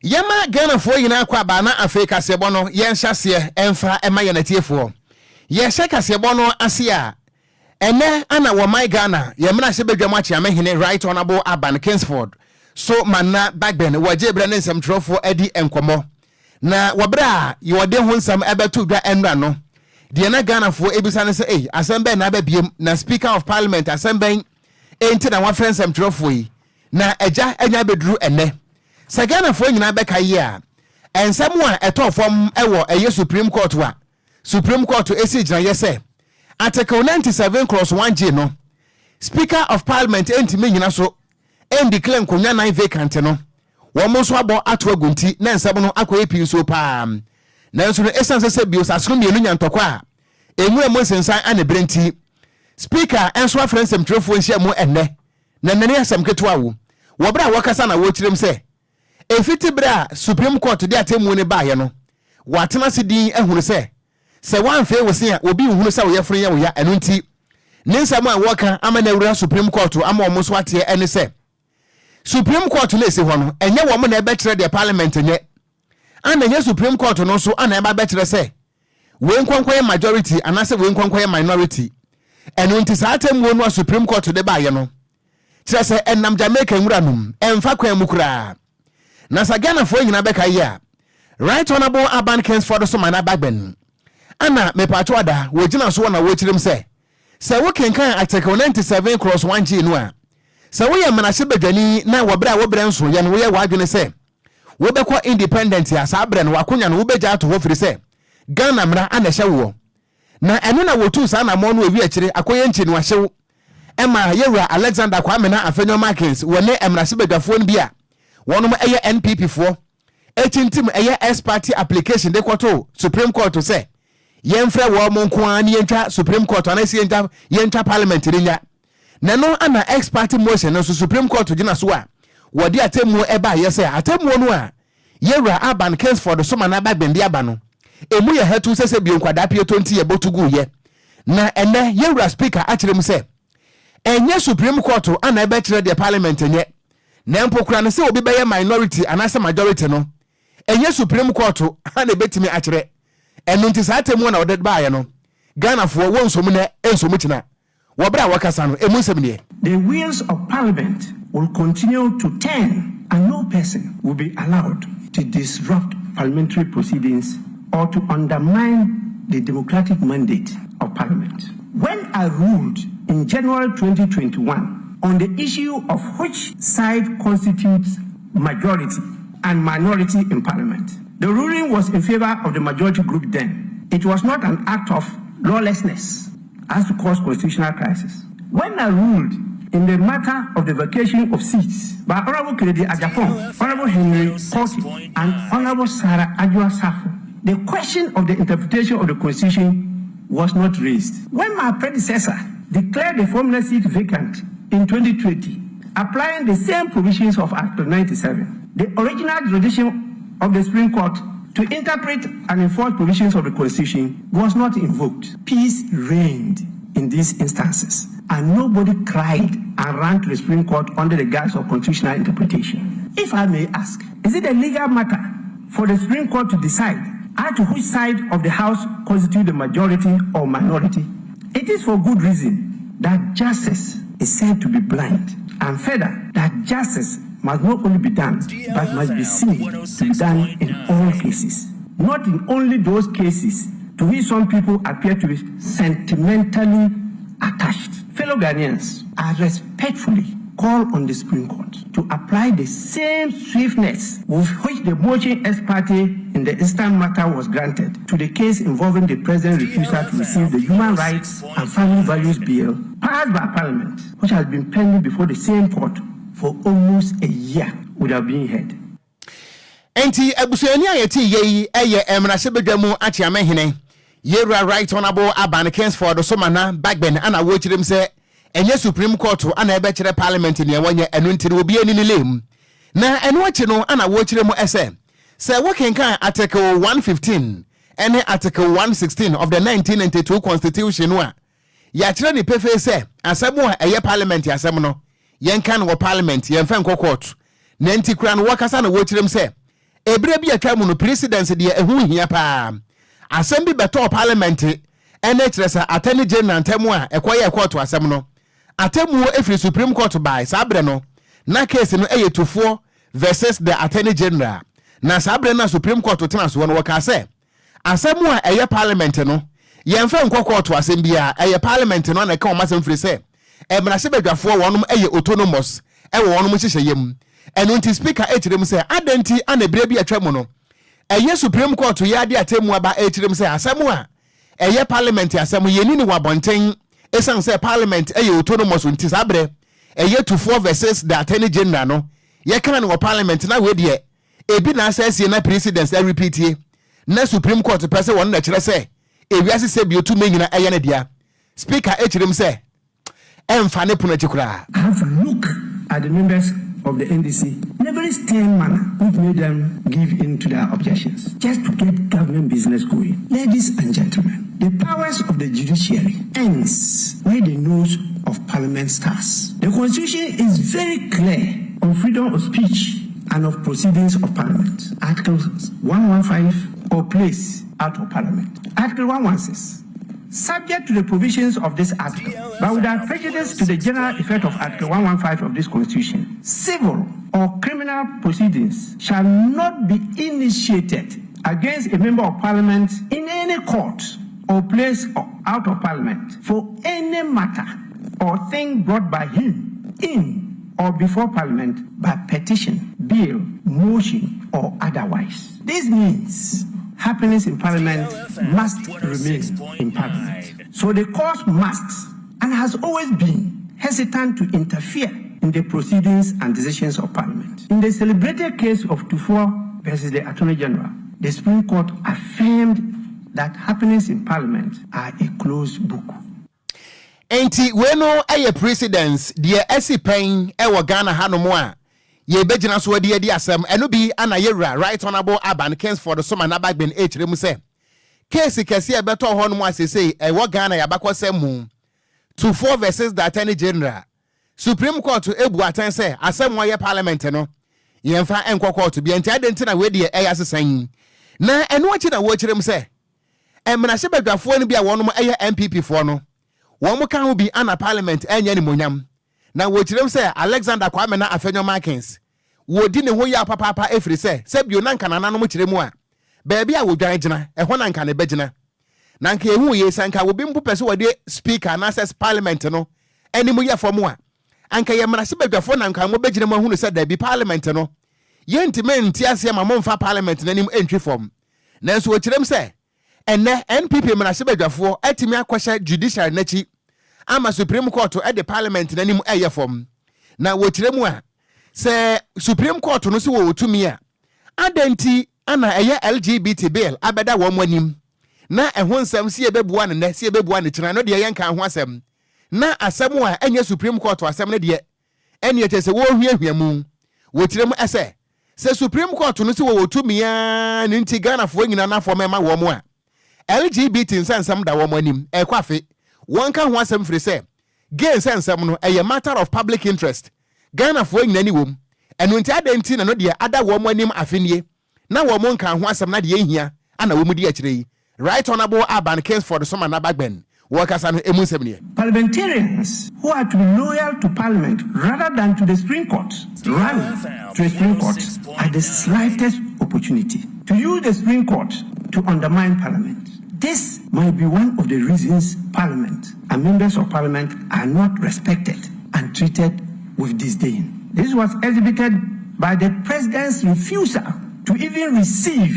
Yama Ghana for yina kwa bana Africa sebono yen hyase emfa ema yenatiefo ye sheka sebono asia ene ana wo my Ghana ye mna se bedwam achi amehene right honorable Aban Kingsford so manna backben waje bra nsem trofo adi enkomo na wabra ye wode ho nsam ebeto dwa enra no de na Ghana fo ebisa ne se asembe na ababiem na speaker of parliament asembe enti na wa friends em trofo yi na eja enya beduru ene Sagana for nyina beka yi a ensam a etofom ewo eye Supreme Court wa Supreme Court esi gina yese Article 97 clause 1G no Speaker of Parliament entime nyina so declare nkonya 9 vacant no wo mo so abo ato agunti na ensam no akoye pin so pa na nso no essence se bios asoro mienu nyantokwa a enwura mo sensan ane brenti Speaker enso afrensem trefo nhia mu enne na nane asem keto awo wo bra wakasa na wo kirem se efiti bra Supreme Court de atemu ne baaye no watena se din ehunu se wanfe wose a obi nhunu se wo yefre ye wo ya eno nti ne nsam a woka ama na wura Supreme Court ama omo so ate ene se Supreme Court na ese ho no enye wo mo na ebe kire de parliament nye ana enye Supreme Court no so ana eba be kire se we nkwankwaye majority anase we nkwankwaye minority eno nti sa atemu no Supreme Court de baaye no kire se enam Jamaica nwura num emfa kwan mu kura na Sagana for nyina beka ya right honorable Aban Kingsford so mana bagben ana mepacho ada wogina so na wochirim se wo kenkan article 97 clause 1G no a se wo ye manahye badwani na wobra nso ye no wo ye wadwene se wo bekọ independent ya sa abre no wakonya no wo beja ato ho firi se Ghana mra ana hye wo na eno na wotu sa na mo no ewi akire akoye nchi no ahye ema yewura Alexander Kwame na Afenyo Markins wone emrahye badwafo no bia wonum eye NPP fo etintim eye S party application de kwato Supreme Court say yemfra wo mo nko an yentwa Supreme Court ana si yentwa parliament rinya nano ana X party motion no Supreme Court gina so a wodi atemu eba yese atemu no a yewura Aban Kingsford so mana bagbendi aba no emu ye hetu sese bi nkwada pie 20 ye botugu ye na ene yewura speaker akirem say enye Supreme Court ana eba kire de parliament enye na mpokura ne se obi beye minority anase majority no enye Supreme Court ana betimi akire eno nti sa atemu na oded baaye no Ghana fo wonsom na ensom kina wo bra wakasa no emu nsem ne the wheels of parliament will continue to turn and no person will be allowed to disrupt parliamentary proceedings or to undermine the democratic mandate of parliament. When I ruled in January 2021 on the issue of which side constitutes majority and minority in parliament, the ruling was in favor of the majority group then. It was not an act of lawlessness as to cause constitutional crisis. When I ruled in the matter of the vacation of seats by Honorable Kennedy Ajapong, Honorable Henry Koki, and Honorable Sarah Ajua Safo, the question of the interpretation of the Constitution was not raised. When my predecessor declared the former seat vacant in 2020, applying the same provisions of Article 97, the original jurisdiction of the Supreme Court to interpret and enforce provisions of the Constitution was not invoked. Peace reigned in these instances, and nobody cried and ran to the Supreme Court under the guise of constitutional interpretation. If I may ask, is it a legal matter for the Supreme Court to decide as to which side of the House constitutes the majority or minority? It is for good reason that justice is said to be blind, and further, that justice must not only be done, but must be seen to be done in all cases, not in only those cases to which some people appear to be sentimentally attached. Fellow Ghanaians, I respectfully call on the Supreme Court to apply the same swiftness with which the motion ex parte in the instant matter was granted to the case involving the President's refusal to receive the Human Rights and Family Values Bill passed by Parliament, which has been pending before the same court for almost a year without being heard. Enti abusuani ayeti yeyi eye emrahye bedwamu achi amehene yewura right honorable Aban Kingsford so mana bagben ana wo kirem se enye Supreme Court ana ebe kire parliament ne wonye enu ntiri obi ani lem na enu achi no ana wo kirem ese se wo kenkan article 115 ene article 116 of the 1992 constitution wa ya kire ni pefe se asemu a eye parliament asem no yenkan wo parliament yenfa nko court na nti kura no wakasa na wo kirem se Ebre bi atwa mu no president de ehu hia pa. Asem bi beto parliament ene kyeresa attorney general ntemu a ekoye court asem no. Atemu efri Supreme Court by sabre no. Na case no tufo versus the attorney general. Na sabre na Supreme Court tena so no waka say. Asem a eye parliament no. Yemfa nkọ court asem bia eye parliament no na ka o masem firi say. Emrase badwafo wonum autonomous wonum hyehyeyem. Eno nti speaker ekyirem say adenti anebere bi atwam no. Eye Supreme Court ye ade atemu aba ekyirem say asem a eye parliament asem yeni ni wabonten esan say parliament autonomous nti sabre eye tufo versus the attorney general no. Ye kana no parliament na we de ebi na asase na president repeat na Supreme Court person won na kyerɛ sɛ ewiase sɛ bi otu menyina ɛyɛ ne dia. Speaker ekyirem sɛ emfa ne pono chikura. I have to look at the members of the NDC in a very stern manner, which made them give in to their objections, just to get government business going. Ladies and gentlemen, the powers of the judiciary ends where the nose of parliament starts. The constitution is very clear on freedom of speech and of proceedings of parliament. Article 115 or place out of parliament. Article 116. Subject to the provisions of this article, but without prejudice to the general effect of Article 115 of this Constitution, civil or criminal proceedings shall not be initiated against a member of Parliament in any court or place out of Parliament for any matter or thing brought by him in or before Parliament by petition, bill, motion, or otherwise. This means happenings in Parliament must remain in Parliament. So the court must and has always been hesitant to interfere in the proceedings and decisions of Parliament. In the celebrated case of Tufo versus the Attorney General, the Supreme Court affirmed that happenings in Parliament are a closed book. Enti weno aye precedents die esi pen ewo Ghana hanomo a ye begyina so ade adi asem eno bi ana yewra right honorable Aban Kingsford so manabagben echire mu se case kese e beto ho no mu asese ewo Ghana yabakosem mu 2-4 versus the Attorney General. Supreme Court ebu atan se asem wo ye parliament no yemfa enko court bi enti ade ntina we de eya sesan na eno achi na wo chire mu se emna hye badwafo no bi a wonom eye MPP fo no wo mo kan ho bi ana parliament enya ni monyam na wo chirem say Alexander Kwame na Afenyo Markins wo di ne ho ya papa efri se bio na nka nananom chiremu a baabi a wo dwan gina e ho na nka ne bagina na nka ehu ye sanka wo bi mpo pese wo de speaker na access parliament no enimu ye fo mo a anka ye mra se badwafo na nka mo bagina mo hu se da bi parliament no ye ntime ntiase ma mo mfa parliament na nim entwi form na so wo chirem say enne NPP mra se badwafo atimi akwahye judicial nachi ama Supreme Court at the Parliament na nim eye form na wo kiremu a se Supreme Court no se wo tumi a adenti ana eye LGBT bill abeda wo mwanim na ehon nsam se ebebua ne se ebebua ne kira no de ye nka ho asem na asem a enye Supreme Court asem ne de ene ye se wo hwiahwiamu wo kiremu ese se Supreme Court no se wo tumi a ne nti Ghana fo nyina na fo mema wo mo a LGBT nsensam da wo mwanim ekwafe one can want some free say, gain sense some a matter of public interest. Ghana for any womb, and when Tadenti and no dear other woman named Afinie. Now one can want some nadia here, and a woman dear today. Right honorable Aban Kingsford summer Nabagben, workers and Emusebni. Parliamentarians who are to be loyal to Parliament rather than to the Supreme Court, run to the Supreme Court at the slightest opportunity to use the Supreme Court to undermine Parliament. This might be one of the reasons Parliament and members of Parliament are not respected and treated with disdain. This was exhibited by the President's refusal to even receive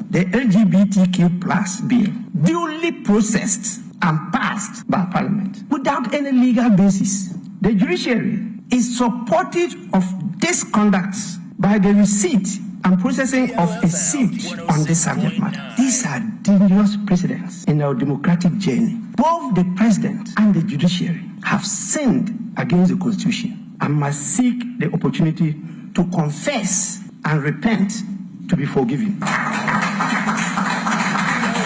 the LGBTQ plus bill, duly processed and passed by Parliament without any legal basis. The judiciary is supportive of this conduct by the receipt and processing of a suit on this subject matter. These are dangerous precedents in our democratic journey. Both the president and the judiciary have sinned against the Constitution and must seek the opportunity to confess and repent to be forgiven.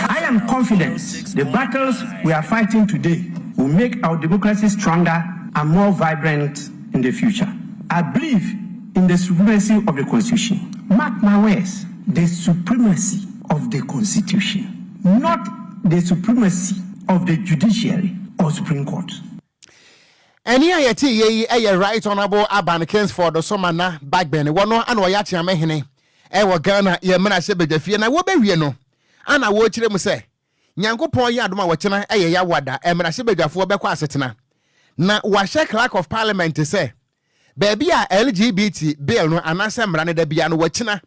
I am confident the battles we are fighting today will make our democracy stronger and more vibrant in the future. I believe in the supremacy of the Constitution. Mark my words, the supremacy of the Constitution, not the supremacy of the judiciary or Supreme Court. Any ayeti ye a right honorable Aban Kingsford or Somana backbend, one no and Wayachi Amehene, Ewa Ghana, Yamana Sebejafi, and I will be no. And I watch them say, Nyango Poya Duma Wachina, Aya Wada, Emana Sebejafu Bequasetina. Na washe clerk of parliament say, baby a LGBT bill no anasa mrane de bia no wachina.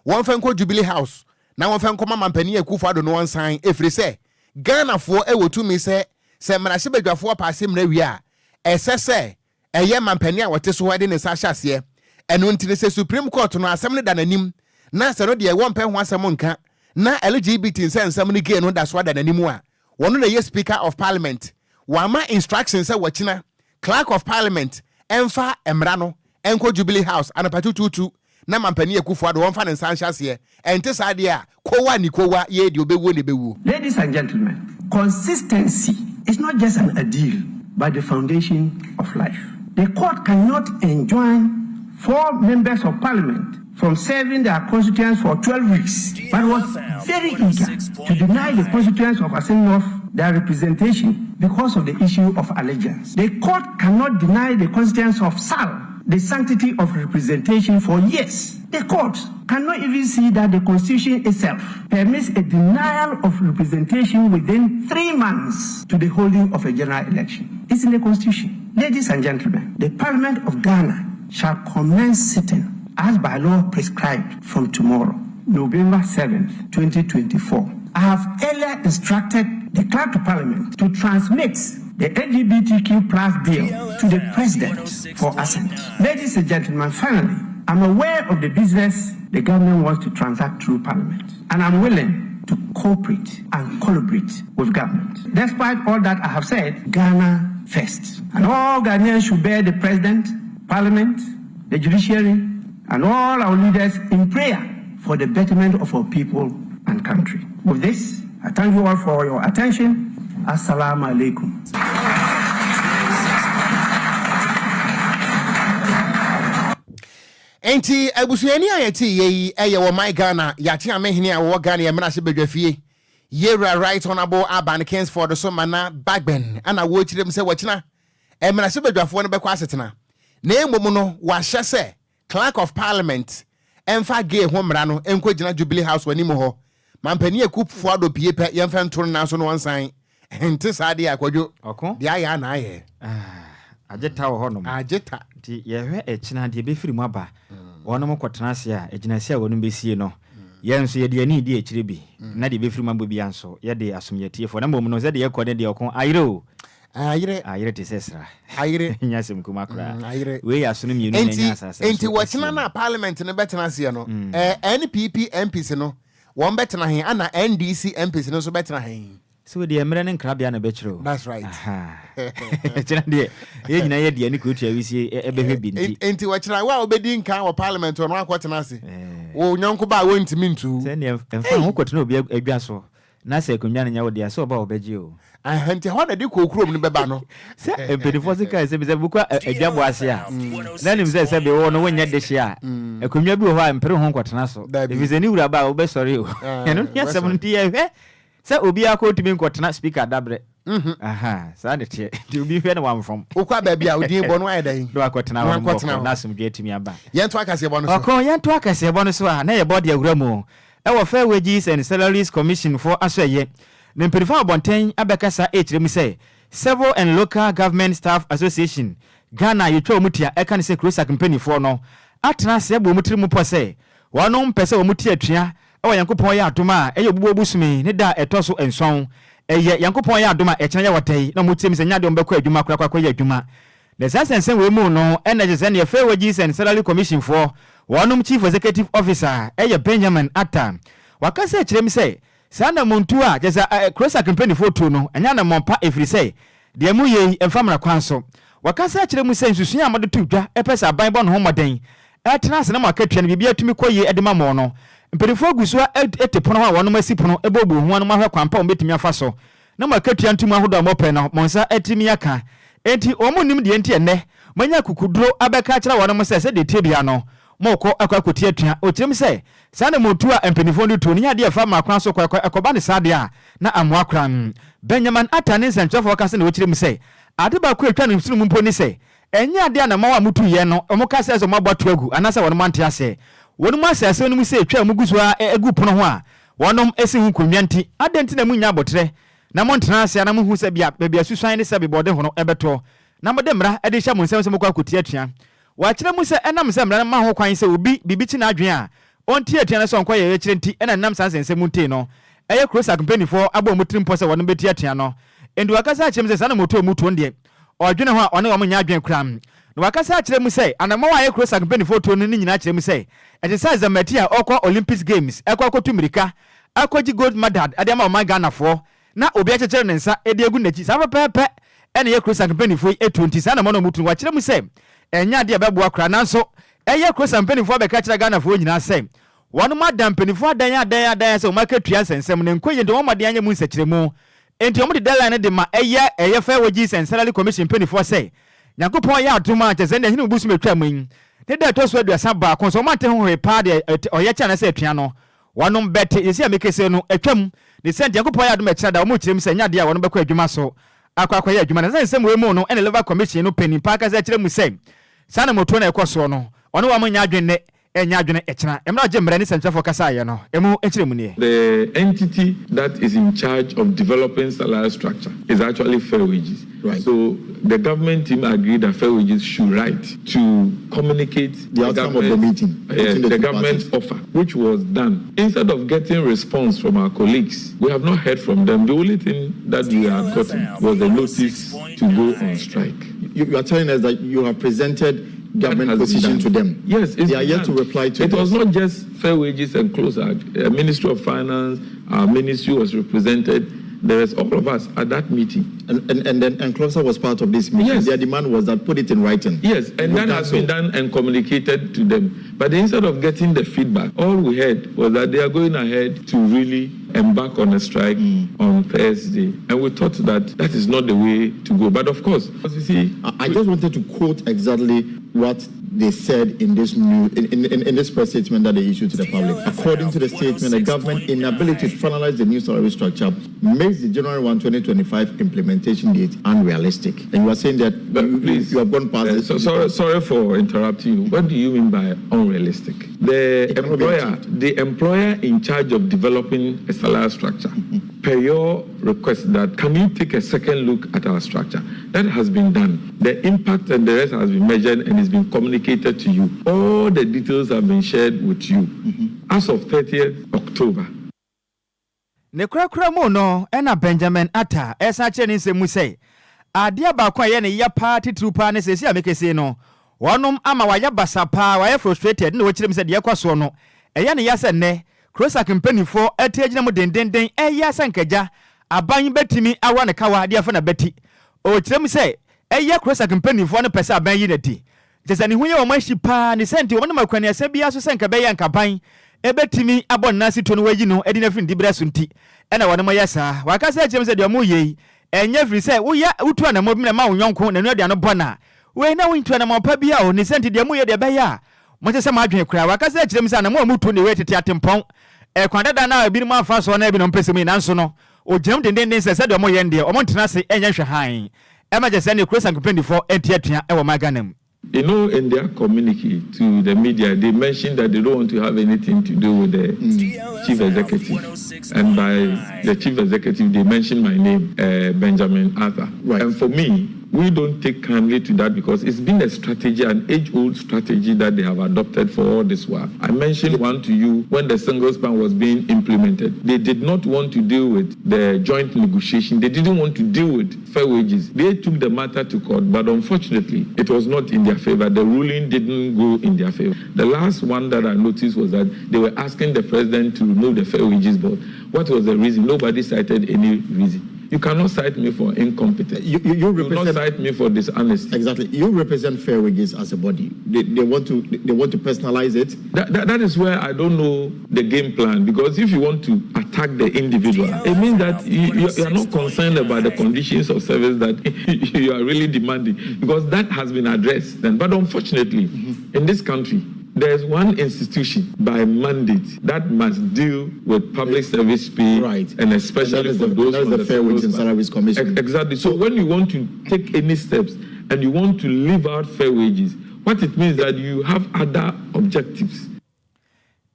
One fanko Jubilee House. Na one fanko mama mpani Akufo-Addo no one sign efri say, Ghana for ewo tumi say, se mrane Sebejafu passe mre wi a. Ese eye mampani a wote so wade ne sa hyase eno ntine se Supreme Court no asem ne da nanim na se no de won pɛ ho asem nka na LGBT nsensem ne ge no da so da nanim a wono na ye Speaker of Parliament wama instructions say wachina Clerk of Parliament emfa emra no enko Jubilee House anapatututu na mampani Akufo-Addo won fa ne sa hyase ente sa de a kowa ni kowa ye de obewu ne bewu. Ladies and gentlemen, consistency is not just an ideal but the foundation of life. The court cannot enjoin 4 members of parliament from serving their constituents for 12 weeks, but was very eager to deny the constituents of Asenov their representation because of the issue of allegiance. The court cannot deny the constituents of Sal the sanctity of representation for years. The court cannot even see that the Constitution itself permits a denial of representation within 3 months to the holding of a general election. It's in the Constitution. Ladies and gentlemen, the Parliament of Ghana shall commence sitting as by law prescribed from tomorrow, November 7th, 2024. I have earlier instructed the Clerk of Parliament to transmit the LGBTQ plus bill to the President for assent. Ladies and gentlemen, finally, I'm aware of the business the government wants to transact through Parliament, and I'm willing to cooperate and collaborate with government. Despite all that I have said, Ghana first. And all Ghanaians should bear the President, Parliament, the judiciary, and all our leaders in prayer for the betterment of our people and country. With this, I thank you all for your attention. Assalamu alaikum. Enti abusuani ayeti ye eye wo my Ghana yati amehini a wo Ghana ye mra se bedwafie yera right honorable Aban Kingsford so mana bagben ana wo chirem se wachina emra se bedwafo no bekwa asetena na emom no wa hye se Clerk of Parliament emfa ge ho mra no enkogina Jubilee House wani mo ho mampani Akufo-Addo piepe yemfa ntoro na so no wansan ente saade akwadwo dia ya na aye ageta wo honom ageta ti yehwe echina de be firi mu aba wonom kwotena se a eginasi a wonom besie no yenso ye de ani de echire bi na de be firi mu aba bi anso ye de asomyetiefo na mbom no ze de ye kode de okon ayire te sesra ayire nyasem kuma kra ayire we ya sono mienu na nya asase enti wachina na parliament ne betena se no NPP MPs no won betena hen ana NDC MPs no so betena hen. So the American crabia na bechro. That's right. China de ye nyina ye de ani ko tua wisi ebehwe bi nti. Enti wachira wa obedi nkan wa parliament no akwotena ase. Wo nyonko ba wo ntimi ntu. Se ne emfa ho kwotena obi adwa so. Na se konwa na nya wo de so ba obeji o. Enti ho na de kokrom ne beba no. Se empedifo se kai se be bukwa adwabo ase a. Na nim se be wo no wonya de hye a. Akonwa bi wo ha empere ho kwotena so. If ze ni wura ba obesori o. Eno nya 70 ye se obi akotumi nkotena speaker dabre sa de tie de obi hwe na wam from okwa ba bia odin bo no ayedan do akotena wam na asomdwe timi aba yento akase bo no so okon yento akase bo no so a na ye body awura mu e wo fair wages and salaries commission for asoye ne mperifa abonten abekasa echirem say civil and local government staff association Ghana yetwa omutia e kan se cruiser company for no atena se bo mutiri mu pose wono mpese omutia atua ewa yankopon ya adoma eye obubo busumi ne da etoso enson eye yankopon ya adoma e kyena ya watei na mutim se nyade ombekọ adwuma krakwa ya adwuma the sense we mu no energy and the fair wages and salary commission for one chief executive officer eye Benjamin Atta wakase kyerem se sana muntu a jeza cross company photo no enya na mompa every say de mu ye emfamra kwanso wakase kyerem se nsusu ya amade tudwa epesa ban bo no ho moden etena se na makatwa no bibia tumi koye edema mo no mpelifo gusua etepono wa wono masipono ebobu ho no mahwe kwampa ombetimi afaso na makatua ntuma hodo amope na monsa etimi aka enti omo nim de enti enne manya kukudro abeka kira wono mose se de tebia no moko akwakotie tua okyem sɛ saa na motu a empenifo no to ni ade afa makwan so kwakoba ne sade a na amoa kran Benjamin Atane nsɛntwɛfo ka sɛ na wokyerem sɛ ade ba ko atwa no msuru mpo ni sɛ ɛnya ade na mawa mutu ye no ɔmo ka sɛ so mabɔto agu anasa wɔn mante ase wɔn mu asase no mu sɛ atwa mu guso a agu pono ho a wɔnom esi hu konwa nti ade nti na mu nya abotre na mo ntena ase na mo hu sɛ bia susuan ne sɛ bibɔde ho no ɛbɛtɔ na mo de mra ɛde hya mo nsɛm sɛ mo kwa kotia tua wakyerɛ mu sɛ ɛnam sɛ mra ma ho kwan sɛ obi bibi ti na adwen a ɔntie atua ne sɛ ɔnkɔ yɛ kyerɛ nti ɛna nam san sɛnsɛm mu ntie no ɛyɛ krosa companyfo abɔ mo tirim pɔ sɛ wɔn bɛtia atua no ndi wakasa akyerɛ mu sɛ sana moto mu to ndie ɔdwene ho a ɔne wɔn nya adwen kram na wakasa akyerɛ mu sɛ anamɔ wa yɛ krosa companyfo to no nyina akyerɛ mu sɛ ɛte sɛ zamati a ɔkɔ Olympics games ɛkɔ akɔtu mirika akɔgye gold medal ade ama ɔman Ghana fo na obi akyekyere ne nsa edi egu n'akyi saa pɛpɛpɛ ɛna yɛ krosa companyfo etu nti saa na mo mutu wakyerɛ mu sɛ ɛnya ade abɛboa kra nanso ɛyɛ krosa companyfo abɛka kyerɛ Ghana fo nyina sɛ wɔn mu adam mpanifo adan sɛ wɔn akatua nsɛnsɛm ne nkoye de wɔn mɔden anya mu nsɛkyerɛ mu enti wɔn de deadline de ma ɛyɛ fair wages and salary commission mpanifo sɛ Nyankopɔn yɛ atom a kyɛ sɛ ne hene busu metwa mu yi ne da ɛtɔ so aduasa baako nso wɔn ante ho hwee paa de ɔyɛ kyɛ na sɛ atua no wɔnom bɛte yɛsi a mekese no atwam ne sɛ Nyankopɔn yɛ adom ɛkyerɛ da wɔn kyerɛ mu sɛ nyade a wɔn bɛkɔ adwuma so akɔyɛ adwuma na sɛ nsɛm wɔ mu no ɛna level commission no panin paa kasa kyerɛ mu sɛ saa na moto na ɛkɔ so no ɔno wɔn nya adwene enya adwene ɛkyena emra gye mmerɛ ne sɛntwɛfo kasa ayɛ no emu enkyerɛ mu nie. The entity that is in charge of developing salary structure is actually fair wages. Right. So the government team agreed that fair wages should write to communicate the outcome of the meeting. The government's offer, which was done. Instead of getting response from our colleagues, we have not heard from them. The only thing that we have gotten was a notice to go on strike. You are telling us that you have presented government position to them. Yes, they are yet to reply to it. It was not just fair wages and close out. Ministry of Finance, our ministry was represented. There is all of us at that meeting. And then Closer was part of this meeting. Yes. Their demand was that put it in writing. Yes, and that has been done and communicated to them. But instead of getting the feedback, all we heard was that they are going ahead to really embark on a strike on Thursday. And we thought that is not the way to go. But of course, as you see... I just wanted to quote exactly what they said in this in this press statement that they issued to the public. According to the statement, the government inability to finalize the new salary structure makes the January 1, 2025 implementation date unrealistic. And you are saying that you have gone past this. Sorry for interrupting you. What do you mean by unrealistic? The employer in charge of developing a salary structure, per your request, that can you take a second look at our structure? That has been done. The impact and the rest has been measured and is being communicated to you. All the details have been shared with you. As of 30th October. Ne kura mu no ena Benjamin Atta esa che ne nsemu sei ade abako aye ne ya party trooper ne sesi amekese no wonom ama waya basapa waya frustrated ne wokyerem se de kwaso no eye ne ya se ne krosa company for etagina mu dendenden eye sankagya aban betimi awa ne kawa de afa na beti o kyerem se eye krosa company for ne pesa aban yi na di jese ne hunye wo mashi pa ne senti wo ne makwani asa bia so senka be yanka ban ebetimi abon nasi to no wayi no edi na fin dibra sunti ena wone moya sa wakasa kyerem se de mo yei enya firi se wo ya utu na mo bi na ma wo nyonko na nuade no bona we na wo ntu na mo pa bia o ne senti de mo ye de be ya mo se ma adwen kura wakasa kyerem se na mo mutu ne we tete atempon kwandada na bi no afa so na bi no mpesemi nanso no o gyem denden se de mo ye nde o mo ntena se enya hwe han ema je se ne cross and company for entiatua e wo maganam. You know, in their communique to the media, they mentioned that they don't want to have anything to do with the chief executive. And by the chief executive, they mentioned my name, Benjamin Arthur. Right. And for me, we don't take kindly to that because it's been a strategy, an age-old strategy that they have adopted for all this while. I mentioned one to you when the single span was being implemented. They did not want to deal with the joint negotiation. They didn't want to deal with fair wages. They took the matter to court, but unfortunately, it was not in their favor. The ruling didn't go in their favor. The last one that I noticed was that they were asking the president to remove the fair wages board. What was the reason? Nobody cited any reason. You cannot cite me for incompetence. You not cite me for dishonesty. Exactly. You represent fair wages as a body. They want to personalize it. That is where I don't know the game plan, because if you want to attack the individual, it means that you are not concerned about the conditions of service that you are really demanding, because that has been addressed then. But unfortunately, in this country, there's one institution by mandate that must deal with public service pay, right, and especially for those. That's the Fair Wages and Salaries Commission. Exactly. So when you want to take any steps and you want to leave out fair wages, what it means that you have other objectives.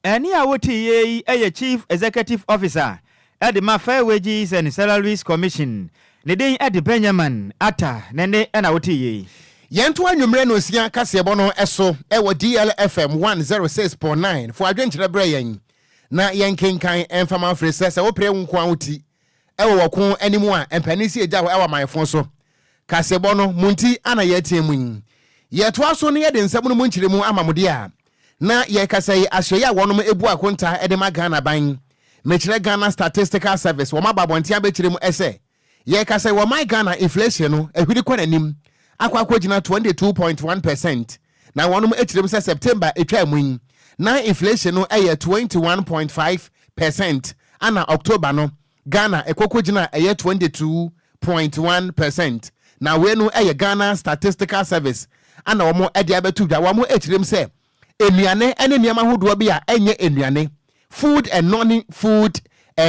Any awoti a chief executive officer at the Fair Wages and Salaries Commission. Nede at the Benjamin Ata Nene and awoti Yentu anwumre no sia kasebo no eso ewo DLFM 106.9 for adwenkyere brayen na yenkenkan enfama frese se wo pre nko awoti ewo woko animu a empanisi eja ewa manfo so kasebo no munti ana yetiemu yeto aso ne yede nsem no munkyiremu amamode a na yekasai ahye ya wonom ebu akonta edema Ghana ban mechire Ghana Statistical Service wo mababontia bekiremu ese yekasai wo my Ghana inflation no ehwiri kwananim akwa jina 22.1% na wonum echirem se September etwamu na inflation no eye 21.5% ana October no Ghana ekoko jina eye 22.1% na wenu eye Ghana Statistical Service ana womo ede abetu dwa womo echirem se enuane ene niam ahodo bia enye enuane food and non-food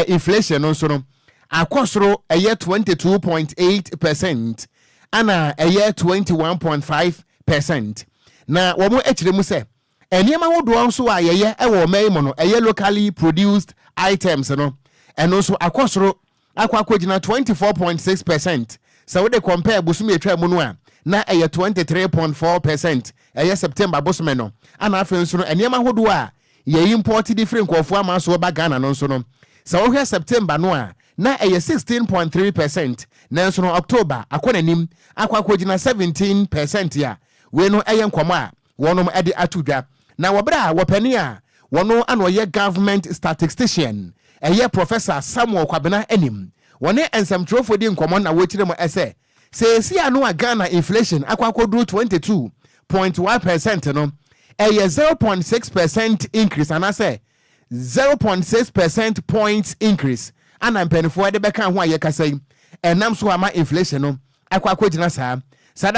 inflation no so no akosoro eye 22.8% ana eye 21.5% na womo echiremu se eniema hodo nso a yeye ewo meimo no eye locally produced items no eno so akosoro akwakogina 24.6%. so we dey compare busumi etwa mu no a na eye 23.4% eye September busumi no ana afen so no eniema hodo a ye import different kwofo ama so ba Ghana no so no so we September no a na eye 16.3%. Nanso no October akonanim akwakogina 17% ya we no eye nkomo a wonom ede atudwa na wobra wopani a wono ano ye government statistician eye Professor Samuel Kwabena anim wone ensamtrofo di nkomo na wochire mo ese se anu a Ghana inflation akwakodru 22.1% no eye 0.6% increase and I say 0.6% points increase ana mpenifo ede beka ho ayekasai enam so ama inflation no akwakogina saa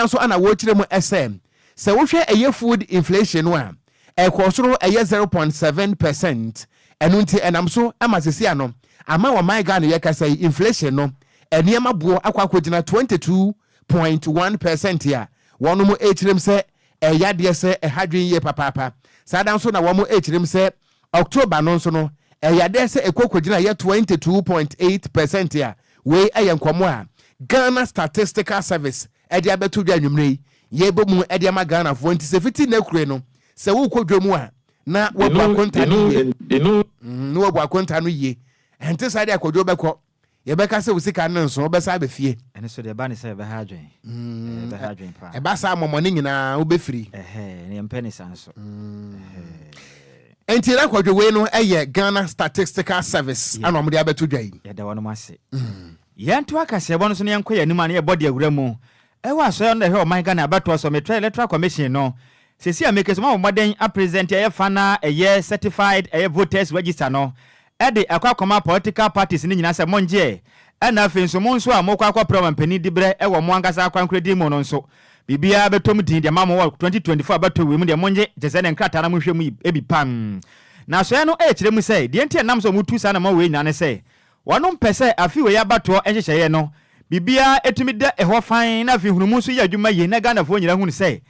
so ana wochire mu SM se wohwe eye food inflation no a ekosoro eye 0.7% enunti enam so ama sesia no ama wa my Ghana yekasai inflation no eniema buo akwakogina 22.1% ya wono mu echirem se eyade se ehadwen ye papapa saa so na wo mu echirem se October no so no eyade se ekokogina ye 22.8% ya we ayenkomo a Ghana Statistical Service edi abetu dwa nwumre yebo mu edi ama Ghana fo nti se fiti na kure no se wo kodwamu a na wo bu akonta no no wo bu akonta no ye ente sa dia kodwo beko ye beka se usika no nso be sa be fie ene so de ba ne se be ha adwen be ha adwen pa e ba sa momone nyina wo be firi ne mpeni sanso enti na kodwo we no eye Ghana Statistical Service ana mo de abetu dwa yi ye da wono mase yantu akase bo no so ne yanko ya nima ne ye body agura mu ewa so no he o man Ghana abato so metra electoral commission no sesi ameke so ma moden a present ye fana eye certified eye voters register no e de akwakoma political parties ni nyina se monje e na afenso mo nso a mokwa program pani dibre e wo mo angasa akwankredi mo no nso bibia betom din de mamo 2024 abato we mu de monje jese ne nkrata na mo hwɛ mu ebi pam na so no e kire mu se de enti nam so mutu sa na ma we nyane se wonom pese afi we abato enhyehyɛ no bibia etumi de ehɔ fan na afi hunumu so ya adwuma ye na Ghana fo nyira hunu se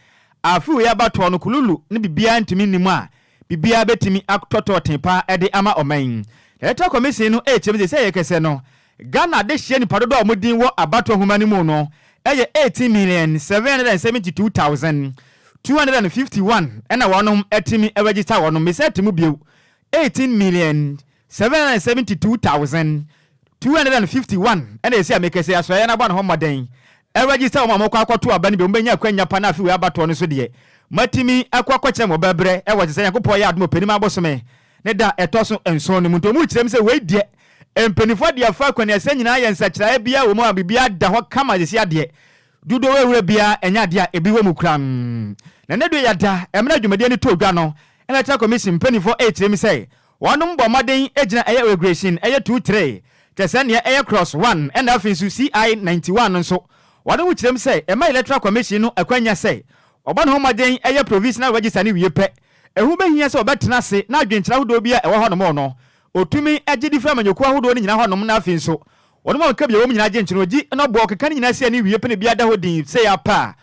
afi we abato no kululu ne bibia ntimi nimu a bibia betimi aktoto tempa ede ama oman electoral commission no e kire mu se yekese no Ghana de hye ni padodo omudin wo abato humani mu no eye 18,772,251 ena wonom etimi register wonom mesetimu bio 18,772,251 ena esi amekese asoya na bwa no homaden register wo mamako akoto aba ne be mbenya kwanya pa na afi we abato no so de matimi akwakwakye mo bebre e wo tse yakopɔ ya admo panima abosome ne da etoso enson no mu to mu kirem se we die empenifo de afa kwani ase nyina ye nsakira bia wo mu abibia da ho kama desi ade dudo we bia enya de a ebi we mu kram na ne do ya da emna dwumade ni to dwa no electoral commission empenifo 8 mi say wonom bɔ maden egina eye regression eye 23 tese ne eye cross 1 and afinsu CI 91 nso wonom kirem say ema electoral commission no akwanya say oba no maden eye provisional register ni wie pɛ ehu behia se obetena se na adwenkyera hodo bia ewo ho no mo no otumi agye di fra manyoku ahodo ni nyina ho no na afi nso wono mo nka bia wo nyina agye nkyero ogi no bo keka ni nyina se ani wie pene bia da ho din se ya pa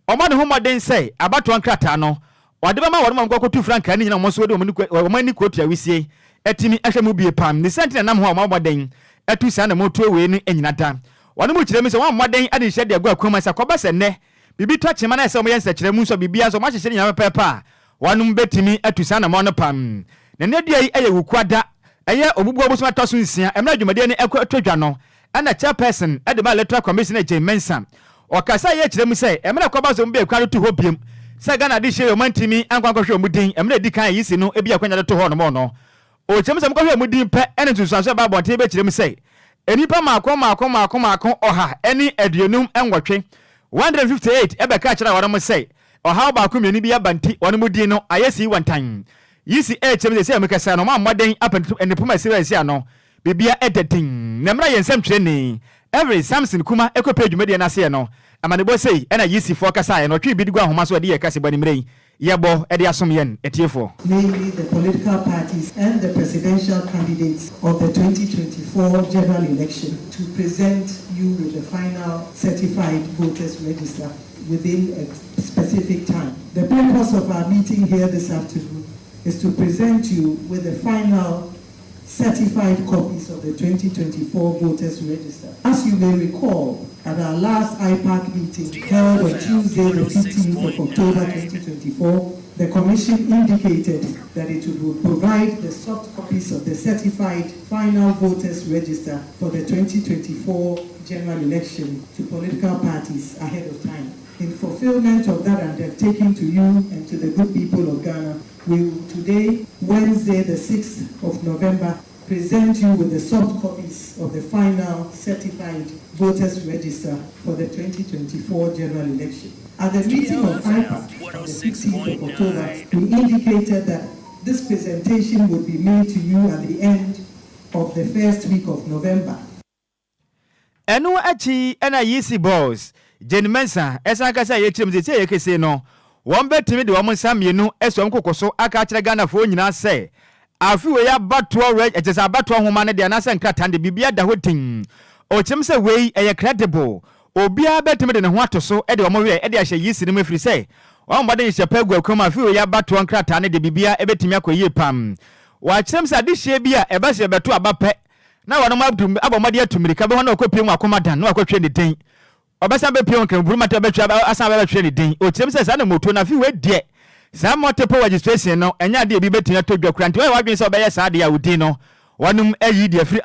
omo ne ho moden se abato nkrata no wade ba ma wono mo nkokotu franka ni nyina mo so de omo ni kotu awisie etimi ahwe mu bie pam ni sentine nam ho omo moden etu sa na motu we ni enyina da wono mo kyerɛ mi se wo moden ade hye de agua akwama sa koba se ne bibi to chema na se omo yense kyerɛ mu so bibia so ma hyehyɛ nyina pepa wanum betimi etu sa na mo no pam na ne dia yi eye wukwada eye obubu obuso atoso nsia emra adwumade ne ekotwadwa no ana chairperson ede ma electoral commission eje mensa okasa ye kyerɛ mu se emra koba so mbe kwaro tu ho biem se Ghana de hye omantimi ankwankwohwe omudin emra di kan yi si no ebi akwanya de to ho no mo no o kyerɛ mu se mkwohwe omudin pe ene tunsuanso ba bonte be kyerɛ mu se enipa maako oha eni aduonum enwotwe 158 ebe ka kyerɛ wona mo se oha ba ko mieni bi abanti wona mudin no ayesi wantan yisi kyerɛ se amekasa no ma moden apantu enipoma sirasi ano bibia edetin na mra yensam kyerɛ ni every Samson kuma ekopɛ dwumade na se no amanebo sei ena yisi fo kasa no twi bidigu ahoma so de ye kase bani mrei yebo ede asom yen etiefo namely the political parties and the presidential candidates of the 2024 general election to present you with the final certified voters register within a specific time. The purpose of our meeting here this afternoon is to present you with the final certified copies of the 2024 voters register. As you may recall, at our last IPAC meeting held on Tuesday the 15th of October 2024, the Commission indicated that it would provide the soft copies of the certified final voters register for the 2024 general election to political parties ahead of time. In fulfillment of that undertaking to you and to the good people of Ghana, we will today, Wednesday the 6th of November, present you with the soft copies of the final certified voters register for the 2024 general election. At the meeting of IPAC on the 16th of October, we indicated that this presentation would be made to you at the end of the first week of November. Enu achi ena yisi boss Jenny Mensa esa kasa ye chim ze ye kese no won betimi de won samienu eso nkokoso aka kire Ghana fo nyina se afi we ya bato reg ejesa bato homa ne de na se nkrata de bibia da hotin o chim se we eye credible obia betimi de ne ho atoso e de won we e de ahye yisi ne mafiri se won bade hye pagwa kwama afi we ya bato nkrata ne de bibia e betimi akoyie pam wa chim se ade hye bia e ba se beto abape na wono mabdum abomade atumrika be hono okopiem akomadan na akotwe ne den obasa be pion kan buru mata betwa asa be betwe ne den o kyerem se sa na moto na fi we de sa multiple registration no enya de bi betina to dwakura nti we wadwen se obeye sa de ya udin no wanum ayi de afiri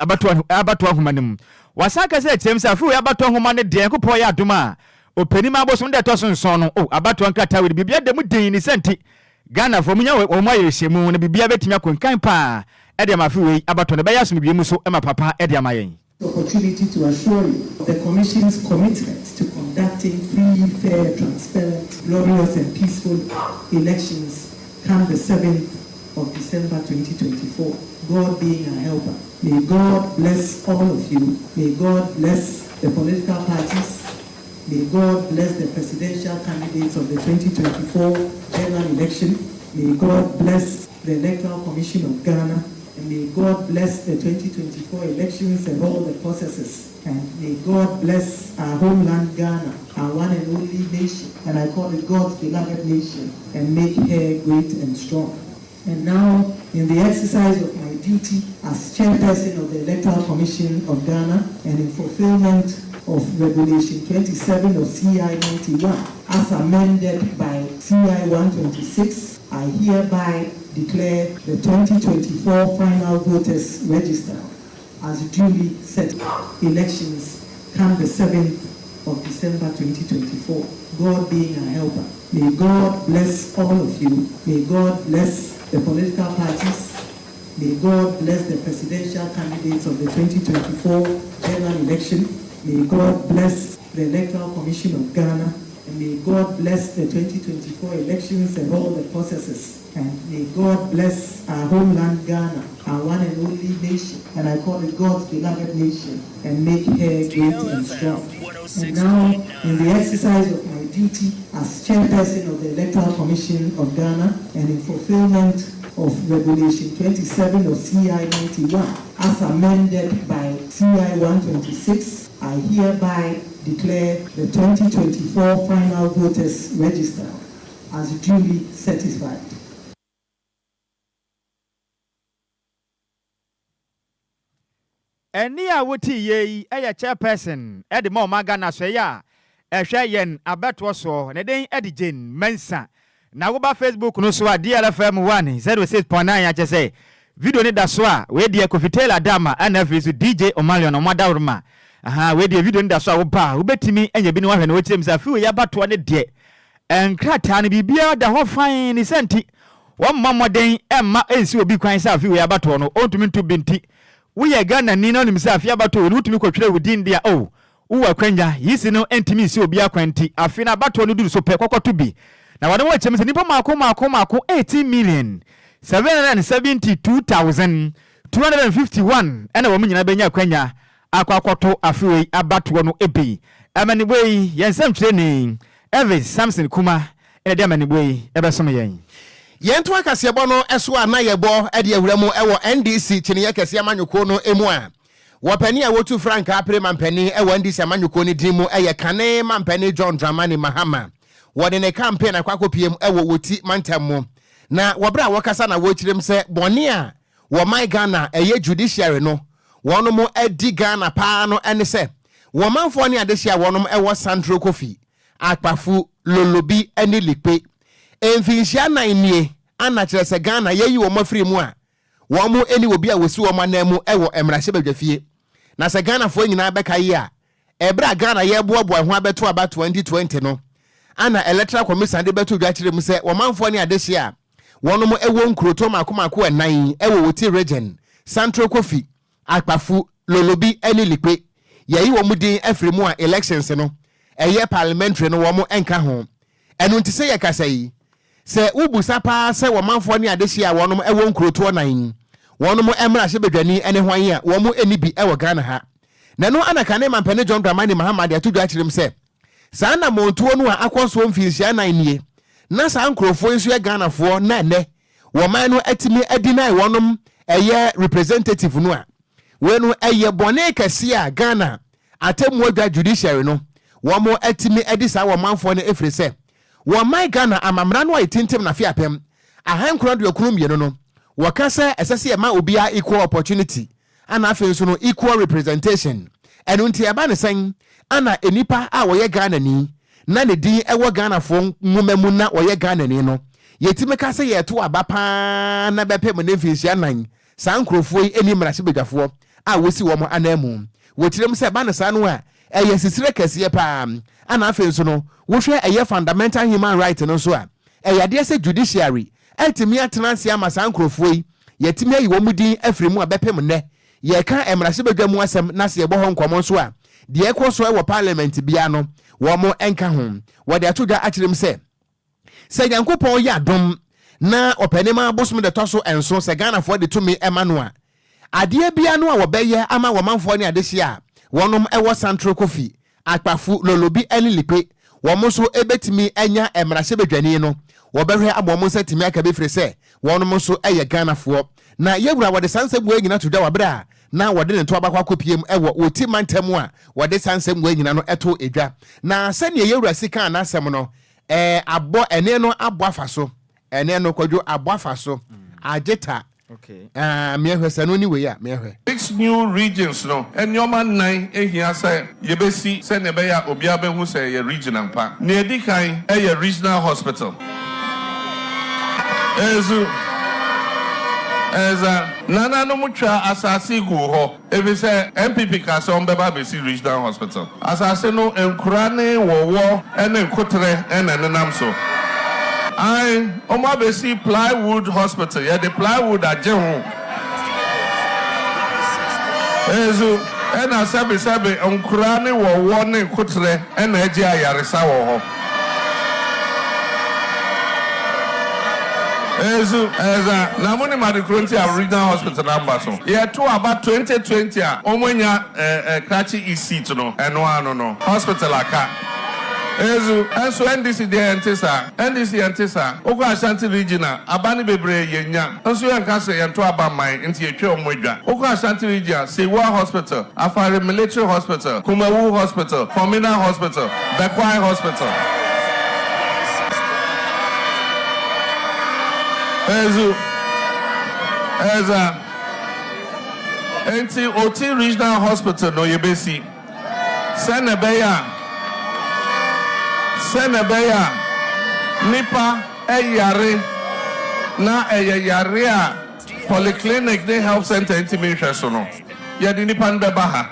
abato ahomanim wasaka se kyerem se afi we abato ahoma ne de kopɔ ya adoma openim abosom de to sonson no o abato nkata we bibia de mu den ni senti Ghana fo munya wo mo ayeshemu na bibia betimi akonkan pa e de ma fi we abato ne be ya som bi mu so e ma papa e de amayen opportunity to assure you of the Commission's commitment to conducting free, fair, transparent, glorious and peaceful elections come the 7th of December 2024, God being our helper. May God bless all of you. May God bless the political parties. May God bless the presidential candidates of the 2024 general election. May God bless the Electoral Commission of Ghana. And may God bless the 2024 elections and all the processes. And may God bless our homeland Ghana, our one and only nation. And I call it God's beloved nation. And make her great and strong. And now, in the exercise of my duty as chairperson of the Electoral Commission of Ghana and in fulfillment of Regulation 27 of CI 91, as amended by CI 126, I hereby declare the 2024 final voters register as duly set. Elections come the 7th of December 2024. God being our helper. May God bless all of you. May God bless the political parties. May God bless the presidential candidates of the 2024 general election. May God bless the Electoral Commission of Ghana. And may God bless the 2024 elections and all the processes. And may God bless our homeland Ghana, our one and only nation, and I call it God's beloved nation, and make her great and strong. And now, in the exercise of my duty as chairperson of the Electoral Commission of Ghana and in fulfillment of Regulation 27 of CI 91 as amended by CI 126, I hereby declare the 2024 final voters register as duly certified. Any a wuti ye a chairperson at the moment Ghana Swaya, a shayen abatwa so, and then Eddie Jane Mensa. Now about Facebook no so DLFM 1 I just say video ni da so we dey Kofitela Dama and with DJ Omalion Omadaruma. Aha we dey video ni da so wo ba wo betimi enya bi ni wahwe na wo kyerem sa fi we abatwa ne de. Enkrata ni bibia da ho fan ni senti. Wo mamoden emma ensi obi kwan sa fi we abatwa no ontumi ntu binti. We are Ghana ni no nimsa afia bato no tumi kwatwere within dia oh wo akwanya yisi no entimi si obi akwanti afina bato no duru so pe kokoto bi na wade wo chem se nipa mako 18,772,251 ena wo nyina benya akwanya akwakoto afiwe abato no ebi amani boy yensam twere ni Evis Samson Kuma ena dia amani boy ebesom yen yentu akasiebo no eso ana yebo ade awuramu ewo NDC chiniye kase amanyoko no emu a wopani a wotu Frank apre mampani ewo NDC amanyoko ni dimu eye kane mampani John Dramani Mahama wode ne campaign akwakopiem ewo woti mantam na wobra wokasa na wochirem se bone a wo my Ghana eye judiciary no wono mo edi Ghana pa no ene se wo manfo ne adehia wono ewo Sandro Kofi akpafu lolobi ene likpe Enfinshia na inie anachire se Ghana yeyi wo mafiri mu a wo mo eni obi a wosi wo manamu ewo emrahye badwafie na se Ghana fo nyina beka yi a ebra Ghana ye boabo ho abeto aba 2020 no ana electoral commission de beto dwachire mu se wo manfo ne adehye a wono mo ewo nkroto makomako enan ewo woti region Central Kofi akpafu lolobi eni likpe yeyi wo mudin afiri mu a elections no eye parliamentary no wo mo enka ho enu ntise ye kasai se ubusa pa se wo manfo ne adehye a wonom ewo nkroto nan wonom emra hye bedwani ene hwan a wo mo eni bi ewo Ghana ha na no anaka ne mampane John Dramani Mahama de atu dwachirem se sa na montuo no a akonso mfinsia nan nie na sa nkrofo nso e Ghana fo na ne wo man no atimi adinai wonom eye representative no a we no eye bone kase a Ghana atemu adwa judiciary no wo mo atimi adisa wo manfo ne efre se wo my Ghana amamra no ayitintim na fiapem ahankura de okunum no wakasa esese e ma obia equal opportunity ana afenso no equal representation enu nti eba ne sen ana enipa a wo ye Ghana ni na ne din ewo Ghana fo nwumamu na wo ye Ghana ni no yetime kase ye to aba pa na bepem ne mfinsia nan sankrofo eni mrahye bedwafo a wosi wo mo anamu wotirem se eba ne sa no a eye sisire kase pa ana afenso no wo hwe eye fundamental human right no so a eye ade se judiciary etimi atenanse ama sankrofo yetimi ayi wo mudin afrimu abepem ne ye ka emrahye bedwamu asem na se ebo ho nkomo so a de ekoso e wo parliament bia no wo mo enka ho wo de atoda akirem se yankopon ya dom na opanima bosom de toso enso se Ghana for de tumi emano a ade bia no a wo beye ama wo manfo ne adehye a wonom ewo Central Kofi akpafu lolobi enilipe wo mo so ebetimi enya emrahye bedwani no wo behwe abomo setimi aka befre se wonom so eye Ghana fo na yewura wo de sansem we nyina toda wabra na wo de ne to abakwa kopiem ewo woti mantam a wo de sansem we nyina no eto edwa na se ne yewura sika na asem no abo ene no abo afaso ene no kwadwo abo afaso ageta okay me hwesa no ni we ya me hwe 6 new regions no enyoma 9 ehia say yebesi se ne be ya obia be hu say ye regional pa ne edikan ye regional hospital Eza nana no mutwa asase go ho ebi say MPP ka so mbeba be si regional hospital asase no enkurane wowo ene nkotre ene nenam so I omo be si plywood hospital ye the plywood aje ho ezu ena sabe enkurane wowo ne nkotre ene aje ayaresa wo ho Eza na money madikronti a regional hospital number so ye to about 2020 a omanya krachi seat no eno ano no hospital aka Ezu, enso NDC de entisa, NDC entisa. Oko Ashanti regional, abani bebre yenya. Enso yankase yanto abamai inti yetwe omwedwa. Oko Ashanti regional, Sewa Hospital, Afare Military Hospital, Kumawu Hospital, Formina Hospital, Bekwai Hospital. Ezu, Eza, enti Oti Regional Hospital no yebesi. Senebeya, nipa eyare na eyare a polyclinic de health center intimation so no. Yadi nipa nbeba ha.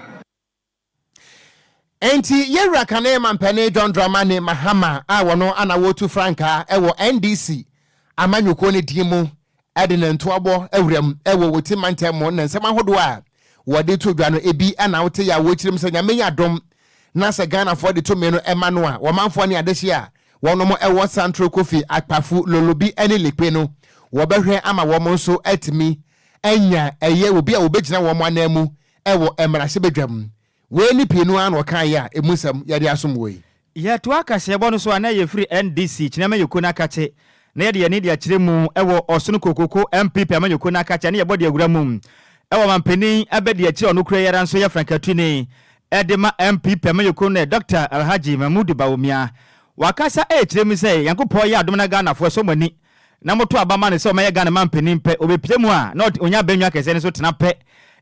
Enti yewra kane mampane John Dramani Mahama a wono ana wotu franka ewo NDC amanyuko ne dimu edene ntoabo ewrem ewo woti mantemo na nsema hodo a wode to dwa no ebi ana wote ya wochirim se nyamenya dom na se Ghana for the to me no emano a womanfo ne adehye a wono mo ewo Central Kofi akpafu lolobi ene lekpe no wo behwe ama wo mo nso atimi enya eye obi a obegina wo mo anamu ewo emrahye bedwam we ni pinu an wo kan ya emusam yade asomwe ya to akase bo no so ana ye free NDC kinema yekuna kache na yade ye ni dia kire mu ewo Osono Kokoko MPP amanyekuna kache na ye body agura mu ewo mampeni abedi ya kire ono kura yara nso ya Frankatuni edema MPP amanyekuna Dr. Alhaji Mahmoud Bawumia wakasa kire mi say yankopo ya adom na Ghana fo so mani na moto abama ne so maye Ghana mampeni mpe obepiremu a na onya benwa kese ne so tena pe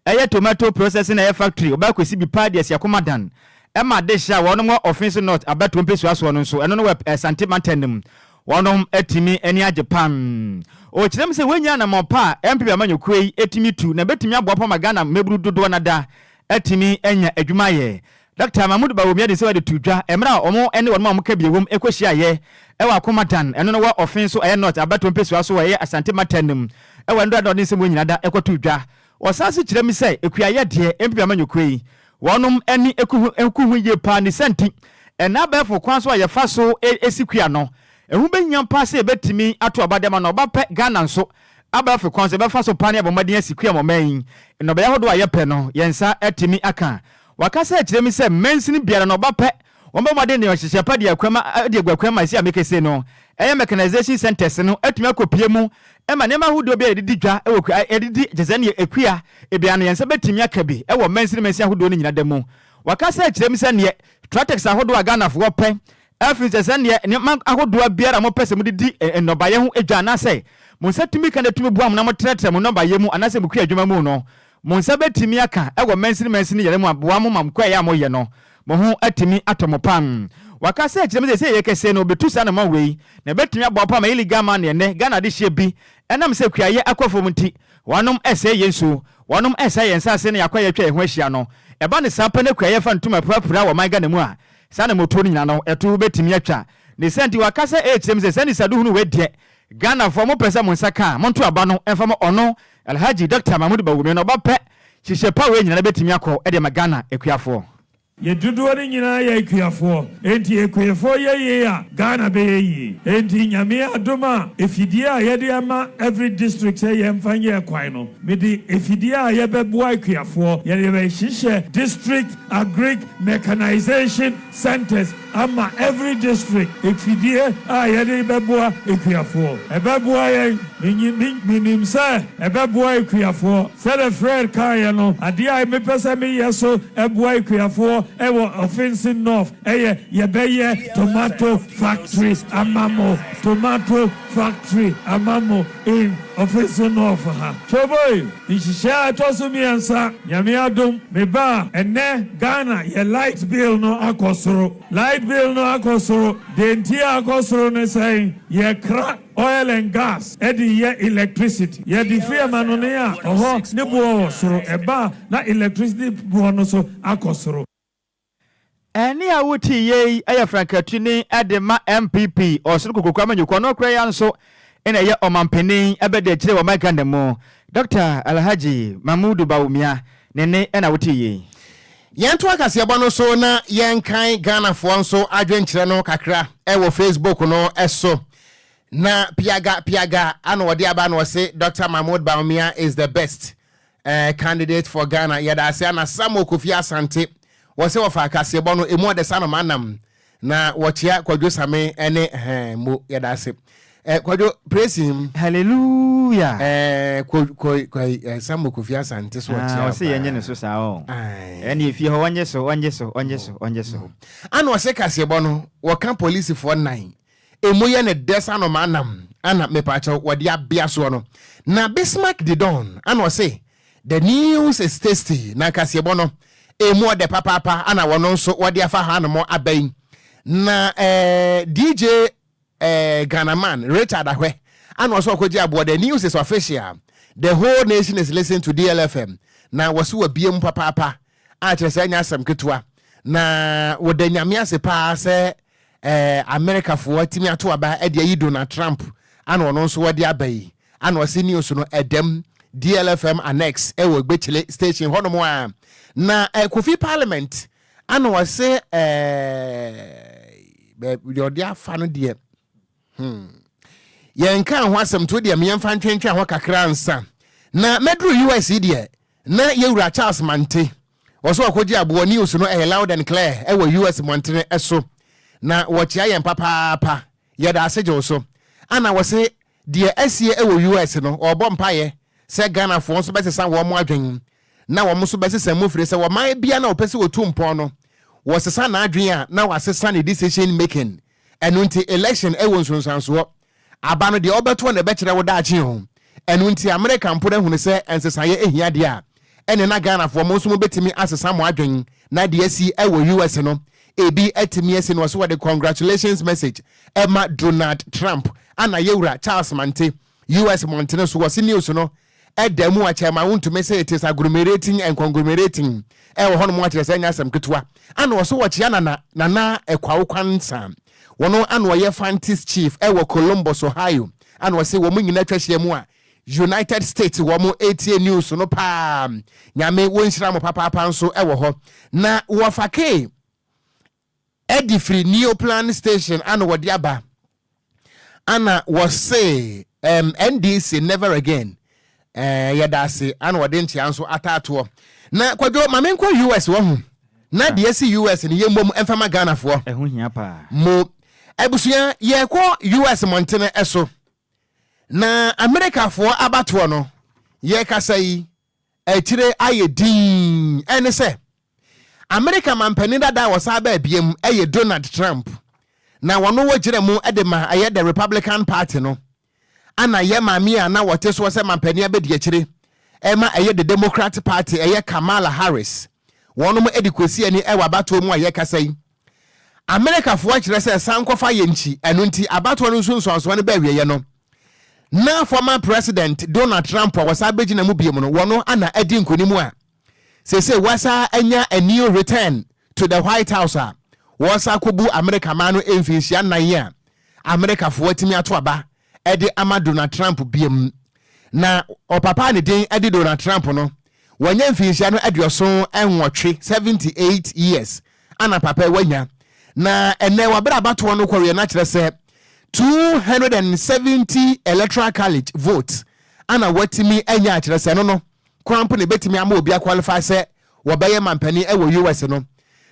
eye tomato processing eye factory obakwesi bi padias yakomadan ema desha wono offense not abato mpesu aso no so eno no santimantenim wono etimi eni ajepan o kirem se wenya na mopa MPP amanyokui etimi tu na betimi aboapa magana mebru dodo na da etimi enya adwumaye Dr. Mahmoud Bawumia de se wade tudwa emra omo ene wono mo kabiewom ekohia ye ewa akomadan eno no offense eye not abato mpesu aso eye santimantenim ewa ndo adoni se mo nyina da ekotudwa wasase kirem se ekuaye de MPP amanyokui wonom eni ekuhu ye pa ni senti ena befo kwanso ye faso esikua no ehu benyam pa se betimi ato abadema no ba pe Ghana nso abafo kwanso be faso pa ne abomaden esikua moman no be yahodo aye pe no yensa etimi aka wakasa kirem se mensini biara no ba pe womba made ne ohyehyɛ pa de akwama de agwakwama isi amekese no eye mechanization centers no atumi akopie mu ema nema hudo bia edidi dwa ewo edidi jezani ekua ebia no yensa betimi akabi ewo mensini mensi ahodo no nyina demu wakasa kirem se ne tratex ahodo Ghana fo pe afin se ne ahodo biara mo pese mu didi enobaye ho edwa na se monsa tumi kan atumi buam na mo tretre mo nobaye mu anase mu kua adwuma mu no monsa betimi aka ewo mensini yere mu aboa mo mam kwa ya mo ye no mo ho atimi atomopam wakasa kirem se yekese no betu sa na mawei na betimi aboapa ma illegal man ne Ghana de hye bi enam se kuaye akofom nti wanom ese yensu wanom ese yensa se ne yakwa twa ho ahia no eba ne sampa ne kuaye fa ntuma pura wo man Ghana mu a sa na moto ni nyina no eto betimi atwa ne senti wakasa kirem se sani sadu hunu wedie Ghana fo mo pesa mo nsaka mo nto aba no emfa mo ono Alhaji Dr. Mahmoud Bawumia no ba pe hyehyɛ pa we nyina betimi akọ e de ma Ghana ekuafo ye dudu ni nyina ye ekuafo enti ekuafo ye a Ghana be ye enti nyame adoma efidie a ye de ama every district say ye mfanye kwan no me di efidie a ye beboa ekuafo ye de be hyehyɛ district agric mechanization centers ama every district efidie a ye de beboa ekuafo ebeboa ye minim say ebeboa ekuafo say the friend kai no ade a me pesa me yeso eboa ekuafo ewo offensive north yebeye tomato factory amamo in offensive north ha choboy ishisha tosumi ansa nyame adom me ba ene Ghana ye light bill no akosoro denti akosoro ne say ye kra oil and gas edi ye electricity ye di free manone a oho ne bo soro eba na electricity bo no so akosoro eni awuti ye aya Frankatuni edema MPP Osono Kokoko amanyekwa no kra ya nso ena ye omampeni abede kire wa Ghana mu Dr. Alhaji Mahmoud Bawumia nene ena wuti ye yento akase ebo no so na yenkan Ghana fo nso adwenkyere no kakra ewo Facebook no eso na piaga ano wode aba no say Dr. Mahmoud Bawumia is the best candidate for Ghana yada ase na Samo Kofi Asante wose wofa akase ebo no emu de sano manam na wɔkyea kwadwo same ene mo yɛdase kwadwo praise him hallelujah Samuel Kofi Asante so wɔkyea ɔse yɛnyɛ ne so saa o ɛne efie hɔ wɔnyɛ so ana ɔsɛ kasebɔ no wɔka police for 9 emu yɛ ne desa no manam ana mepacho wɔde abia so no na Bismarck the Don ana ɔsɛ the news is tasty na kasebɔ no emu de papa ana wɔno nso wɔde afa ha no mo abai na DJ Ghanaman Richard Ahwe and also Kojiabo, the news is official. The whole nation is listening to DLFM. Na wasu a BM papa Senya Sam Kitwa. Na Wodenya se pa se America for Timia to aba Eddie Donald Trump and on also what dia bay. And was news no edem DLFM annex ewo Betchele station Honomoa. Na Kofi Parliament and was say your dear fan dear. Yenka ho asem to de me yemfa ntwentwe ho kakra nsa na medru US de na yewura Charles Mante oso akoji abo news no loud and clear e wo US Montene eso na wochia yen papa yeda aseje so ana wo se de asie e wo US no obo mpaye se Ghana fo so besesa wo mo adwen na wo mo so besesa mo fire se wo man bia na opese wo tumpon no wo sesa na adwen a na wasesa ne decision making enunti election e wo nsonsanso abano de obeto na bekere wo daachi ho enunti America mpore hunu se ensesaye ehia de a ene na Ghana fo mo so mo betimi asesa mo adwen na de asi e wo US no ebi etimi asi no so the congratulations message Emma Donald Trump ana yewura Charles Mante US Montene so was news no edemu a chairman won't me say it is agglomerating and conglomerating e wo hono mo akyere se nya asem ketwa ana wo so wo chia na ekwawo kwansa wono ano ye fantasy chief ewo Columbus Ohio ano se wo munyina twahye mu a United States wo mo ATA news no pa nyame wonhyira mo papa nso ewo ho na wo fake Edifree Neoplan station ano wodi aba ana wo say NDC never again yedase ano wodi ntia nso atato na kwadwo mamenko US wo hu na de si US ni yemmom emfama Ghana fo ehu hia pa mo ebusuya ye ko US Montene eso na America fo abato no ye kasai etire ayedin ene se America mampani dada wasa ba biem eye Donald Trump na wono wogire mu edema aye the Republican Party no ana ye mamia na wote so se mampani abedi akire ema aye the Democrat Party aye Kamala Harris wono mu edikosi ani ewa abato mu aye kasai America fo akire se sankofa yenchi enunti abato no nsunso ne ba wiye no na former president Donald Trump was abegina mu biem no wono ana edi nkonimu a say wasa anya a new return to the White House wasa kubu America manu emfinsia na ye America fo atimi ato aba edi ama Donald Trump biem na opapa ne den edi Donald Trump no wanya emfinsia no adioso enwotwe 78 years ana papa wanya na ene wabra abato no kwere na kire se 270 electoral college votes ana watimi anya akire se no Trump ne betimi ama obi qualify se wobaye mampani e wo US no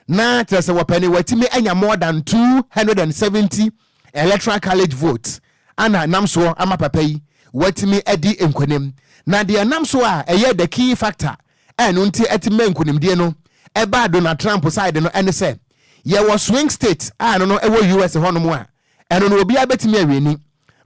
na kire se wopani watimi anya more than 270 electoral college votes ana namso ama papa yi watimi edi enkonem na de namso a eye the key factor enu nti etime enkonem die no eba Donald Trump side no ene se ye was swing state no e wo US hono a eno no obi abetimi aweni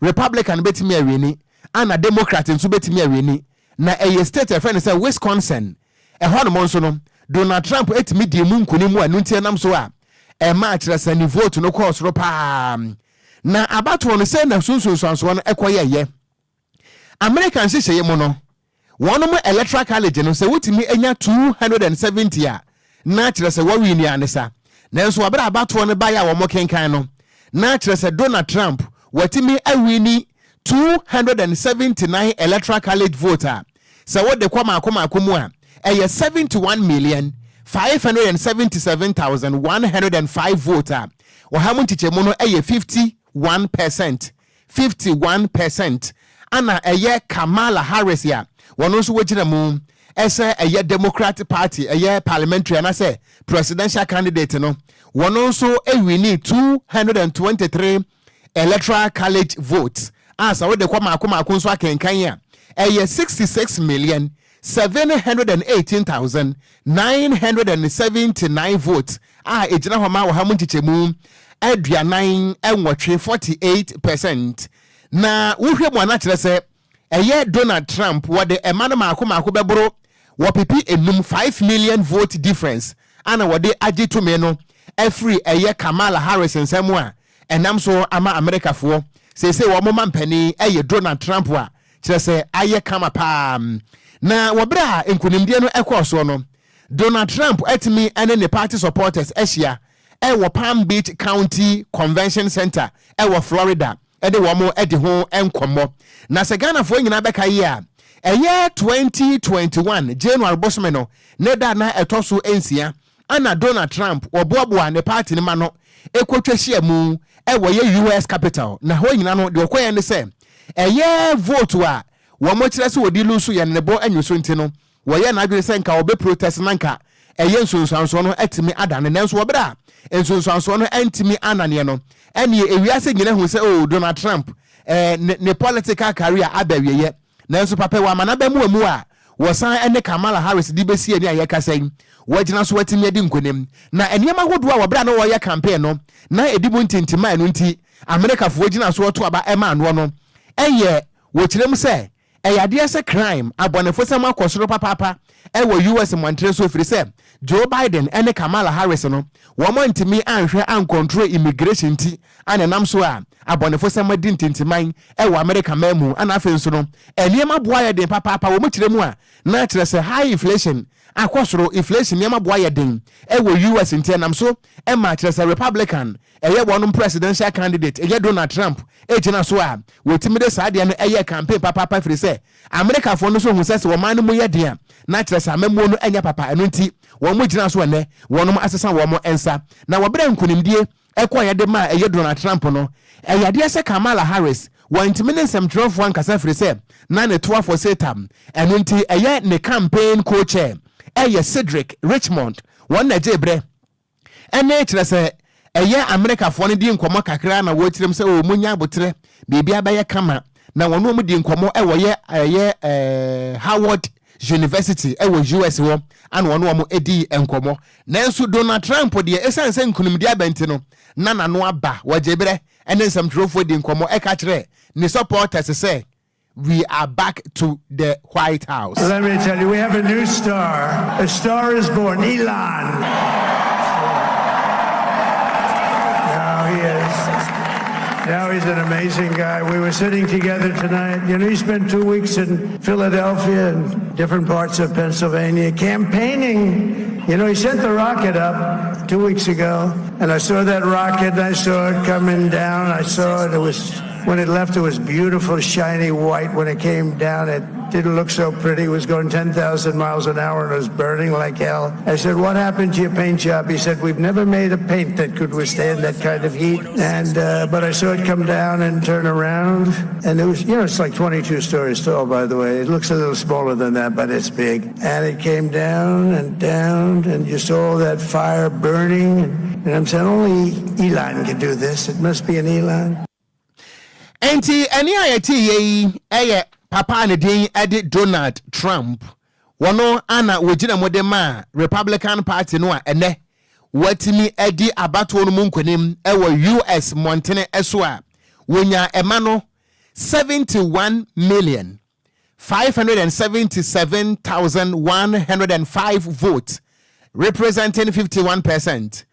Republican betimi aweni ana Democrat nso betimi aweni na eye state e friend say Wisconsin e hono mo nso no Donald Trump etimi die mu nkonimu anu nti nam so a e ma akire sa ni vote no course ro pa na abato no say na sunsunso no ekoye American hye mo no wono mo electoral college no say wotimi enya 270 a na akire sa wawi ni anesa nanso wabra abato no ba ya wo mo kenkan no na akire sa Donald Trump watimi awini 279 electoral college voter so what the kwama akomu a 71,577,105 voter o hamu ntichemu no 51% ana Kamala Harris ya wono so wogina mu ɛsɛ ɛyɛ Democratic Party ɛyɛ parliamentary and I say presidential candidate no one also ewini 223 electoral college votes as awo de kwa maako nso akenkan ya ɛyɛ 66,718,979 votes ejina hɔ ma wɔ ha mu ntikyemu aduanan ɛnwɔtwe 48%. Na wohwɛ mu anakyerɛ sɛ ɛyɛ Donald Trump wɔde ɛma no maako bɛboro wɔpipi enum 5 million vote difference ana wɔde agye tumi no every ɛyɛ Kamala Harris nsɛm a ɛnam so ama Americafoɔ sese wɔn mo mampani ɛyɛ Donald Trump a kyerɛ sɛ ayɛ kama paa. Na wɔbere a nkunimdie no ɛkɔɔ so no Donald Trump ɛtumi ɛne ne party supporters ɛhyia ɛwɔ Palm Beach County Convention Center ɛwɔ Florida ɛde wɔn mo ɛde ho ɛnkɔmmɔ. Na sɛ Ghanafoɔ nyinaa bɛka yi a ɛyɛ 2021 January bosome no ne da na ɛtɔ so nsia ana Donald Trump wɔboaboa ne party ne ma no ekotwa hyia mu ɛwɔ yɛ US capital. Na hɔ nyinaa no de ɔkɔyɛ ne sɛ ɛyɛ vote a wɔn mo kyerɛ sɛ wɔdi lusu yɛ ne bɔ anyu so nti no wɔyɛ na adwene sɛ nka wɔbɛ protest nanka ɛyɛ nsonsanso no ɛtimi adane nanso wɔbɛda nsonsanso no ɛntimi anane no ɛne ewiase nyina hu sɛ oh Donald Trump ne political career abawiye nanso papa wa mana ba mu a wɔsan ɛne Kamala Harris di besi ani ayɛ kasa yi wɔgyina so watimi adi nkonem na eniyama hodo a wɔbra no wɔyɛ campaign no na edibu ntintima eno nti Americafoɔ gyina so wɔto aba ɛma ano no ɛyɛ wɔkyerɛm sɛ ɛyade sɛ crime abɔnefo sɛ makɔsoro papa ɛwɔ US Montreal so firi sɛ Joe Biden ɛne Kamala Harris no wɔn ntimi anhwɛ ancontrol immigration ti anenam so a abɔnefo sɛ madi ntintiman ɛwɔ America mamu ana afei nso no eniyama boa yɛ den papa wɔn kyerɛ mu a na kyerɛ sɛ high inflation akɔsoro inflation niyama boa yɛ den ɛwɔ US ntianam so ɛma kyerɛ sɛ Republican ɛyɛ wɔn presidential candidate ɛyɛ Donald Trump ɛgyina so a wɔtimi de saa deɛ no ɛyɛ campaign papa firi sɛ Americafoɔ no so hu sɛ wɔn no mu yɛ den na kyerɛ sɛ amamuo no ɛnyɛ papa ɛno nti wɔn mo gyina so ɛnɛ wɔn mo asesa wɔn mo ɛnsa na wɔbɛrɛ nkunimdie ɛkɔ yɛ de ma ɛyɛ Donald Trump no ɛyɛ adeɛ sɛ Kamala Harris wɔn ntimi ne nsɛmtwerɛfoɔ ankasa firi sɛ na ne toafo Satan ɛno nti ɛyɛ ne campaign co-chair ɛyɛ Cedric Richmond wɔn na gye brɛ ɛne kyerɛ sɛ ɛyɛ Americafoɔ no di nkɔmɔ kakra na wɔkyerɛm sɛ o munya abotre biribi abɛyɛ kama na wɔn mo di nkɔmɔ ɛwɔ yɛ ɛyɛ Howard University ɛwɔ US wɔ ana wɔn edi nkɔmɔ nanso Donald Trump deɛ esan sɛ nkunimdi abɛnti no na nano aba wɔgye brɛ ɛne nsɛmtwerɛfoɔ di nkɔmɔ ɛka kyerɛ ne supporters sɛ we are back to the White House. Let me tell you, we have a new star. A star is born, Elon. Now he's an amazing guy. We were sitting together tonight. You know, he spent 2 weeks in Philadelphia and different parts of Pennsylvania campaigning. You know, he sent the rocket up 2 weeks ago, and I saw that rocket, and I saw it coming down. I saw it. It was, when it left, it was beautiful, shiny white. When it came down, it didn't look so pretty. It was going 10,000 miles an hour, and it was burning like hell. I said, what happened to your paint job? He said, we've never made a paint that could withstand that kind of heat. And but I saw it come down and turn around, and it was, you know, it's like 22 stories tall, by the way. It looks a little smaller than that, but it's big. And it came down, and you saw that fire burning. And I'm saying, only Elon can do this. It must be an Elon. Enti eni ayeti ye eye papa ne din edi Donald Trump wono ana wogina modema Republican Party no a ene watimi edi abato no munkonim ewo US Montana eso a wonya ema no 71,577,105 votes representing 51%.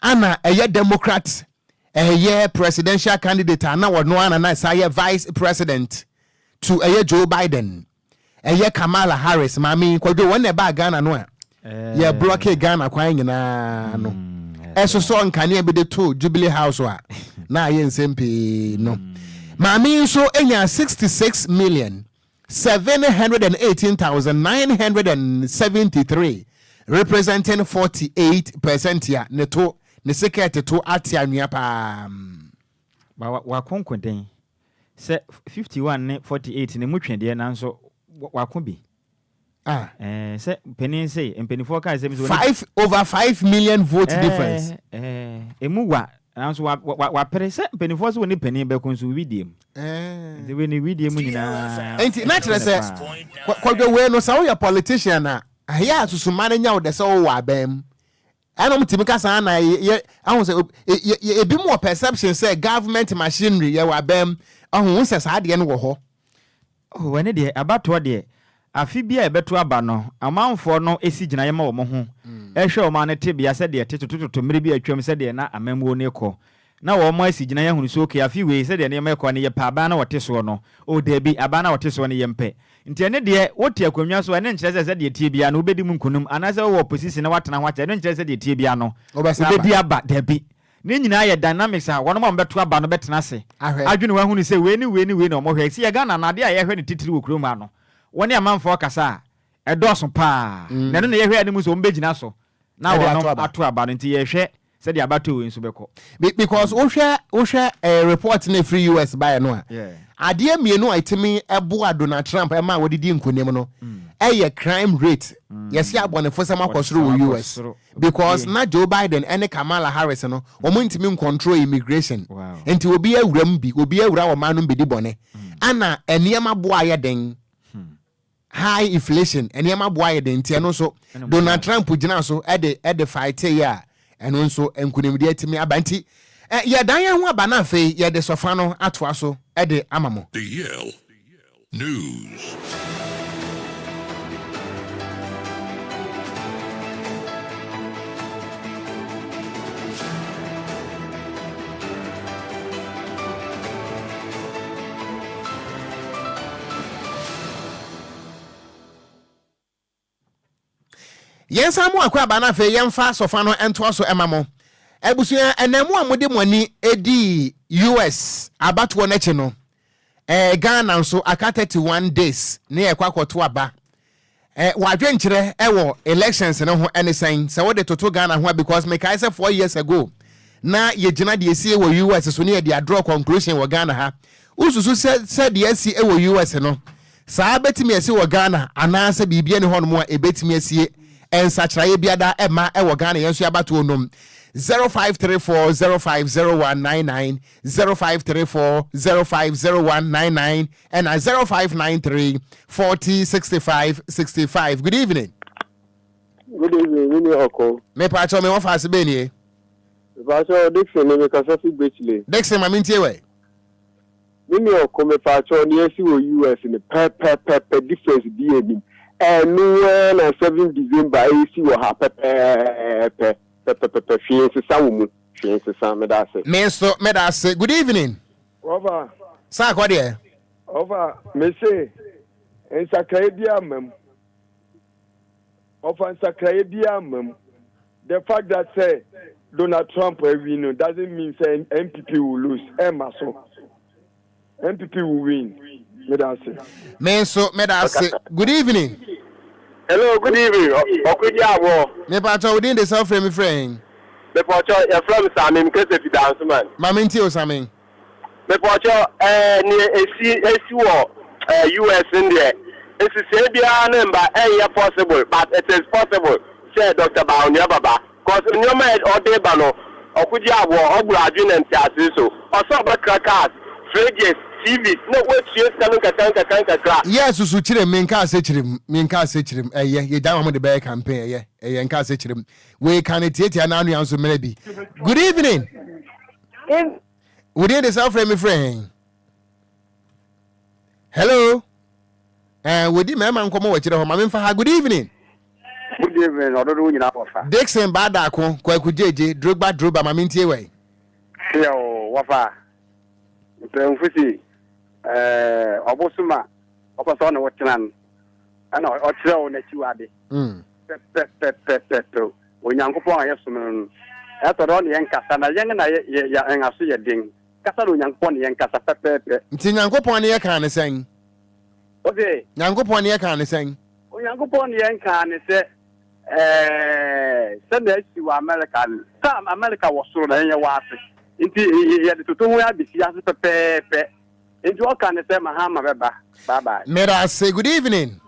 Ana eye Democrat presidential candidate na no ana na say vice president to Joe Biden Kamala Harris mami kwadwo won na ba Ghana no a block Ghana kwan nyina no eso so nkane bi de to Jubilee House a na ye nsempe no mami so enya 66,718,973 representing 48% ya ne to ne secret to atianua pa wa konkoden se 51 ne 48 ne mutwede nanso wa ko bi Say penny say and penny for guys 5 million vote difference. Emuwa and so what penny for when penny becons with him. The when with him ain't naturally say what the way no so your politician here to some man now the so wabem. I don't think because I want to a bit more perception say government machinery ya wabem who says I didn't wo. Oh when it about what dear Afibia beto aba no amanfo no esi gina yema wo mo ho ehwe o ma ne tebia se de tetututu to mmere bi atwam se de na amamwo ne ko na wo mo esi gina ye hunu so ke afiwe se de ne yema ko ne ye pa aba na wote so no o de bi aba na wote so ne yempe nti ene de wote akwanwa so ene nkyere se de tie bia no obedi mu nkunum anase wo opposition na watena ho acha ene nkyere se de tie bia no obedi aba de bi ne nyina ye dynamics a wono mo beto aba no betena se adwene wa hunu se we ni no mo hwe se ye Ghana na de a ye hwe ne titiri wo kuroma no woni amanfo kasa edoso pa na no ye hwe animu so mbegina so na wo ato aba no nti ye hwe se de abato we nso beko because wo hwe report na free US by no a ade mienu itimi ebo Donald Trump e ma wodidi nkonem no ye crime rate yes ya bonefo sama kwosoro wo US because na Joe Biden and Kamala Harris no omo ntimi control immigration enti obi awuram bi obi awura wo manum bi di bone ana eniema bo aye den high inflation and yama boy the inteno so Donald Trump gina so e de fight ya eno so enkunimdi atimi abanti ya dan ya ho aba na fe ya de sofa no atoa so e de amamo DL News. Yensa mo akwa ba na fe yemfa sofa no ento so emamo ebusuya enemu amode moni edi US abato na chi no Ghana nso aka 31 days ne yakwakoto aba wadwe nkyere ewo elections ne ho anything se wo de toto Ghana ho because me kai say 4 years ago na ye gina de esi wo US so ne ye de draw conclusion wo Ghana ha ususu se de esi wo US no saa betimi esi wo Ghana ananse bibia ne hono mo a ebetimi esi en satraye biada ema ewo Ghana yenso abato onom 0534050199 0534050199 and 0593406565. Good evening. Good evening, Mimi Oko. Me pacho me ofa asibeni. Pacho Dixon me kasafi gbechile. Dixon ma mintie we. Mimi Oko me pacho ni esi wo US ni pe difference bi ebi. No na 7 December esi wo ha pe fiense sawu fiense sa me da se. Me da se. Good evening. Over. Sa ko de. Over. Me say en sakrae bia mam. Often sakrae bia mam. The fact that say Donald Trump will win doesn't mean say MPP will lose. Maso. MPP will win. Me da se. Good evening. Hello, good evening. Okujabo. Me pacho within the self frame friend. Me pacho e from Samim kese fi dance man. Maminti o Samim. Me pacho ni esi wo US in there. Esi say bia number possible, but it is possible. Say Dr. Baonia Baba. Cause in your mind all day bano Okujabo ogbradwin entiase so. Oso ba crackers, fridges, TV, no what you kanka. Yes, so chire minka se chire ye dan the bear campaign ye nka se chire we can it na anu anso maybe. Good evening. Within the self frame friend. Hello. We di mema nkomo wa chire ho ma memfa ha. Good evening. Good evening. Ododo nyina ofa. Dixon bada ko kwaku jeje drogba ma mintie we. Yo wafa. Mfusi obosuma okoso na wotenan ana otire wo na chiwade onyankopon ayesum eto do ne yenkasa na yen na ya engaso ye din kasa do onyankopon ne yenkasa pepepe nti nyankopon ne yeka ne sen obe nyankopon ne yeka ne sen onyankopon ne yenka ne se se na esi wa America wo soro na yen wa ase nti ye de toto ho ya bisi ase pepepe. Into what can I say, Mahama Beba? Bye bye. Mera say good evening.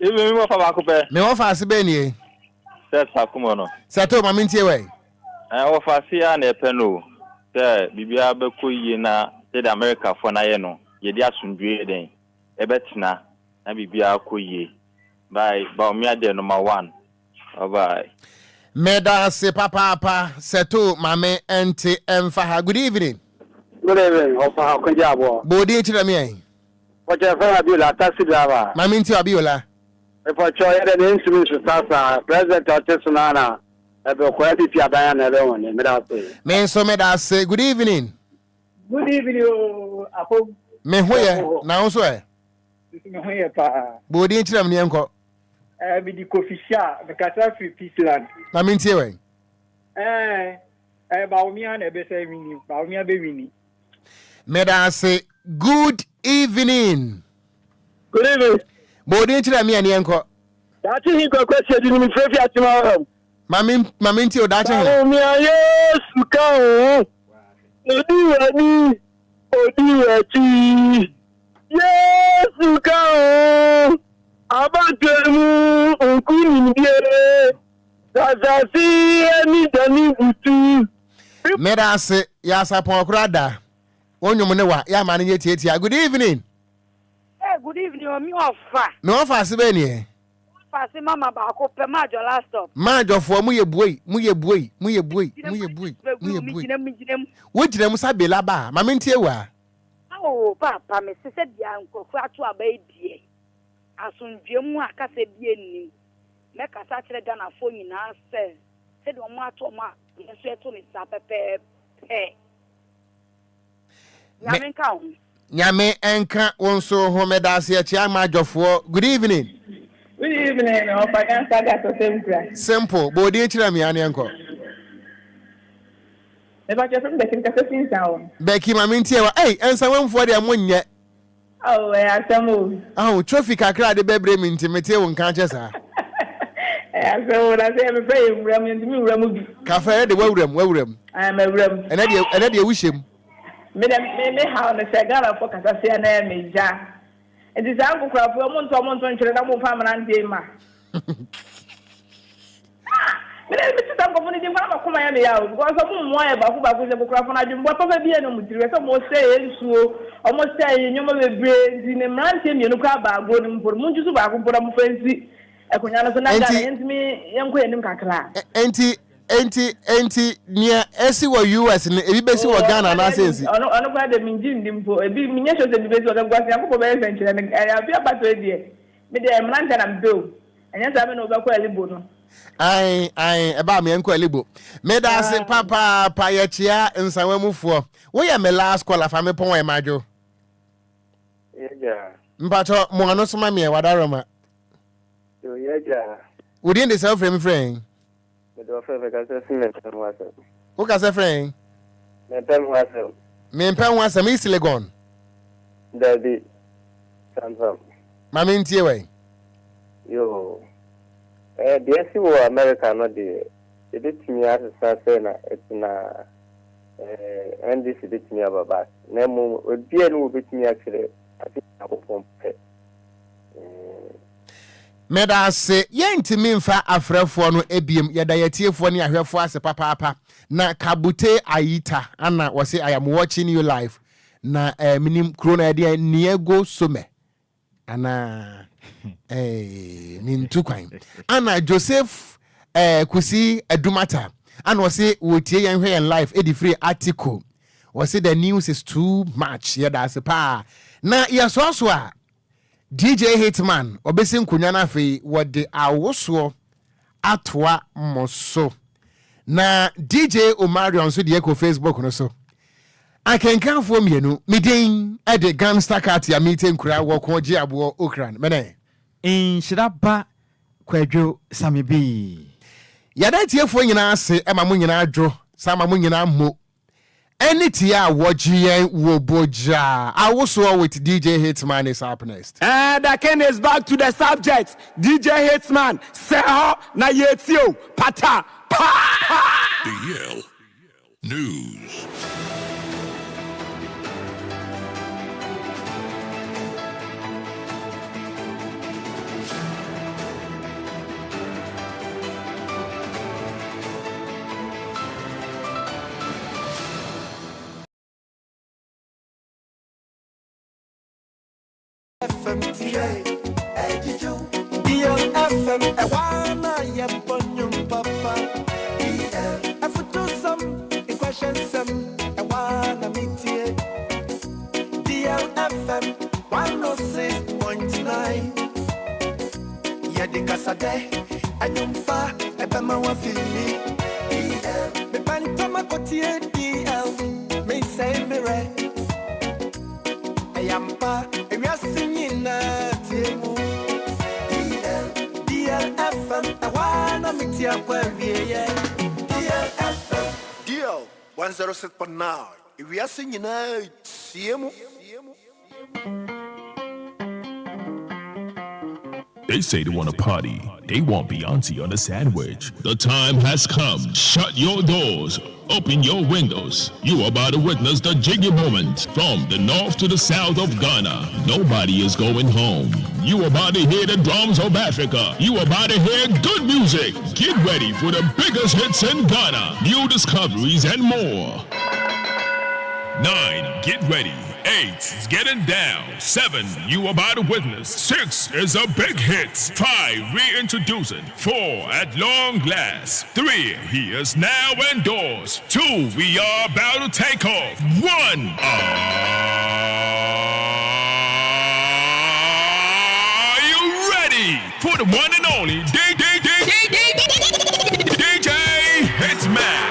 Even me for Bakupe. Me offer Sibeni. Set Sakumono. Sato Maminti away. I offer Sia ne Peno. There, Bibia Beku Yena, said America for Nayeno. Yedia Sundue then. Ebetina, and Bibia Kuye. By Baumia de number 1. Bye. Meda se papa Sato Mame Ente Mfaha. Good evening. Good evening, Ofa Kunjabo. Bodi Chidami. What your friend Abiola, taxi driver. Maminti Abiola. If I try the instruments to start, President Artisanana, I will quality Diana alone in Medase. Men so Meda say good evening. Good evening, Apo. Me hoye na so e. Me hoye pa. Bodi Chidami enko. Be the coffee shop, the Catastrophe Peaceland. Maminti away. Baumia and Ebese Winnie, Baumia Bewini. Meda say good evening. Good evening. Bodi Chidami and enko. That's he got question in Efya tomorrow. Maminti o dacha hele. Baumia, yes, you can. Yes, you can. Abademu Okunindie. Zazazi eni dani butu. Meda se ya sapon krada. Onyum ne wa ya mane yetietia. Good evening. Good evening, me offer. Me offer se be ni. Offer mama ba ko pe majo last stop. Majo fo mu ye buoi. Wo gina mu sabela ba. Ma mentie wa. Oh, papa me se dia nkofo ato abai die. Asundwe mu akase die ni. Me kasa kire Ghana fo nyina se. Se de omo ato ma, yeso eto ni sa pepe. Nyame nka ho. Nyame enka wonso ho medase achi amajofo. Good evening. Good evening, offer can saga to simple. Simple. Bodi chira mi ane enko. Never just from the Kincaid sound. Becky Mamintie wa. Hey, ensa wemfo de amonye. Oh, asamu. Oh, traffic akra de bebre mi intimate won kan chesa. So I say me pray ram into me ram bi. Cafe de wawuram. I am a ram. Ene de wishem. Me how na say Ghana for kasa say na me ja. It is uncle crap for monto nchire na mo fam na ndie ma. Me na me sit am ko ni ngwa ma kuma ya me ya o because of mo ya ba ku say bo crap na dwumbo papa bi eno mutiri so mo say ensuo o mo say nyoma bebre ndi ne mrante mi enu kwa ba go ni mpor mo njusu ba ku mpor mo fansi ekonya no so na Ghana yentimi yenko yenim kakra. Enti nia esi wo US ni ebi besi wo Ghana na sensi. Ono kwa de minji ndimpo ebi minyesho se bibesi wo gwasi akoko be senchire ne ya bia bato edie. Me de mrante na mdo. Enya sa me no be kwa libo no. Ai eba me enko alibo. Me da se papa pa ye chia nsanwamufo. Wo ye me last call afa me pon we majo. Yeja. Mpacho mo anu soma me wadaroma. Yo yeja. Within the self frame friend. Me do fa ka se cement no wasa. Who ka se friend? Me pen wasa. Me pen wasa me silicon. Daddy. Samsung. Mami ntie we. Yo. The SEO America no the bit me as say na etina NDC bit me ababa. Na mo obi enu bit me actually ati akopom pe. Meda se yentimi mfa afrefo no ebiem yeda yetiefo ne ahwefo ase papa na kabute ayita ana wose I am watching you live na minim krona de niego some ana nintu kwan ana Joseph kusi edumata ana wose wotie yen hwe yen live edi free article wose the news is too much yeda ase pa na yaso a DJ Hitman obesi nkunya na fe wode awoso atwa moso na DJ Omarion so de ko Facebook no so akenkanfo mienu midin e de gangster cat ya meeting kura wo ko gi abo okran mene inshiraba kwadwo samibi yada tiefo nyina ase e ma mo nyina adwo sama mo nyina mo anything wogie wo boja awoso with DJ Hitman is up next. And again is back to the subject. DJ Hitman say na yetio pata pa. DL News. DLFM DLFM Ewana Yeponyum Papa DL Afutu some equation some Ewana Mitie DLFM 106.9 Yedikasade Anyumpa Ebema Wafili DL Me Pantama Kotie DL Me say Mire Ayampa Ewiasinina Tiemu DLFM Awana Mitia Kwevie DLFM DL 106.9 Ewiasinina Tiemu. They say they want to party. They want Beyonce on the sandwich. The time has come. Shut your doors. Open your windows. You are about to witness the jiggy moment. From the north to the south of Ghana, nobody is going home. You are about to hear the drums of Africa. You are about to hear good music. Get ready for the biggest hits in Ghana. New discoveries and more. 9, get ready. 8 is getting down. 7, you about to witness. 6 is a big hit. 5, reintroducing. 4, at long last. 3, he is now indoors. 2, we are about to take off. 1, are you ready for the one and only DJ Hitman?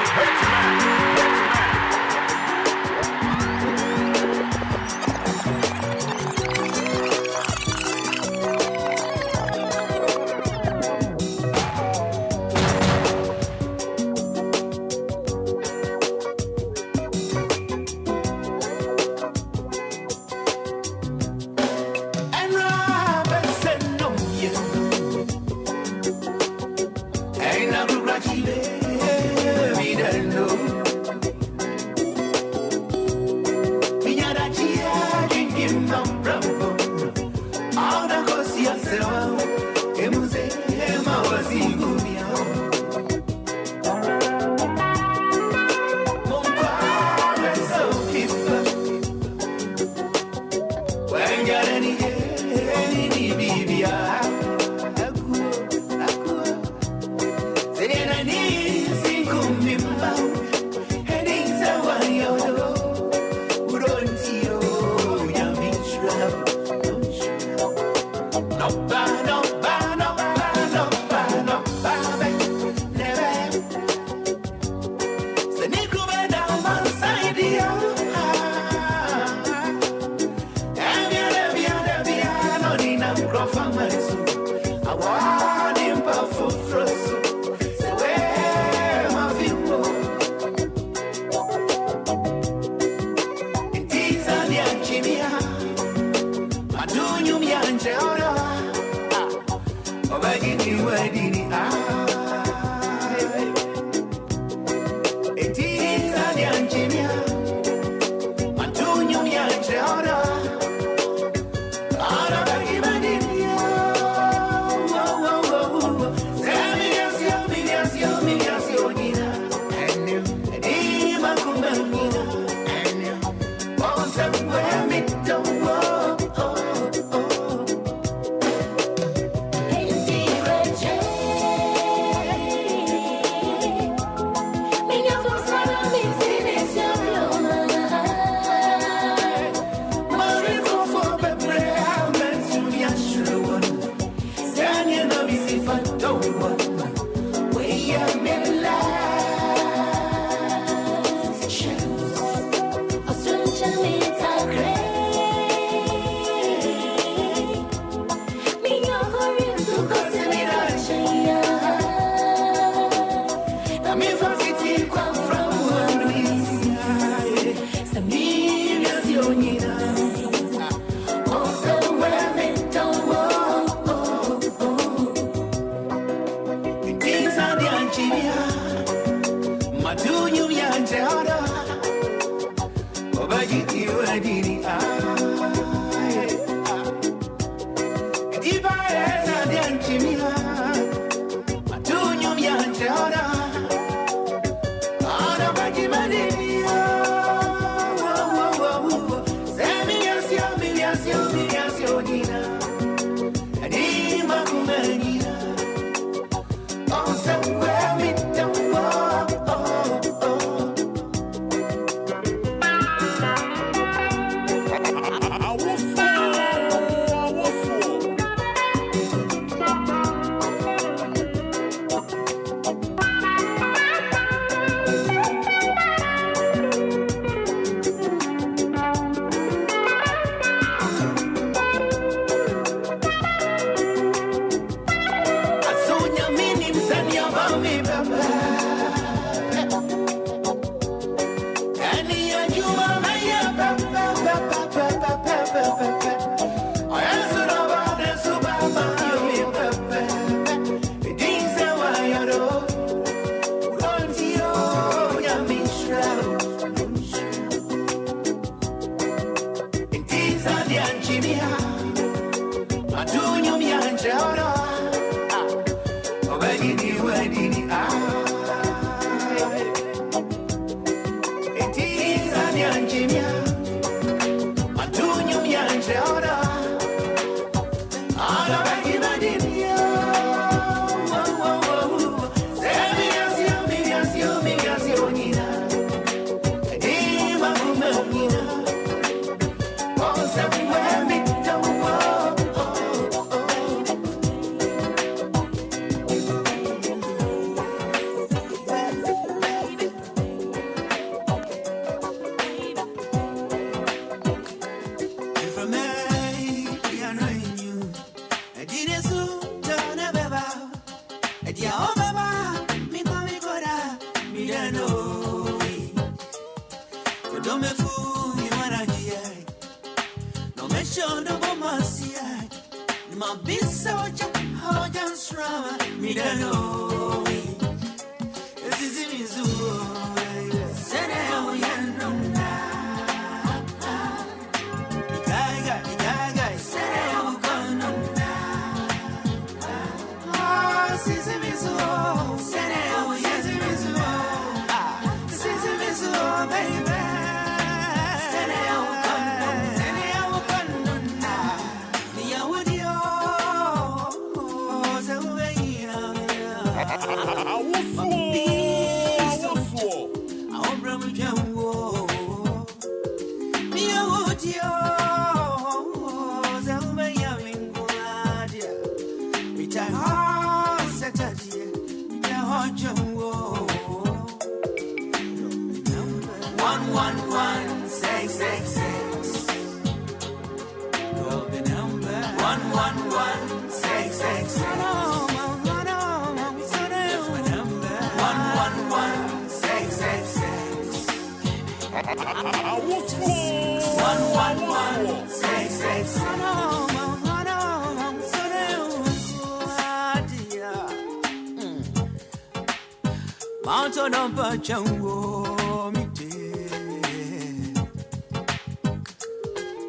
me don't know. Don't me fool, you wanna hear. No me show no bomb see. My big soldier, how just rama, me don't know. This is me so. Say that we are no na. Gaga, say that we gone no na. Oh, this is me so. Say that we are me so. This is me so, baby. Say that we gone no na. Me a with you. So we are. Mountain of Pachango, me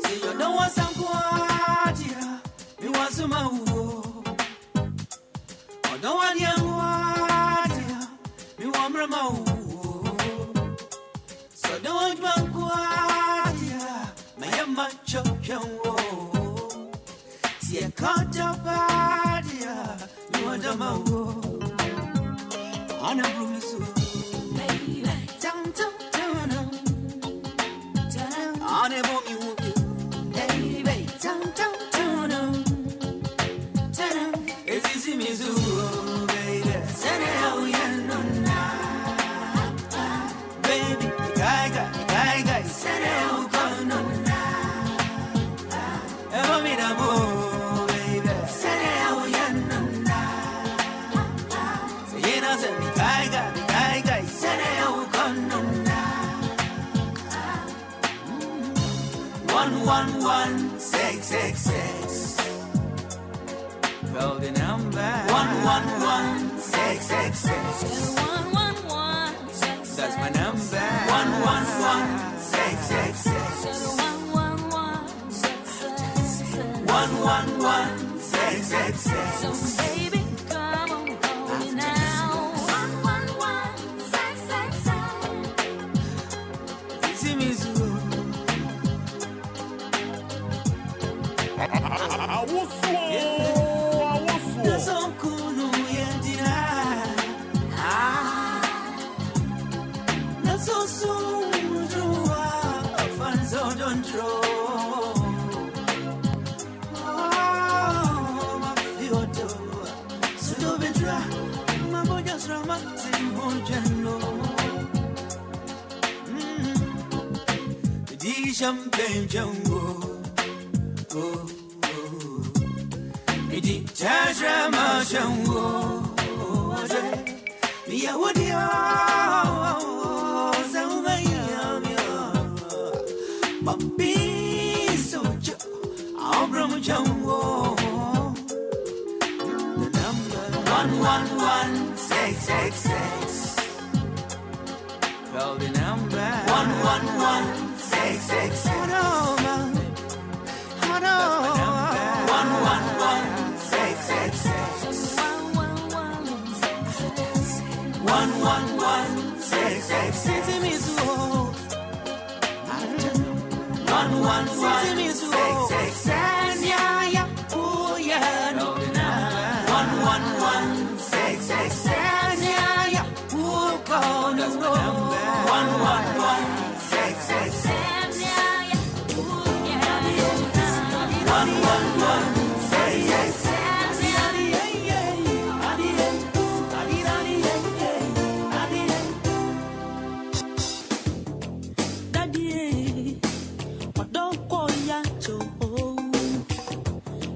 see you don't want some quadia, me want some more. I don't want young quadia, me want more. So don't want quadia, my young macho young war. See a cut of padia, me want a more. On a bruise, baby, down, on a bomb, baby, down, it's easy, me so, baby, send it out, baby, guy, send it out, no, ever meet a boy, baby, send it out, One, 666. Call the number 111 666. 111 666. That's my number 111 666. 111 666. 111 666. So baby, come on, call me now. 111 666. See me soon. Champagne jungle, oh, Midi Tasha Machango, Mia Wodia, Papi Soja, Abram Jungo, the number 111 666. Call the number 111 666. Hold on, 111 666. 111 666. See me so. 111 666. Yeah, oh yeah. 111 666. Yeah, oh God, no. 111 666. 111 666. Daddy, what don't call ya to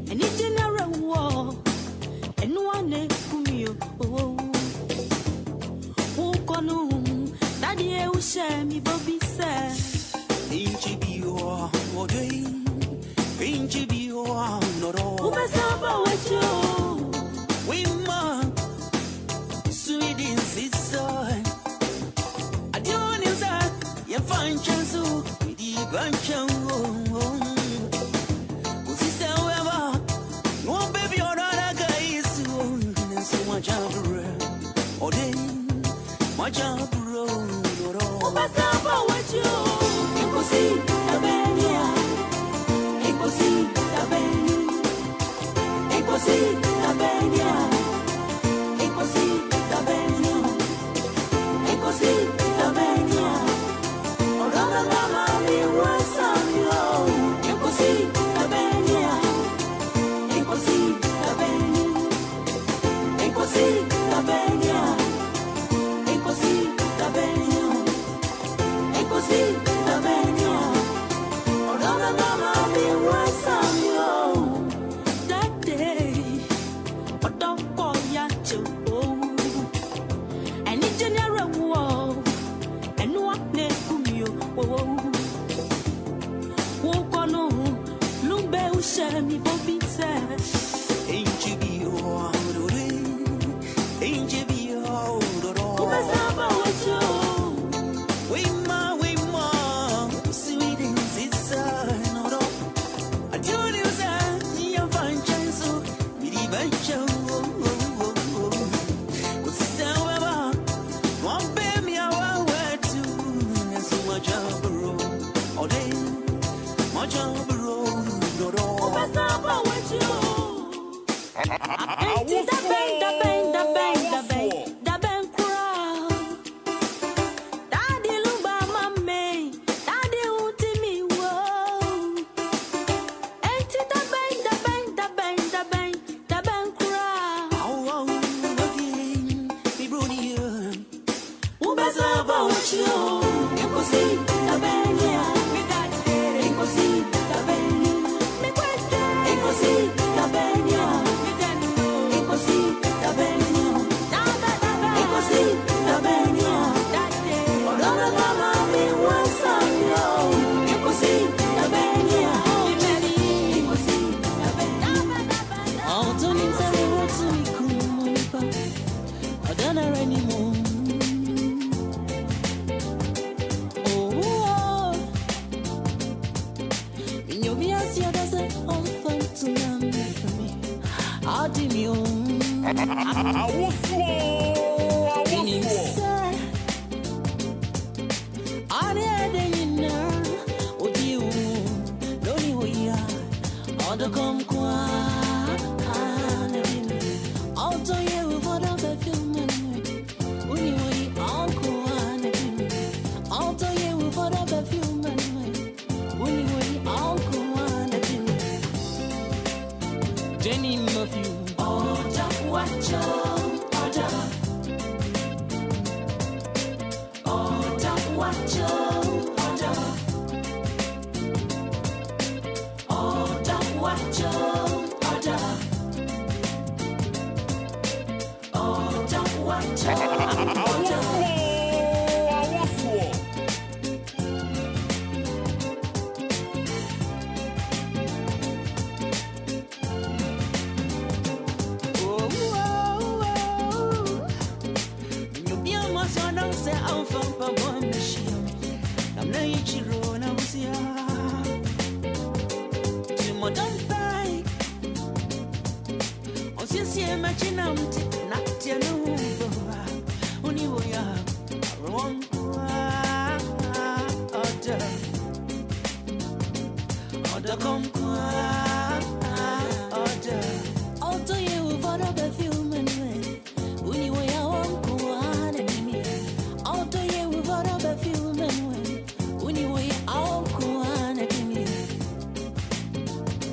and it's general war and one neck from you. Who can share me, Bobby said. Inchi be your day. Inchi be your no. Who mess up with you? We man, sweet in sister. I don't know that you find chance to be the bunch of sister. No baby or other guys. So much of all day, much of Who mess up with you? Impossible, the Benia. Impossible, the Benia. Impossible, the Benia. Impossible, the Benia. Impossible, the Benia. Oranga mama ni wasamyo. Impossible, the Benia. Impossible, the Benia. Impossible, the Benia. Impossible, the Benia. Impossible, the Benia. Oranga mama ni wasamyo. That day, I don't call ya to. And it's general war, and what never you. Walk on, Lumba, share me, Bobby said. Ain't you be your ain't you be your Who mess up with you? we ma, sweet in sister. No, I don't use that. You find chance to be the bunch of one baby, I want to. And so much of the road all day, much of the road. Who mess up with you? Ain't it the bang, the bang, the bang, the bang, the bang crowd? Daddy Lumba, mommy, daddy wanted me, whoa. Ain't it the bang, the bang, the bang, the bang, the bang crowd? Who mess up with you? Impossible, the bang, yeah. Impossible, the bang, impossible, the bang, yeah. Impossible, the bang, impossible, the bang, yeah. Oranga mama mi wasamyo. Impossible, the bang, yeah. Impossible, the bang. All to me, tell me what to me, cool, I don't know anymore. Oh, in your ears, you doesn't often to me. How do you? Jenny Murphy. Order, watch order. Order, watch order. Order, watch order. Order, watch order.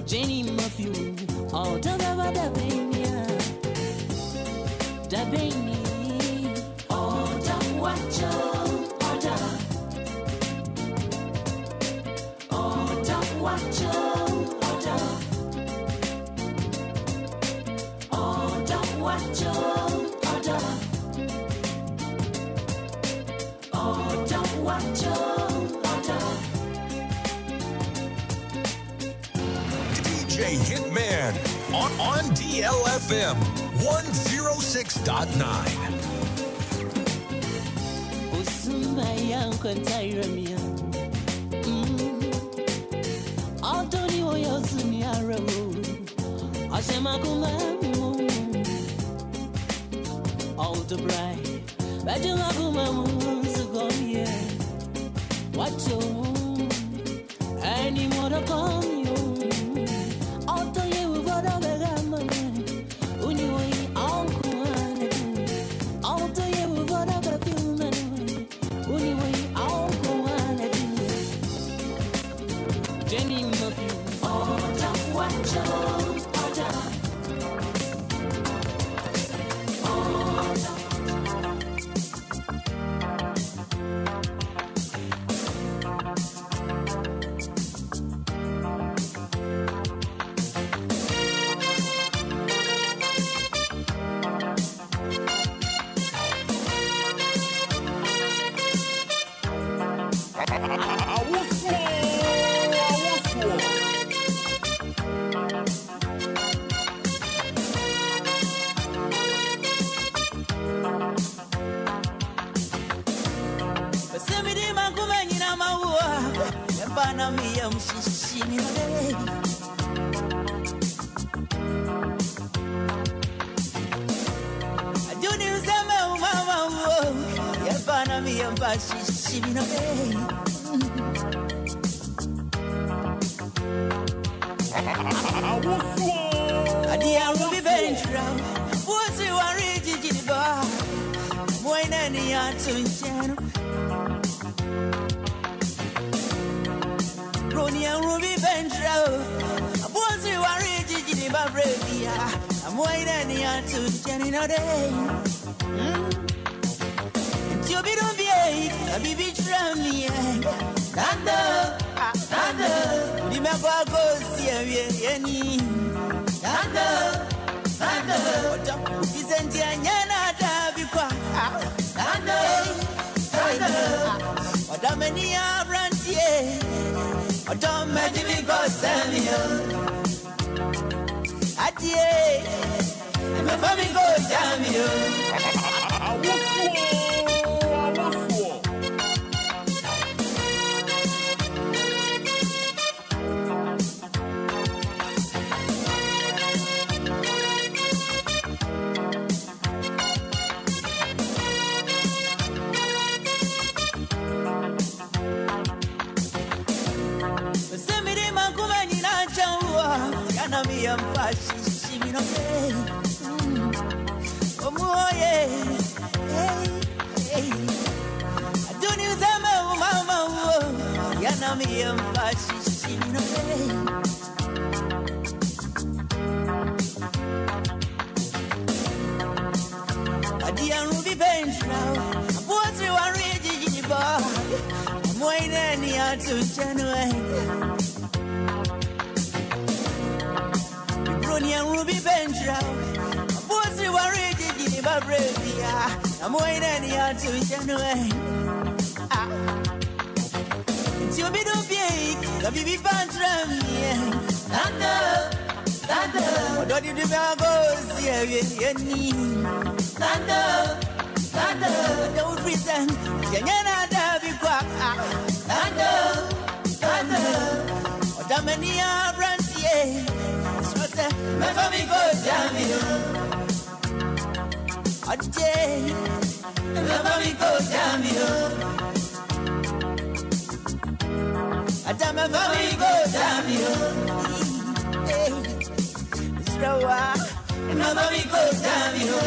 Jenny Murphy, oh, da da da da baby, da baby, oh, da watch order, oh, da watch order, oh, da watch order, oh, da DJ Hitman on DLFM 106.9. All the bright, but you love moons ago here. What you any more to come you? All the you what a gamma. Unui uncle, all the you what a human. Unui uncle, Jenny Murphy. Oh, don't watch you. Don't pretend you're not a big quack. Damania Brantier, Swatter, never be good, damn you. A day, never be good, damn you. A damn never be good, damn you. Slower, never be good, damn you.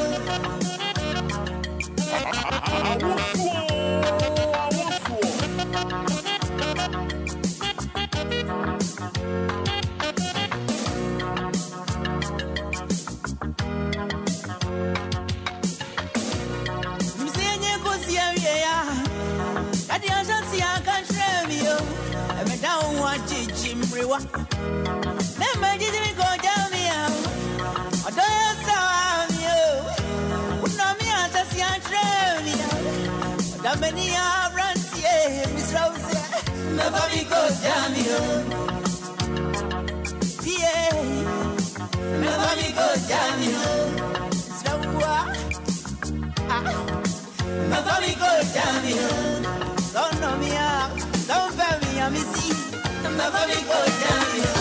Never did me go down here. I don't saw you. Would not me as a young train. The many are running. yeah, Miss Rose, never be good, damn you. Yeah, never be good, damn you. So what? Never be good, damn you. Don't know me out, don't fail me, I'm missing. Never be good, damn you.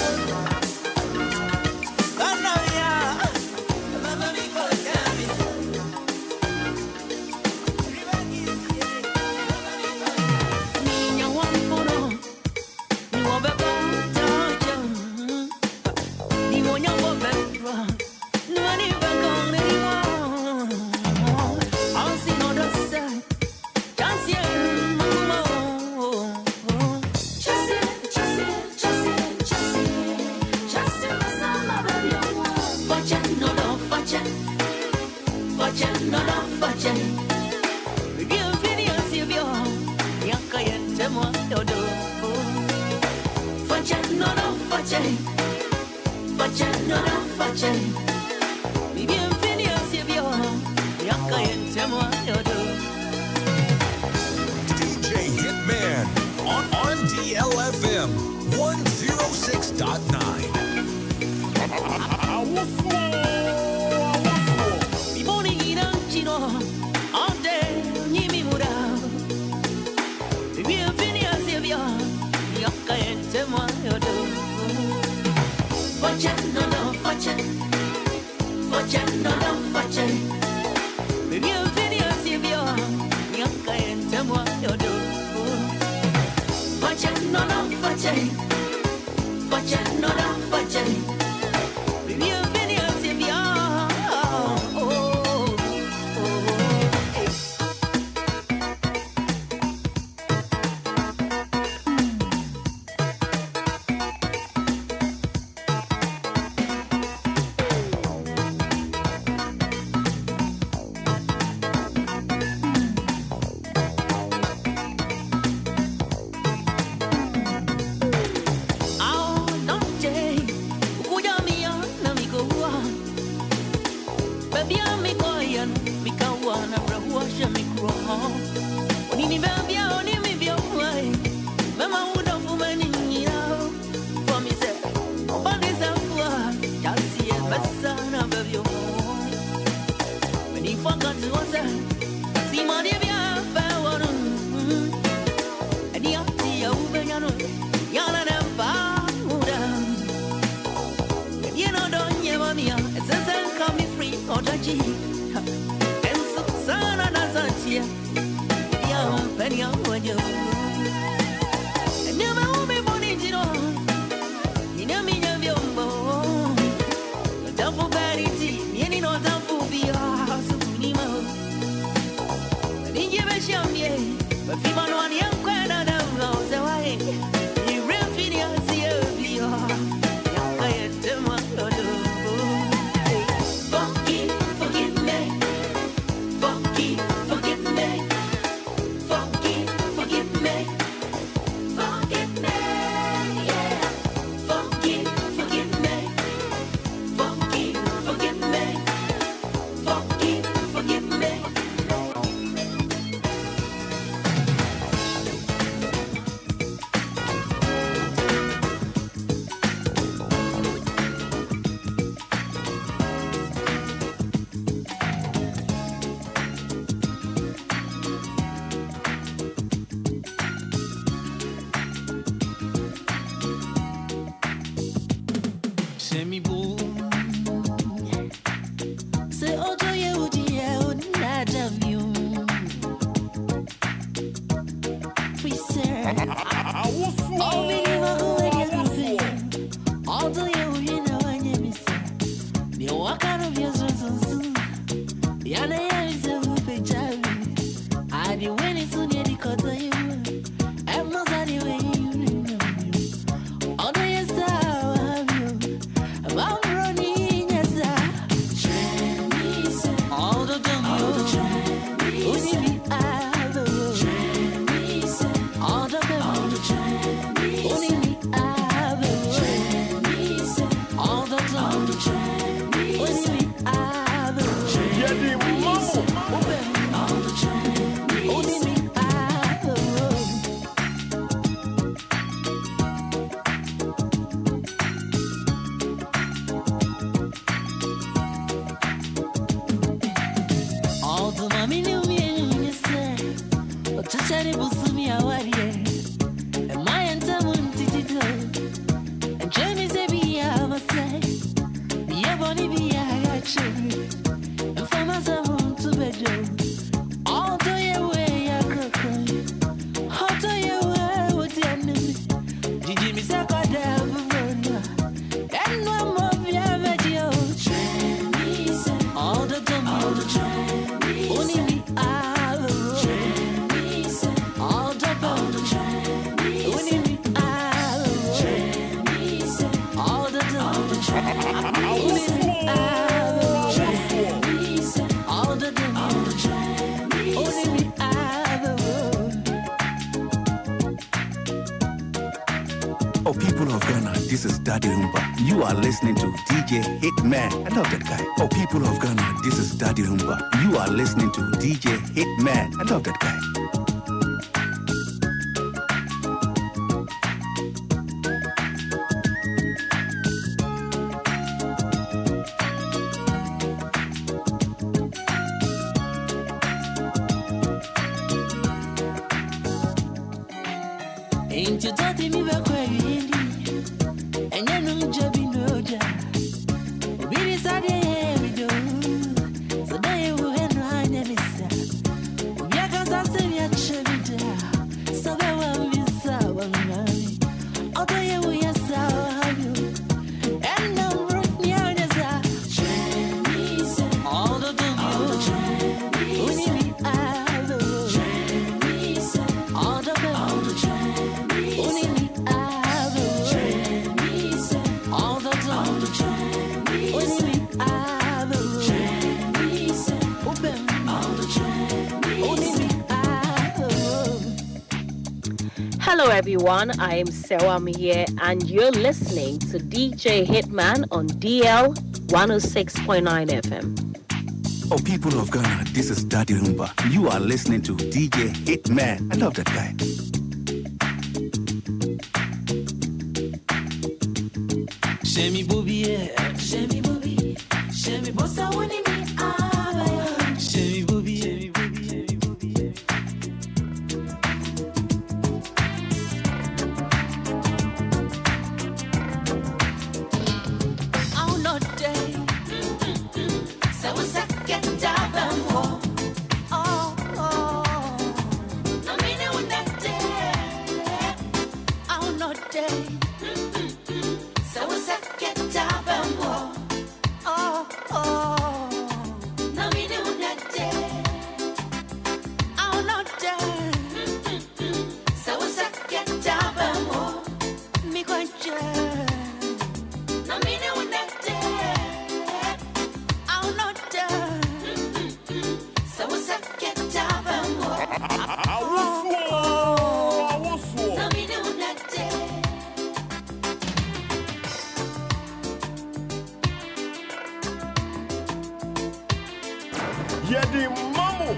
Don't know me out, never be good, damn you. DJ Hitman on DLFM 106.9. Chachari busumi awari. My entamun titito. And Jamie Zebi Avase. Yaboni be I got you. And for myself to bedroom. All to your way, I could. How to your way, what the enemy. Did you miss a god ever? And one more video. All the time, all the time. Only me, I will. All the time, only me, I will. All the time, only me, I will. All the time, only me, I will. Oh, people of Ghana, this is Daddy Lumba. You are listening to DJ Hitman. I love that guy. Oh, people of Ghana, this is Daddy Lumba. You are listening to DJ Hitman. I love that guy. Ain't you talking me back where you in? And you know Jabby no job. We decided we do. So there you will end right and it's we are going to say your chubby. So there will be sour. Although you will have you. And now root me on the side. All the time. Only me I will. All the time. Only me I will. All the time. Only me I will. Open. Only me I will. Hello everyone, I am Sewam here and you're listening to DJ Hitman on DL 106.9 FM. Oh, people of Ghana, this is Daddy Lumba. You are listening to DJ Hitman. I love that guy. Shemi Bobby, Shemi Bobby, Shemi Bossa Wani mi abaya. Shemi Bobby, Shemi Bobby, Shemi Bobby. I'll not day. So we second job and war. Oh, no meaning when that day. I'll not day. So we second job and war. Oh, no meaning when that day. I'll not day. So we second job and war. Me quite no meaning when that day. I'll not day. So we second job and war. No meaning when that day. Yedi Mamu.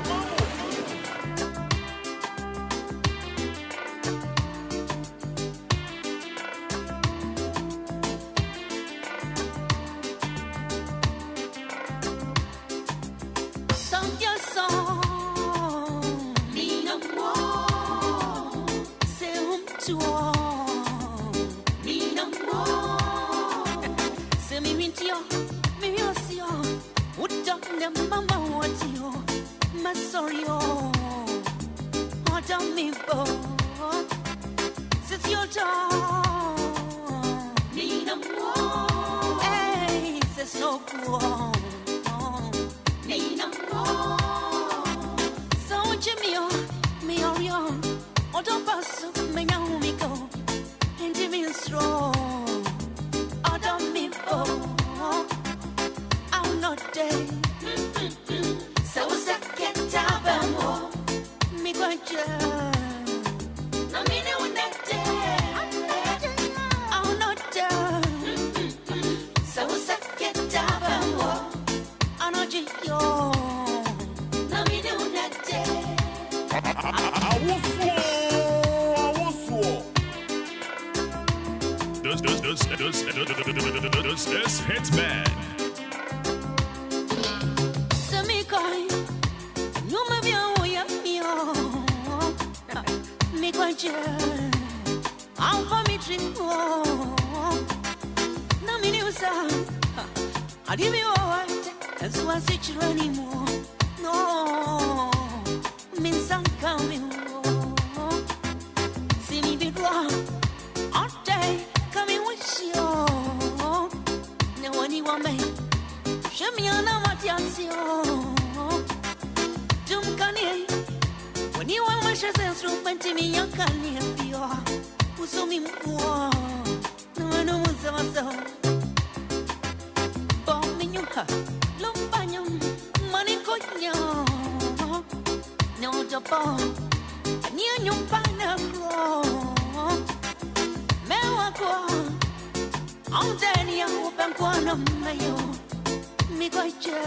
Song your song. Ni no more. Say to all. Ni no more. Say me wintio. Me yosio. Udon them mama what you. My sorry oh. Hold me for. Sit your jaw. Ni no more. Hey, says no cool. Ni no more. So Jimmy, me or young. Odo pass me now me go. And Jimmy is strong. Odo me oh. I'm not dead. So second job and more. Me going to. No meaning when that day. I'm not dead. So second job and more. I'm not yo. No meaning when that day. This Hitman. So me going. You may be a way of me. I'm for me dream. No minutes. I give you all. And so I sit you anymore. No, means I'm coming. See me be wrong. All day coming with you. No one you want me. Show me on what you see. Don't can you? When you want my share instrument to me, you can hear you. Who saw me more? No one knows myself. Bomb in your heart. Lumba money coño. No Japan. Ni un panagro. Me wako. Angenia open kwano mayo. Mi goje.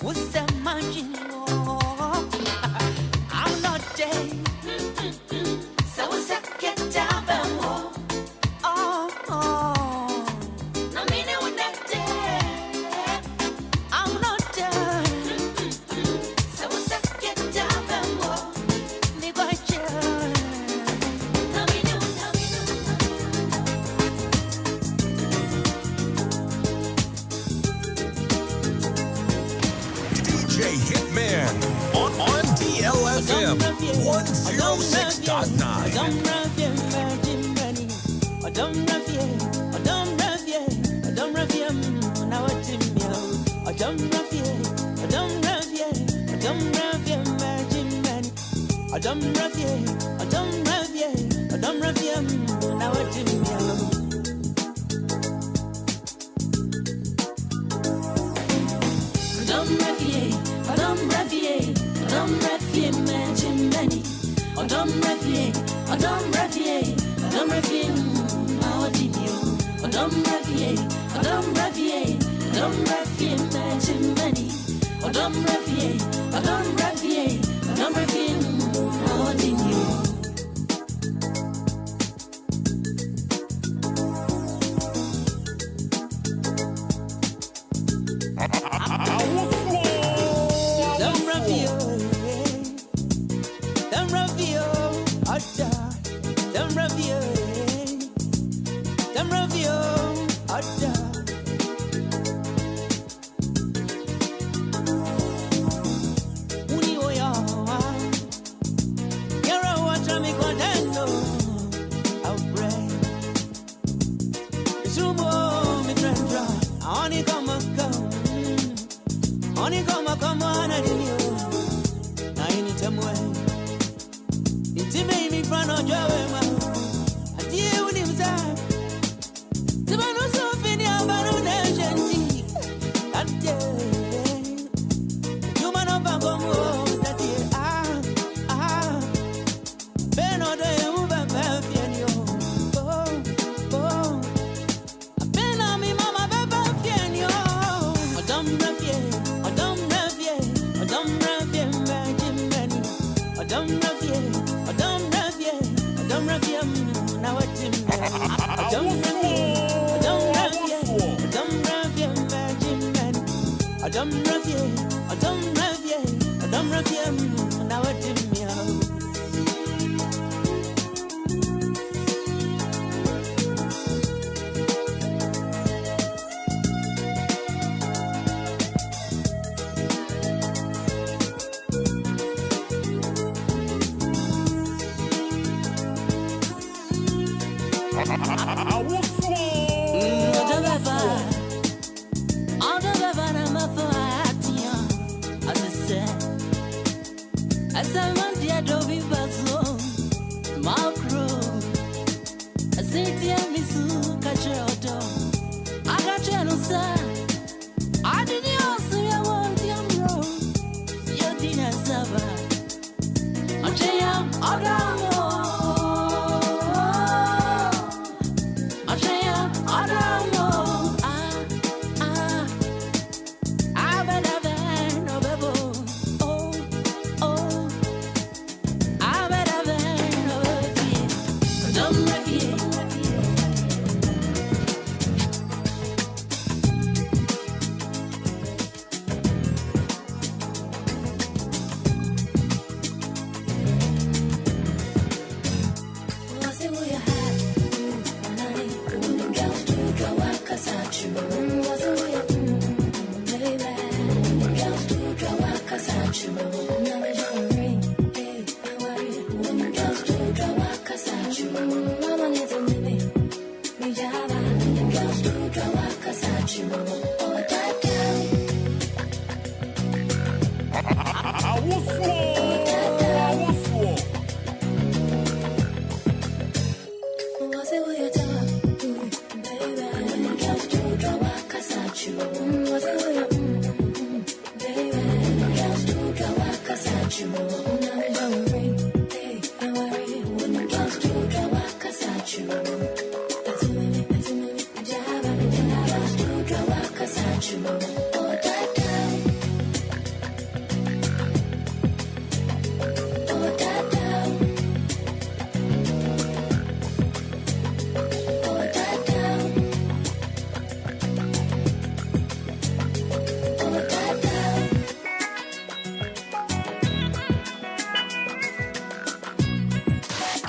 What's imagine? I'm not dead. So what's that get down? Oh. No mean it when that dead. I'm not done. So what's that get down? Me by DJ Hitman on DLFM 106.9.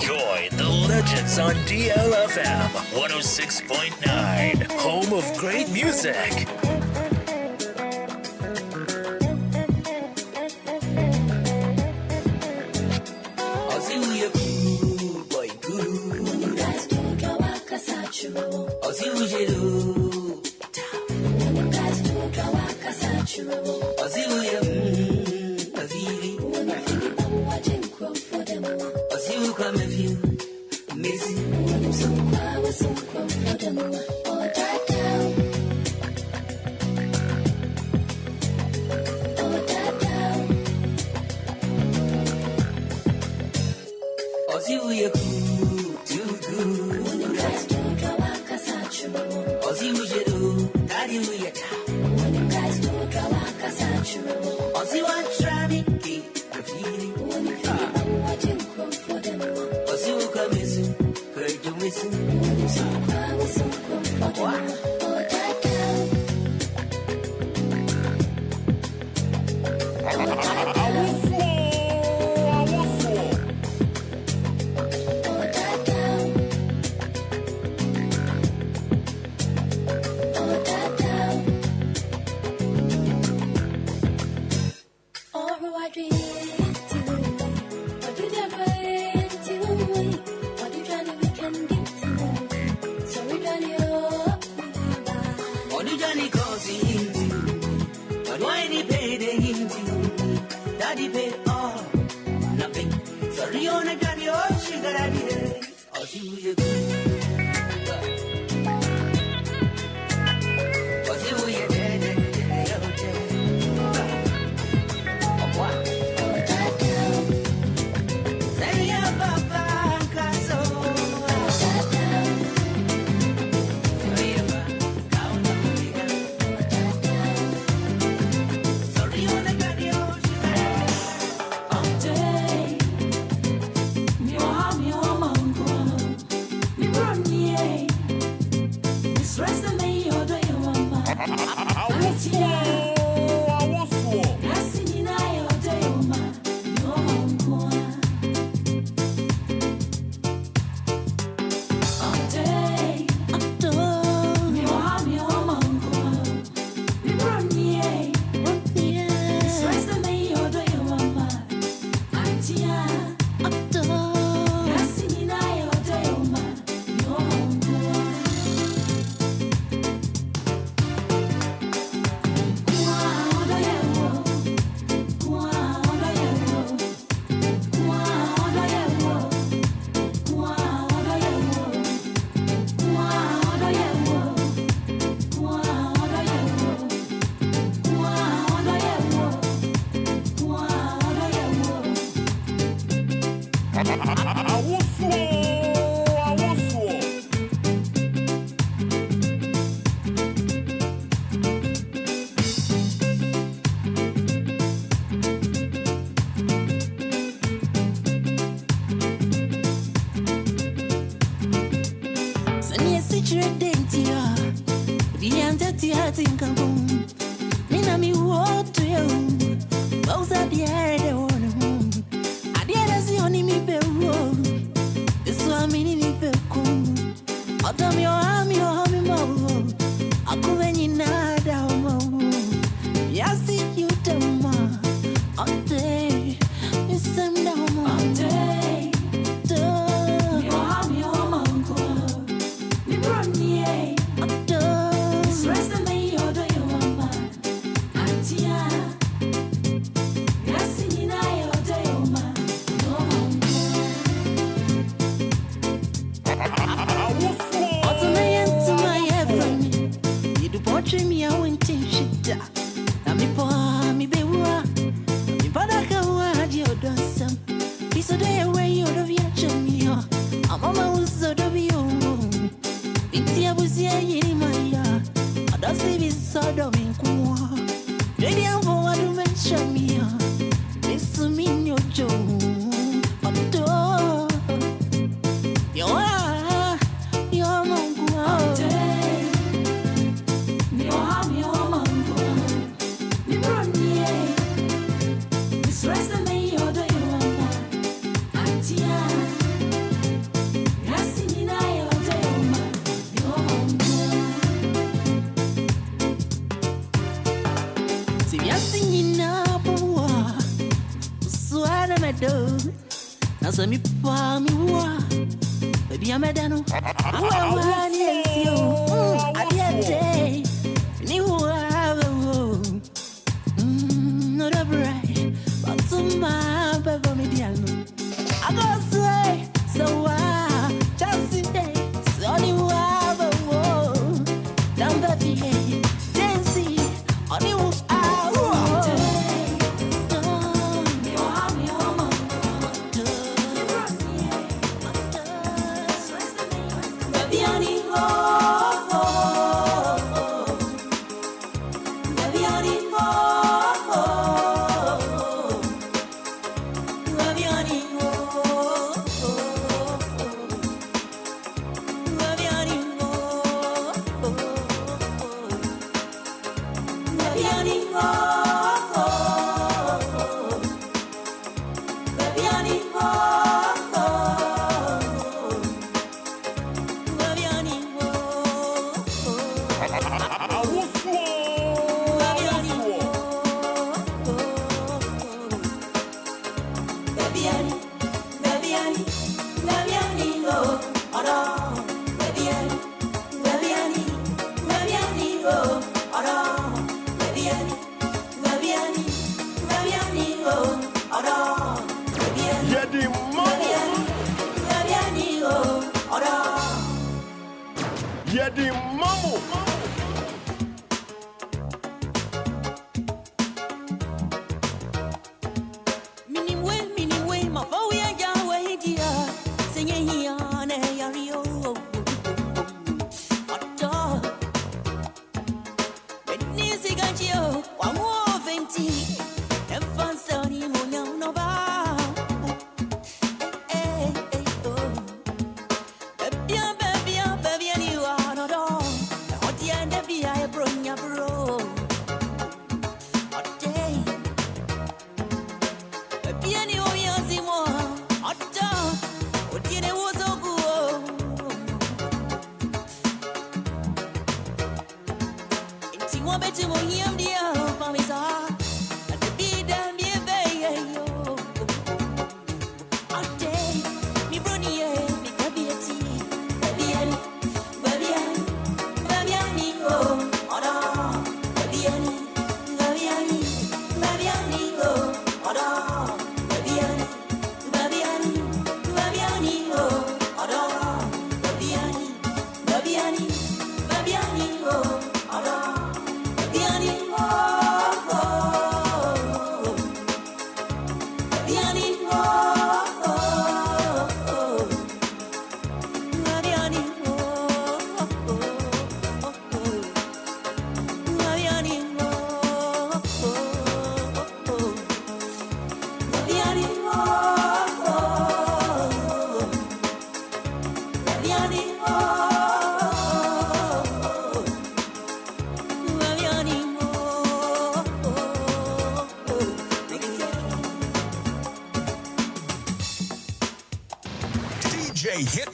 Enjoy the legends on DLFM 106.9, home of great music. Cause me pa me wa. Baby I'm a dano. Wa yes you. I day. Ni wa. Not a bright. But to my baby me diano. I go say so Chelsea day. So ni wa down the way. Dancing on you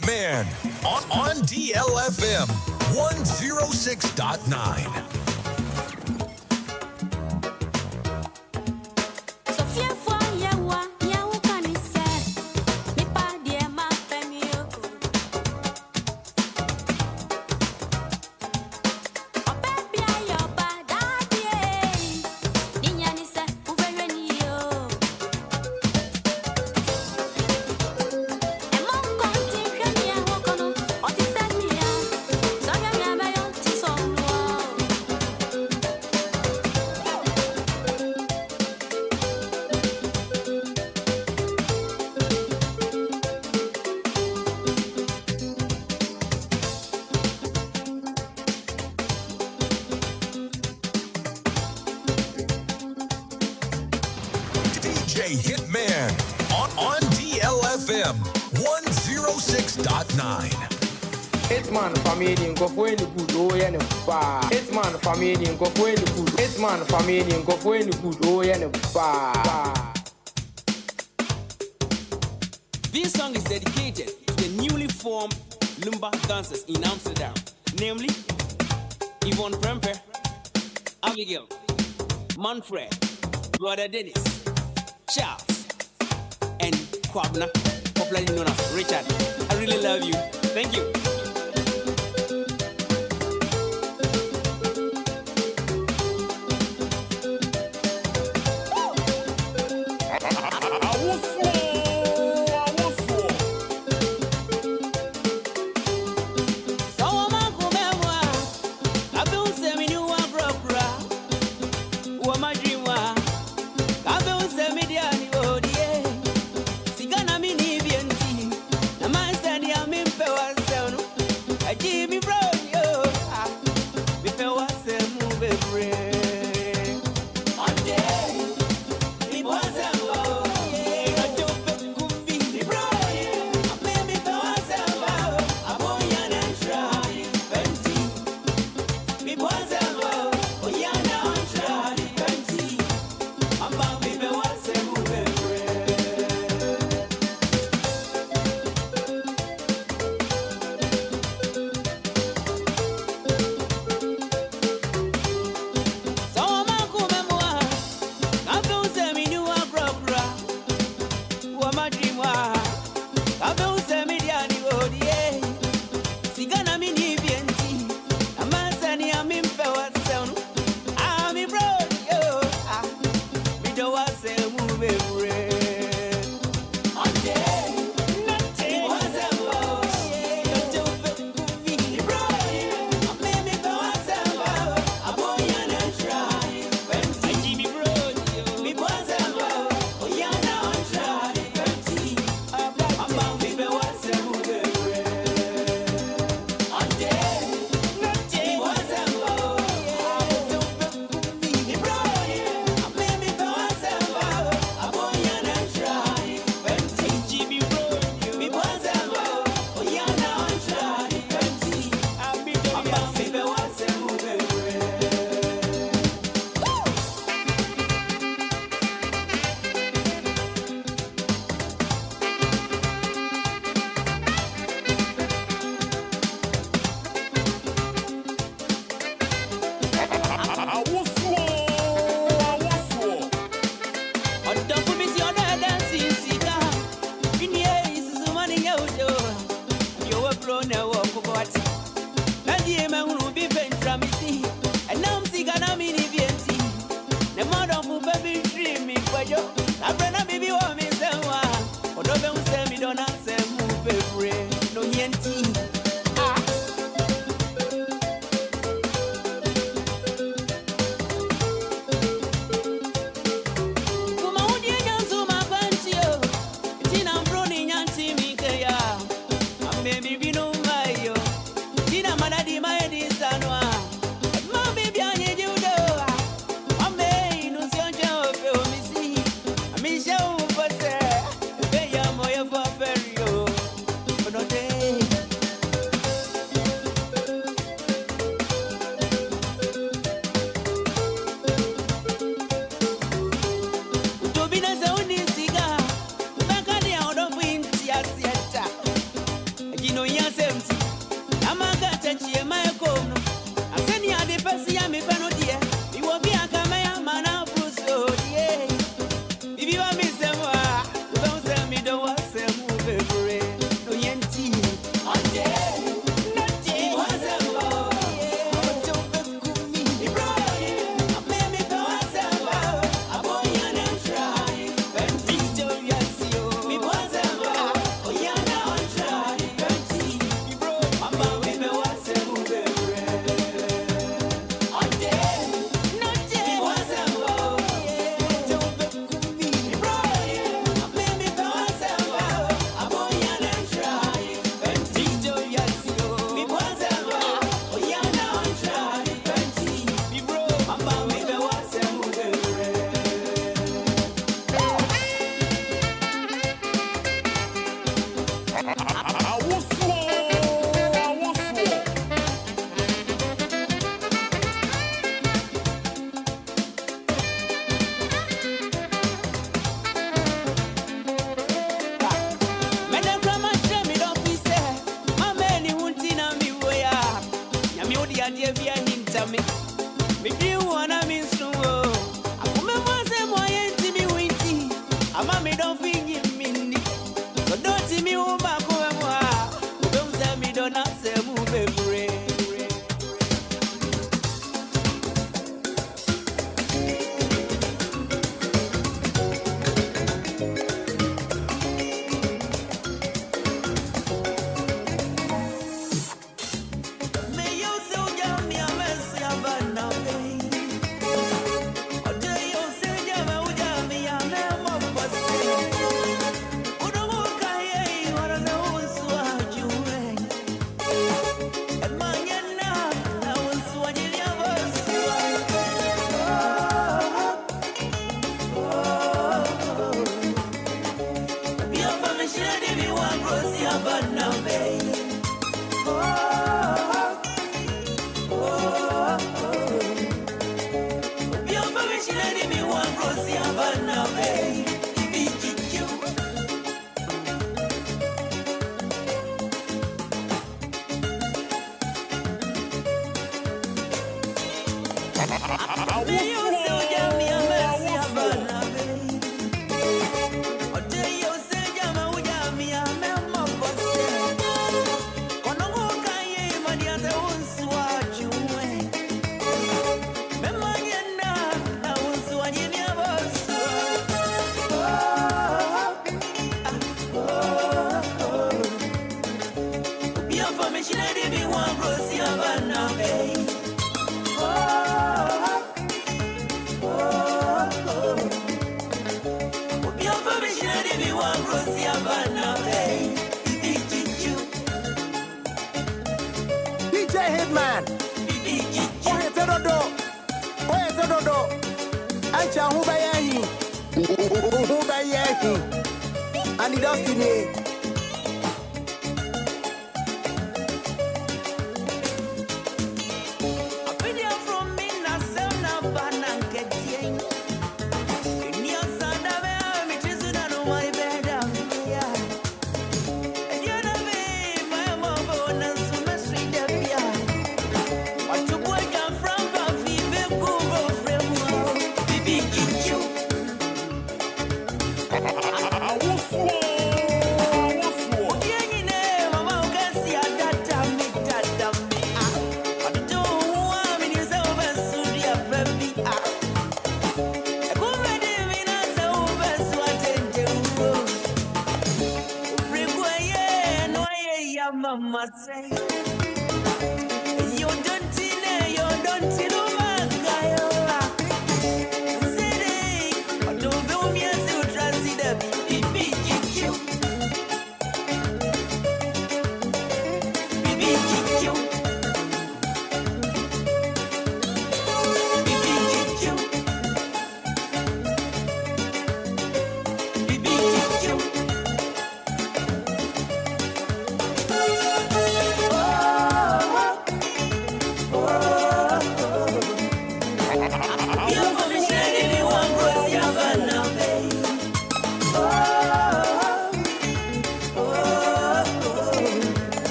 Hitman on DLFM 106.9. Hitman on DLFM 106.9. Hitman family go for any good oh yeah no pa. Hitman family go for any good. Hitman family go for any good oh yeah no pa. This song is dedicated to the newly formed Lumba dancers in Amsterdam, namely Yvonne Premper, Abigail, Manfred, Brother Dennis, Charles, and Kwabna. popularly known as Richard. I really love you. Thank you. DJ Hitman. Oye Tedodo. Ancha Hubayahi. Hubayahi. And the destiny. Mama say, you don't know Mangayo. Say, I don't know me as you trust the BBQ.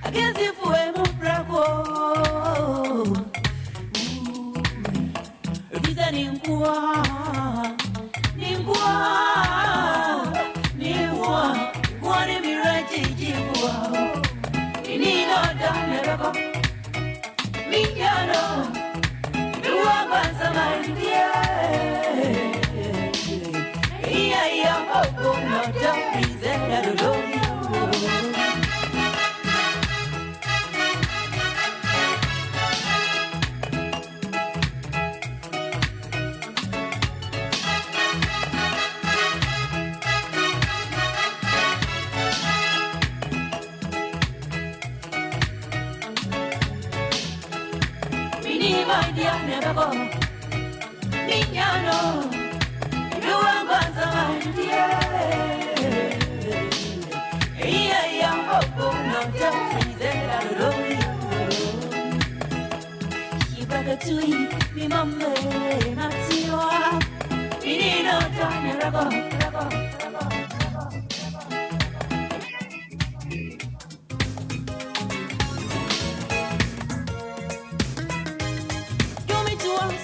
against you for a bravo. If it's an inquire, one of me right to you. Need not done never come. Me, you are my somebody, not just present, I don't know you. My dear, never go. Me, you are going to dear. Not just present, I don't know you. She better to eat, remember, not see you. Me need no time, never go.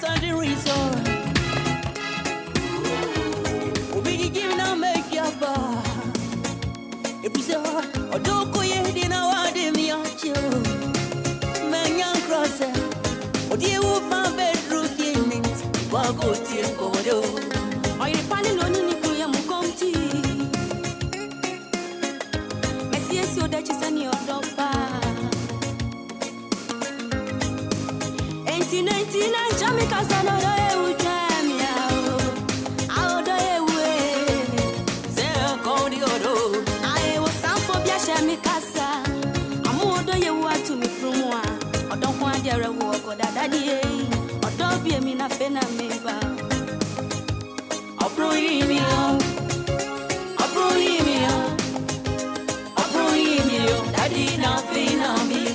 Sunday resort. We'll be giving a make your bar. If you say, or don't go yet, then I want me on you. Man, young crosser, or dear wolf, my bedroom feelings. While go till go. Are you planning on any Korea Mukonti? Messias, your Dutch is on your dog bar. 1999 Jamaica Sanado Jamia out away Zero Cody Odo I was some for Biashamikasa I'm more do you want to me from one or don't want your walk or that daddy or don't be a mina fena meba I'll prohibit daddy nothing on me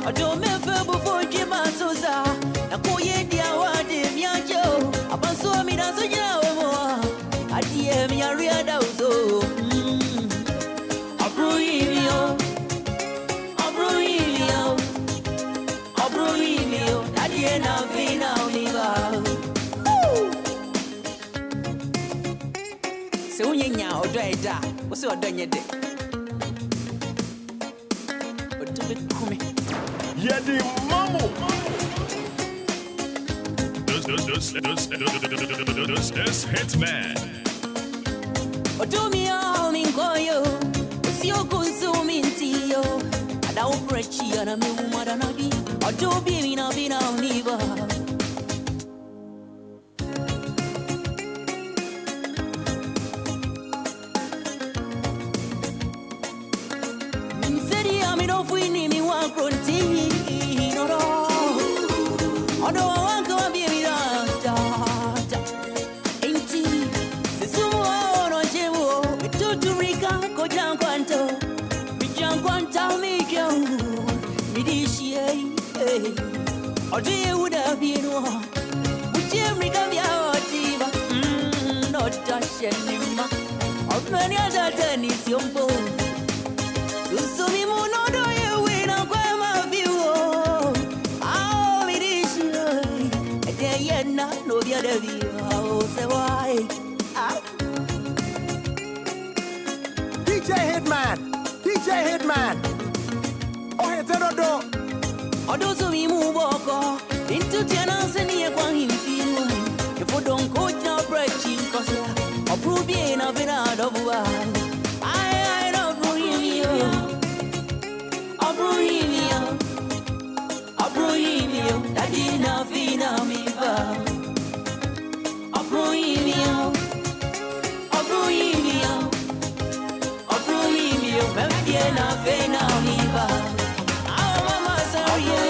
I don't remember before Jim and Sosa. I go ye dear what if you Joe. I saw me as a young more. I dear me a real dozo. Abrohimio, that ye nothing now me about. So you now, Dada, what's your done yet? But to be coming. Yeti Mamu. This Hitman. Do me all in Goyo. See your consuming Tio. I don't break you and I'm a woman. Or do be in a bin of neither. Or do you would have been one? Would you make up your diva? Not touching him. Of many other tennis, your bone. So me more not do you win a grandma view. Oh, it is you. I dare yet not know the other view. Oh, say why? DJ Hitman. Oh, it's a door. Those of you who walk into tenants and near one feel. If you don't coach now, breaking, cause I'll prove you enough out of one. I don't believe you. I'll believe you. That did not feel on me. I'll believe you. Maybe you're not fair now, me. Oh, mama, sorry.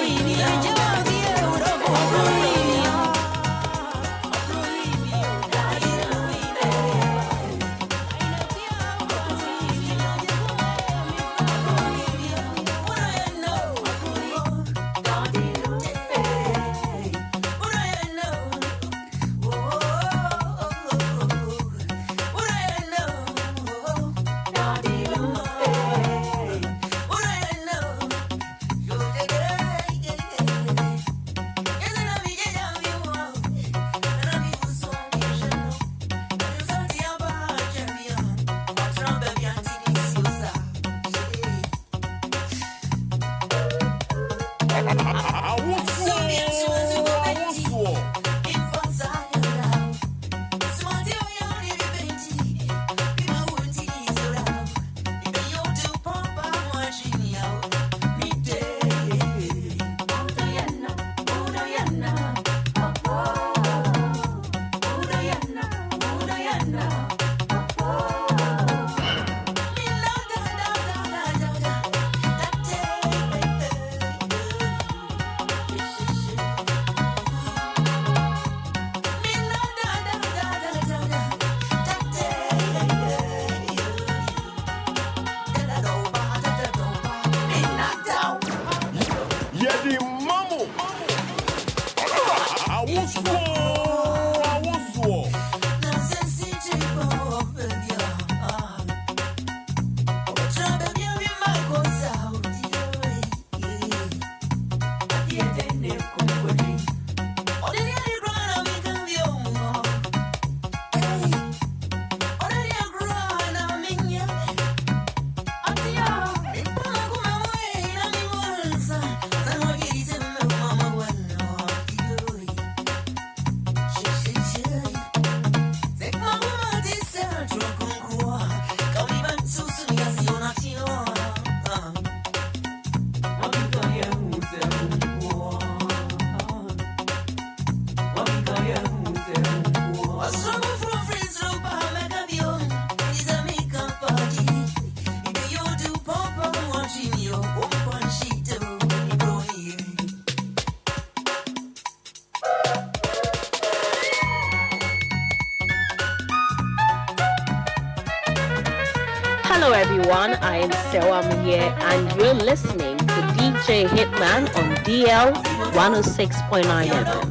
Hello everyone, I am Sewam here and you're listening to DJ Hitman on DL 106.9 FM.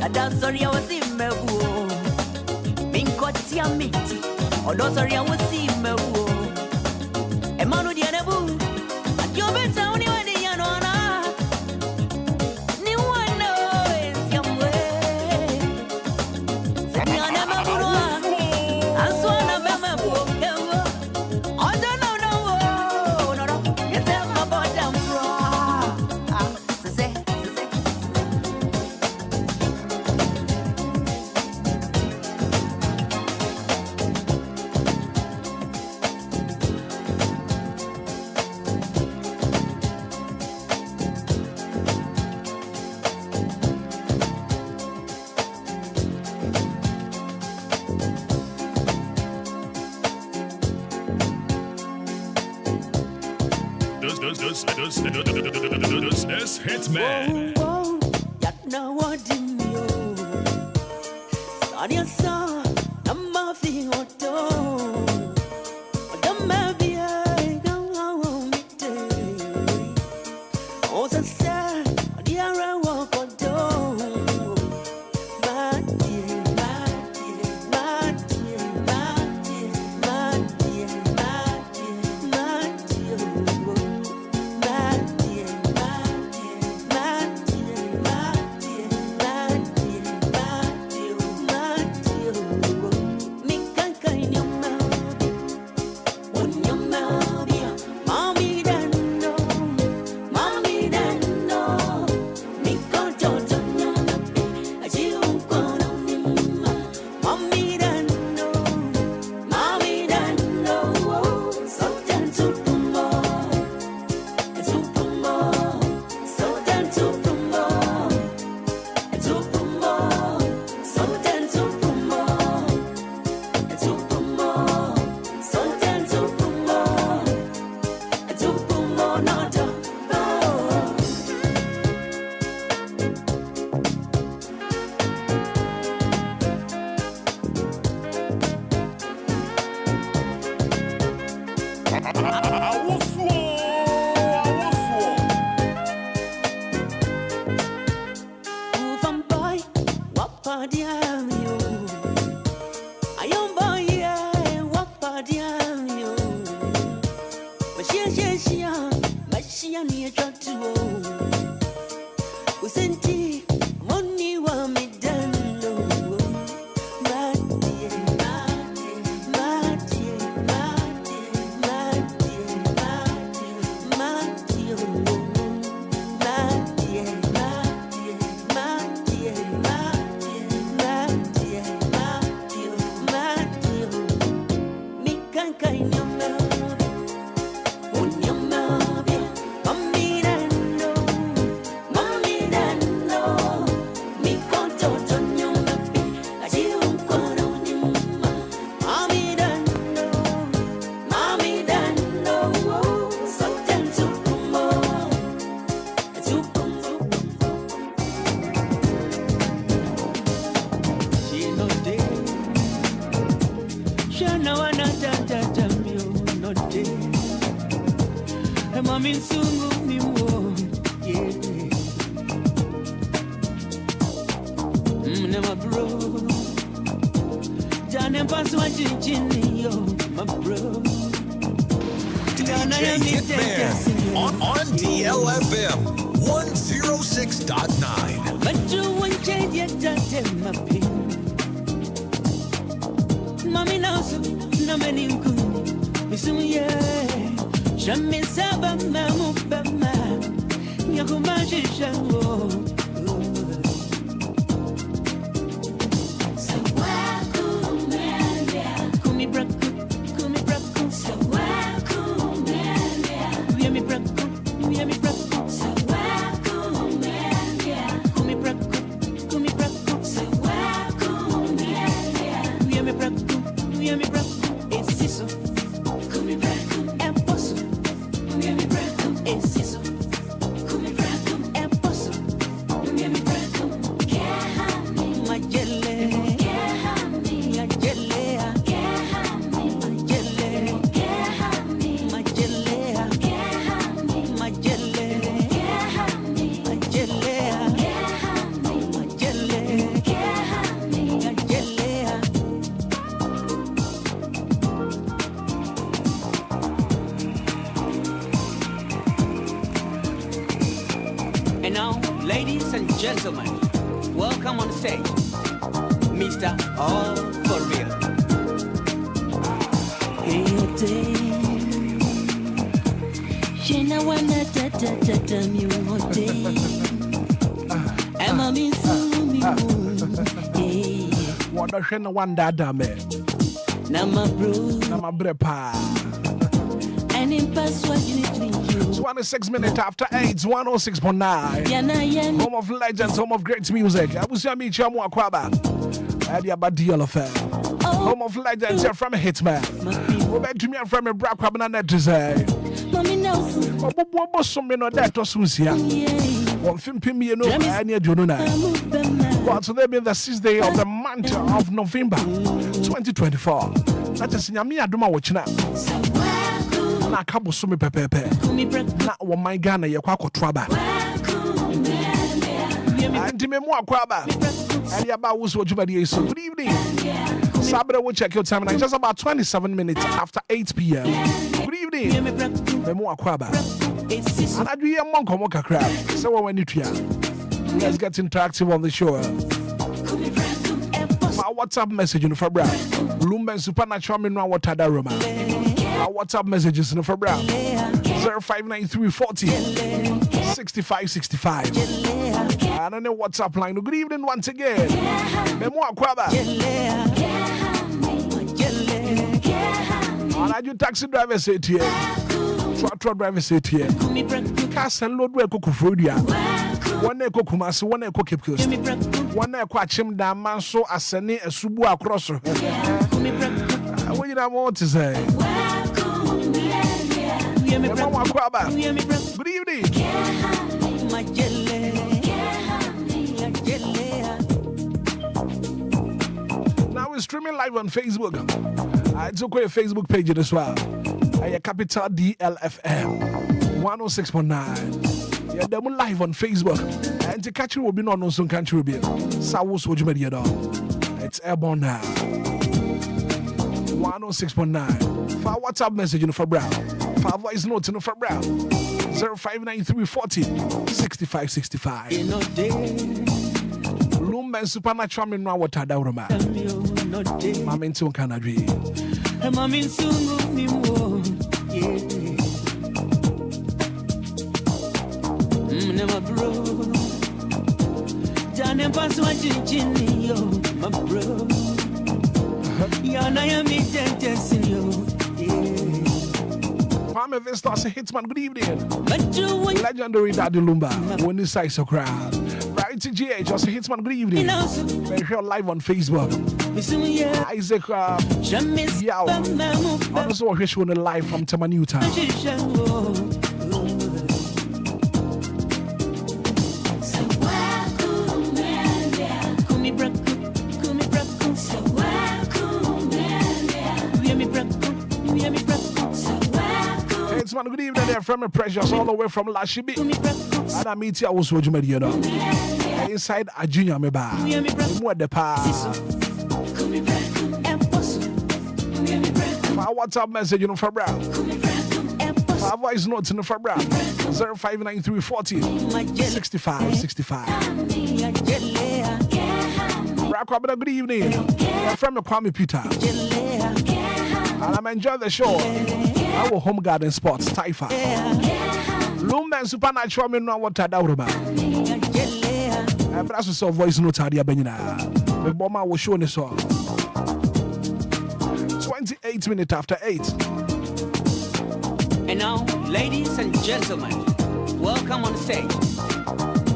Ada sorry I was in me wo. Minkoti amiti. Odo sorry I was in me wo. Emanu di anebu. Adio beta uni wadi yanona. Ni wano esyamwe. Senyana mabunwa. Answana bema bukewo. Odo no no no no. Yese mabota mbro. Sese. This Hitman. Now what do you? Sonia saw a muffin or toe. The maybe I don't want me to. Also, sir, dear, I walk on door. My dear, my dear, my dear, my dear, my dear, my dear, my dear, my dear, my dear, my dear, my dear, my dear, my dear, my dear. Me can't kind your mouth, on your mouth, yeah. Mommy, don't know, mommy, don't know. Me can't touch on your mouth, I see you gonna need my. Mommy, don't know, mommy, don't know. Something to promote, to promote, something to promote, to promote, something to promote, to promote, something to promote, not to promote. Ufam boy, wapa diam yo. Ayom boy, yeah, wapa diam yo. Mashia ni tratu. Usenti, moni wa midano. My dear, my dear, my dear, my dear, my dear, my dear, my dear, my dear, my dear, my dear, my dear, my dear. Me can't kind your mouth, on your mouth, yeah. Mommy, don't know, mommy, don't know. Me can't touch on your mouth, I see you gonna need my. Mommy, don't know, mommy, don't know. Something to promote, to promote. She no day. Shana wana tata mio no day. Hey, mommy sungu mi wo, yeah. My bro. Jane paswa chichini yo, my bro. DJ Hitman on DLFM 106.9. But you won't change your judge, my pin. Mommy knows, no many good. Miss me, Shami Saba, Mamu, Bama, Yakumaji Shango. Ladies and gentlemen, welcome on stage, Mr. All For Real. Hey, she na wanna ta me one day. Emma me so me hey. Wanda she na wanda dame. Na my bro. Na my brepa. And in password you need to 26 minutes after 8, 106.9. Home of legends, home of great music. I was Yami Chamu Akwaba. Adia DLFM. Home of legends, you're from a hitman. Go back to me from a black cabana to say. Mommy knows. What some men or that or Susia? One film me, I need you know. But today be the 6th day of the month of November 2024. That is Yami Aduma watching up. Na kabo so me pepepe na wo my Ghana ye kwa kotraba anti me mo akwaba ali aba wo so djuma die so. Good evening Sabre, will check your time now. Just about 27 minutes after 8 p.m. Good evening me mo akwaba and I do ye mon komo kakra so when you try. Let's get interactive on the show. My WhatsApp message in for Brown Lumba supernatural me no water da Roma. Our WhatsApp messages in the Fabra 059340 6565. And on the WhatsApp line. Good evening once again. Memo Akwaba. And I do taxi driver say here. Truck driver say here. Cast and load where Kukufudia. One echo Kumas, one echo Cape Coast. One echo Chim Daman so as a subu across her. What you want to say? Good evening. Now we're streaming live on Facebook. I took away a Facebook page as well. I capital DLFM 106.9. Yeah, they're live on Facebook. And the country will be known on some country will be. South Wood Media. It's airborne now. 106.9. For WhatsApp message in for Brown. For voice note in for Brown. 059340 6565. Lumba and supernatural me no water da Roma. Mama into Canada. Mama into me mo. Never bro. Jane pass what you yo, my bro. Yana ya me tension yo. Kwame Vistas Hitsman, good evening. Legendary Daddy Lumba, when you say so crowd. Right to GH, just Hitsman, good evening. We're here live on Facebook. Isaac Yao. Also, we're showing live from Tamanuta. Good evening there from a precious all the way from Lashibi. And I meet you also you know. Inside a junior meba. What the pa. My WhatsApp message in for Brown. My voice notes in for Brown. 059340 6565. Rakwabada, good evening. From Kwame Peter. And I'm enjoying the show. Our home garden spots, Taifa. Lumba and supernatural me no water da Roma. And that's so voice note Adia Benina. The bomber was showing us all. 28 minutes after 8. And now, ladies and gentlemen, welcome on stage,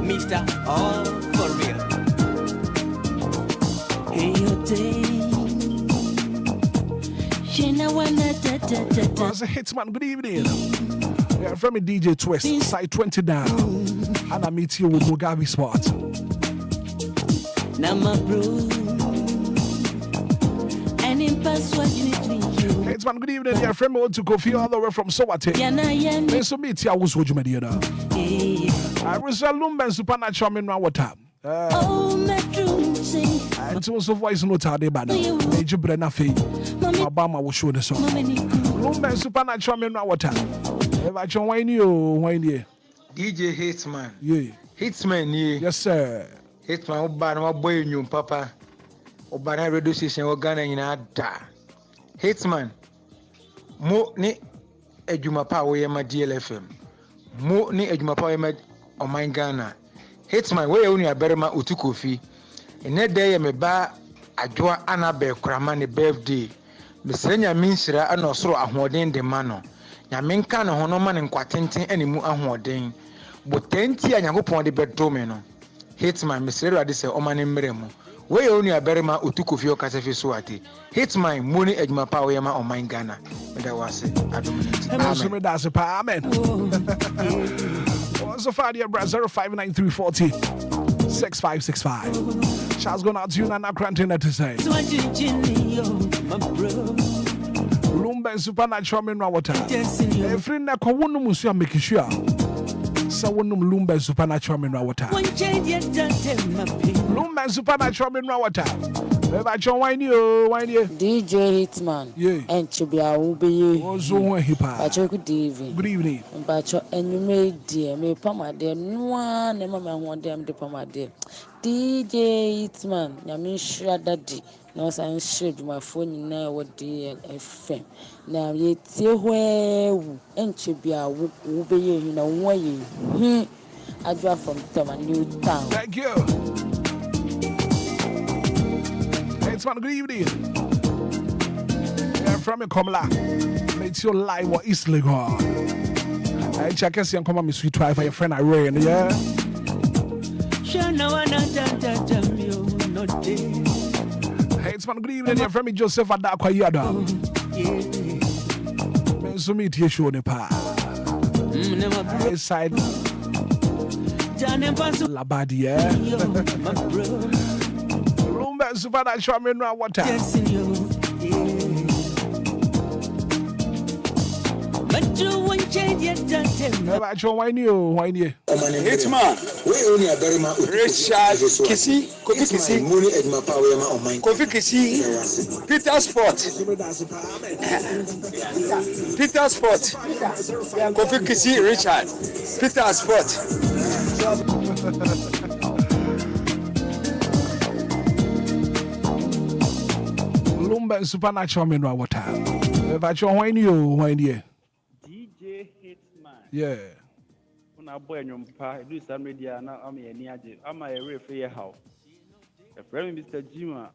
Mr. All For Real. Hey, As a hitsman, good evening. Yeah, from a DJ Twist, side 20 down. And I meet you with Mugabe Spot. Hitsman, good evening. Yeah, from me to Kofi all the way from Sowate. So meet you with Wood Media. I was a Lumba and supernatural in my water. And also voice note out there, Major Brenna Fee. Obama will show the song. Lumba and supernatural in my water. If I join you, when you DJ Hitman. Yeah. Hitman ye. Yes, sir. Hitman Oban, my boy, you papa. Obana radio station, Ghana in Ada. Hitman. Mo ni ejuma pa we ma DLFM. Mo ni ejuma pa we ma on my Ghana. Hitman, we only a better ma utukofi. And that day me ba adwa anabe krama ne birthday. Me senya minshira ana osoro ahoden de ma no. Nyame nka ne ho no ma ne nkwatenten animu ahoden. Botenti a Nyankopɔn de bedo me no. Hitman me sere ade se o ma ne mmerɛ mu. We only a better ma utukofi o kasefi so ate. Hitman money ejuma pa we ma on my Ghana. Me da was it. Amen. That's a pa. Amen. So far, dear brother, 059340 6565. Charles going out to you Nana Cranton to say. Lumba supernatural mineral water. Every na kawunu musu make sure. Sawunum Lumba supernatural mineral water. Lumba supernatural mineral water. DJ Hitman. Yeah. And Chibia will be good evening. Good evening. But and you made dear, me pama dear, no one, never want them to pama dear. DJ Hitman, Yamin Shradadi, no sign shade my phone now what DLFM. Now ye see where and Chibia will be in a way. I drive from Tama New Town. Thank you. It's one good evening. From a Komla. It's your live or East Legon. I check us and come on, my sweet wife, your friend Irene, yeah. Hey, it's one good evening. You're from me, Joseph Adakwayada. So meet you, show the pa. Side Labadi, yeah. Supernatural mineral water. But you won't change it, why you? Hitman, we only a very much Richard Kissy, Kofi Kissy, Kofi Kissy, Peter Sport, Kofi Kissy, Richard, Peter Sport. Lumba supernatural mineral water. But when you? DJ Hitman. Yeah. When I boy your pa, do some media now. I'm a near. I'm a referee how. A friend, Mr. Jima,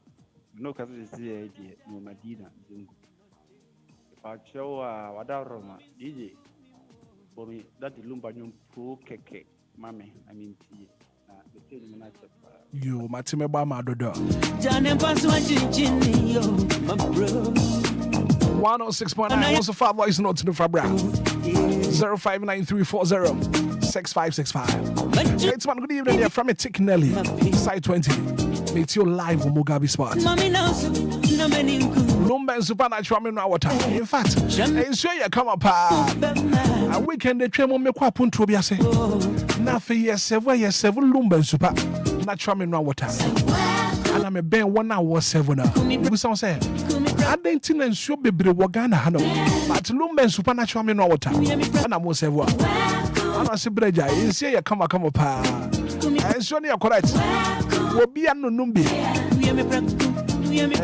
no cousin is here, no Medina. If I show Wada Roma, DJ, for me, that the Lumba pro keke, mammy, I mean, tea. You, Matime Bama Dodo. 106.9 also 5 voice notes to the Fabra 0593406565. It's one good evening here from a Tick Nelly, side 20. It's your live on Mugabe spot. Lumba and supernatural mineral water. In fact, ensure you come up a weekend the train will make up on Tobiase. Nothing, yes, several Lumba and supernatural mineral water. And I'm a ben 1 hour 7 now. You sound say, I didn't ensure baby Wagana Hano, but Lumba and supernatural mineral water. And I'm most several. And I say, Breja, you say you come up and so you're correct. Will be a no numbi.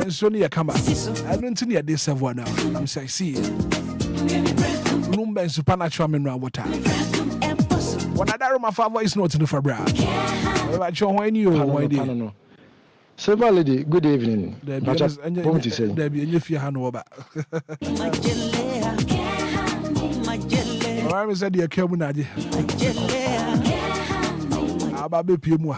And so near come up. I don't think you're this one now. I'm saying, see, Lumba and supernatural mineral water. When I die, my father is not in the Fabra. When you, Several lady, good evening. There be Efya Hanover. I said, "Dear Kemunadi, Ababe Pimu."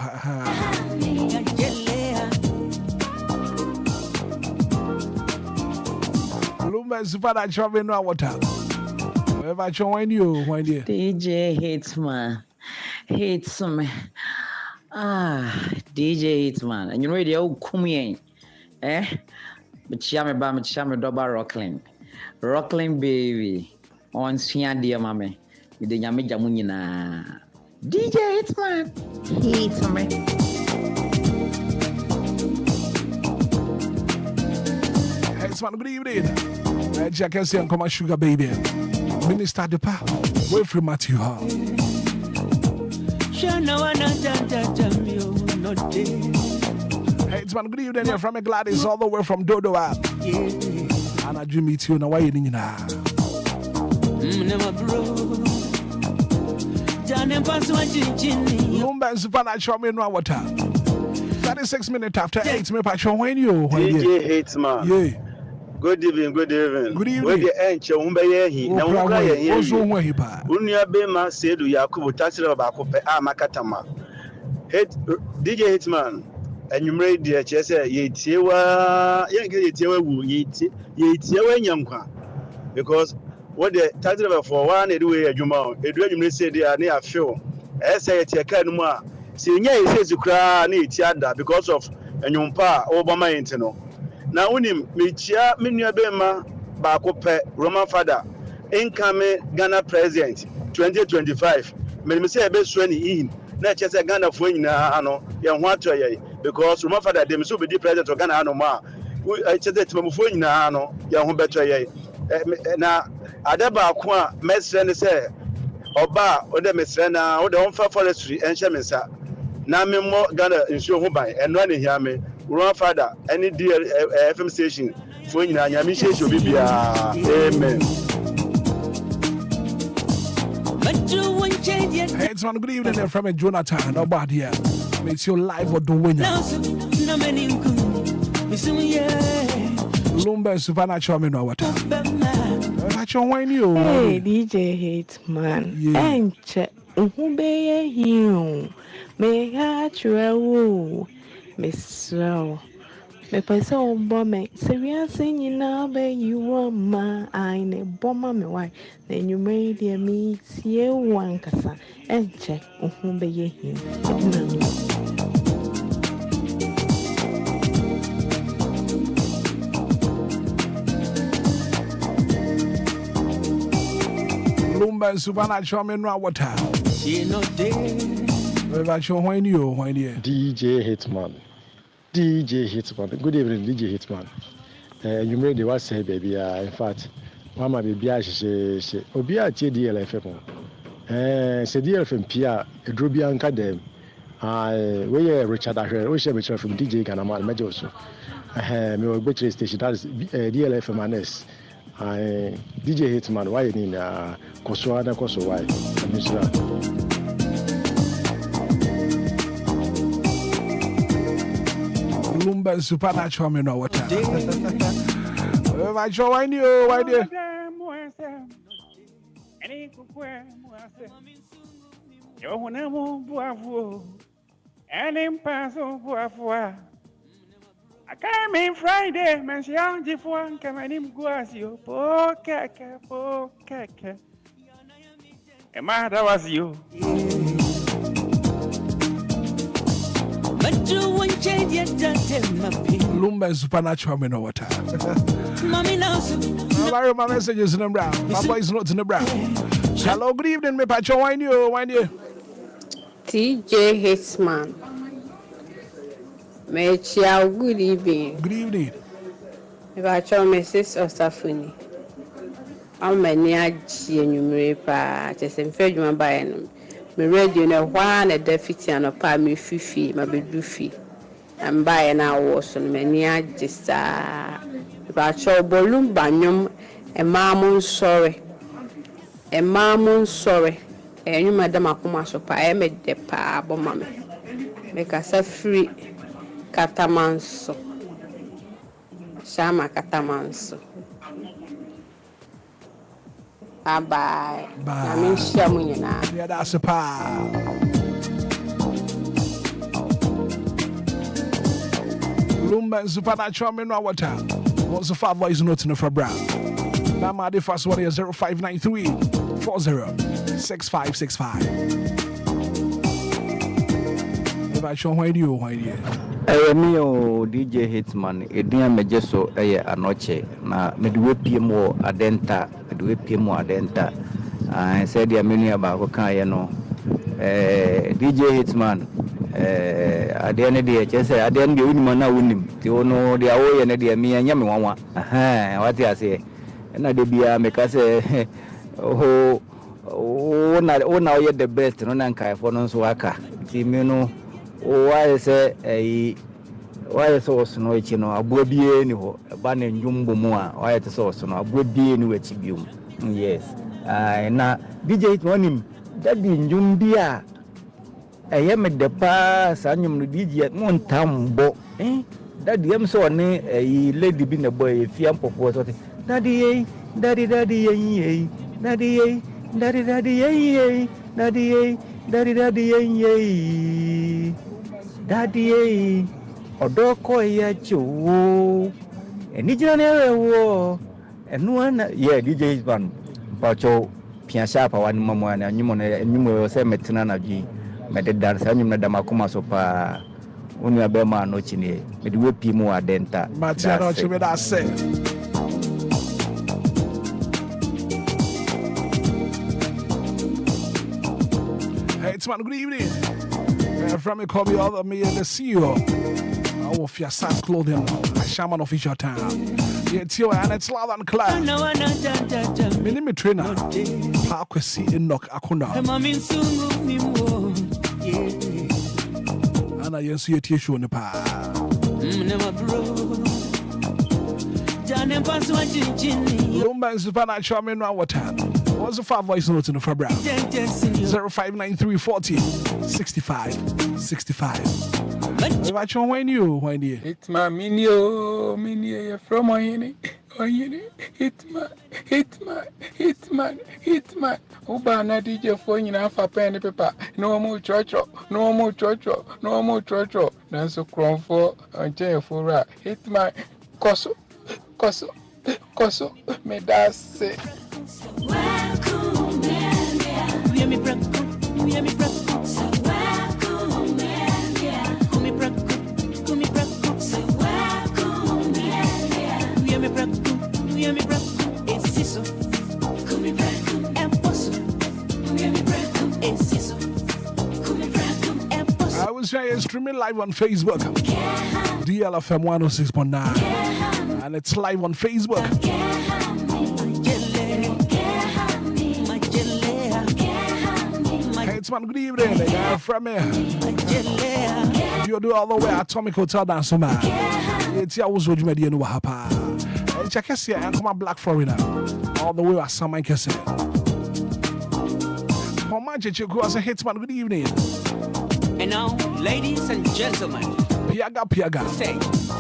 Lumba supernatural mineral water. If I join you, my dear. DJ Hitman. Hates me. DJ Hitman. And you know the old Kumien. But Chame Doba Rockling baby. On Sian dear mammy. With the Yamija Munina. DJ Hitman. Hitman. It's one good evening. Jack and come on, sugar baby. Minister the power. Wait for Matthew Hall. Hey, it's man, good evening. You're from Gladys all the way from Dodo app. And I do meet you now. Why you need now? Lumba and Supernatural me no water. 36 minutes after 8 me patcho when you DJ hates man. Yeah. Good evening, good evening. Good evening. Where the enche umbe ye hi na umra ye hi. Ozo ho hi pa. Unia be ma sedu Yakubu taxi ba ko pe amakatama. Hate DJ hates man. Enumere de che say ye tiewa ye nke ye tiewa wu ye tiewa nyankwa. Because what the taxi for one edu we adwuma edu adwuma say dey na afio. Say ye tie ka no mu a se nya ye say zukra na eti ada because of enyumpa obama yente no. Na unim mechia menua bema ba ko pe Roman father incoming Ghana president 2025 me say be so ni in na che say Ghana fo nyina no ye ho ato ye because Roman father dem so be di president of Ghana no ma che say timam fo nyina no ye ho beto ye na adaba ko a mesre ne say oba o de mesre na o de on fa forestry enhye mensa na me mo Ghana nsuo ho ban eno na hia me Roman father any DLFM station for nyina nyame hye bibia amen. Hey, it's one good evening from Jonathan. Nobody here. It's your live or the winner. Lumba and Supernatural me no water. When you hey DJ hate man. Enche uhube you. Me hatrewo. Miss me pesa obome se we sing na be you ma I ne bomma me why then you made the me tie wan kasa enche uhube ye him Lumba and Supernatural me no water. She no day. When you DJ Hitman. Good evening, DJ Hitman. You made the what say, baby. In fact, Mama baby, she Obia DLFM. Say DLFM Pia, a Drubian Cadem. We are Richard Ahre, we share from DJ Ghanaian Major. Me work betray station, that is DLFM and S. DJ Hitman, why in Kosoana Koso, why? Lumba and Supernatural me no water. I join you, why dear? I came in Friday, man, she on the phone, come and him go as you, po kaka. And my that was you. Lumba and Supernatural me no water. Mommy knows. My messages in the brown. My voice not in the brown. Hello, good evening, me patcho. Why you? TJ Hitman. Me chia good evening. Good evening. Me patcho Mrs. Ostafuni. I'm many aji enyumere pa. Chese mfe dwuma bae no. Me radio na hwa na defiti anopa me fifi ma bedufi. I'm buying our so many agista. About your balloon banyum, a mamun sorry. And you, Madame Akuma, so I made the pa bomame. Make us a free catamanso. Shama catamanso. Bye. I mean, Shamuna. Yeah, that's a pa. Lumba and Supernatural me no water. What's the 5 voice note in the brown? Now my first one is 0593 406565. If I show why you. Me o DJ Hitman edian mejeso anoche na medwe PM adenta I said ya menu about kan no DJ Hitman adene de chese adene de unima na unim ti ono de awoye ne de me anya me wanwa what you say na de bia me ka say ona oye the best no na nkai for no so aka ti me no why say why so no echi no aboa bie ni ho ba na ndwumbo mu a why te so no aboa bie ni wachi biom yes na DJ Hitman daddy ndwum bia eye me de pa sa nwum no DJ mo ntambo daddy em so ne lady bi na boy Efya mpofo so daddy daddy daddy daddy daddy daddy daddy daddy daddy daddy odoko ya chuo eni jina ne wo enu na yeah DJ Hitman pacho piansa pa wani mamo na nyumo se metina na dwi me de dar sa nyum na da makoma so pa onu abema no chine me de wepi mu adenta Matia no chime da se Hey, it's man, good evening. From me, call me all of me and the CEO of your Sam Clothing, a shaman official town. Yeah, it's you and it's loud and clear. My name is Trainer. Park with see in knock Akuna. And I see a t-shirt on the pa. Lumba is the financial man. What time? What's the 5 voice notes in the Fabra? 059340 6565. What you when you? It's my minio from Oyini. Hitman. Ubana DJ phone in alpha pen paper. No more chocho. Nanso Cronfo and Jeffora. Hitman. Koso. Me das say. I was saying streaming live on Facebook, DLFM 106.9, and it's live on Facebook. Hey, it's man, good evening. From here, you do all the way Atomic Hotel dance, man. It's your was with me, and Wahapa. And check us here and come on Black Florida, all the way at Sam and Kessel. Chiku as a hitman, good evening. And now, ladies and gentlemen, Piaga.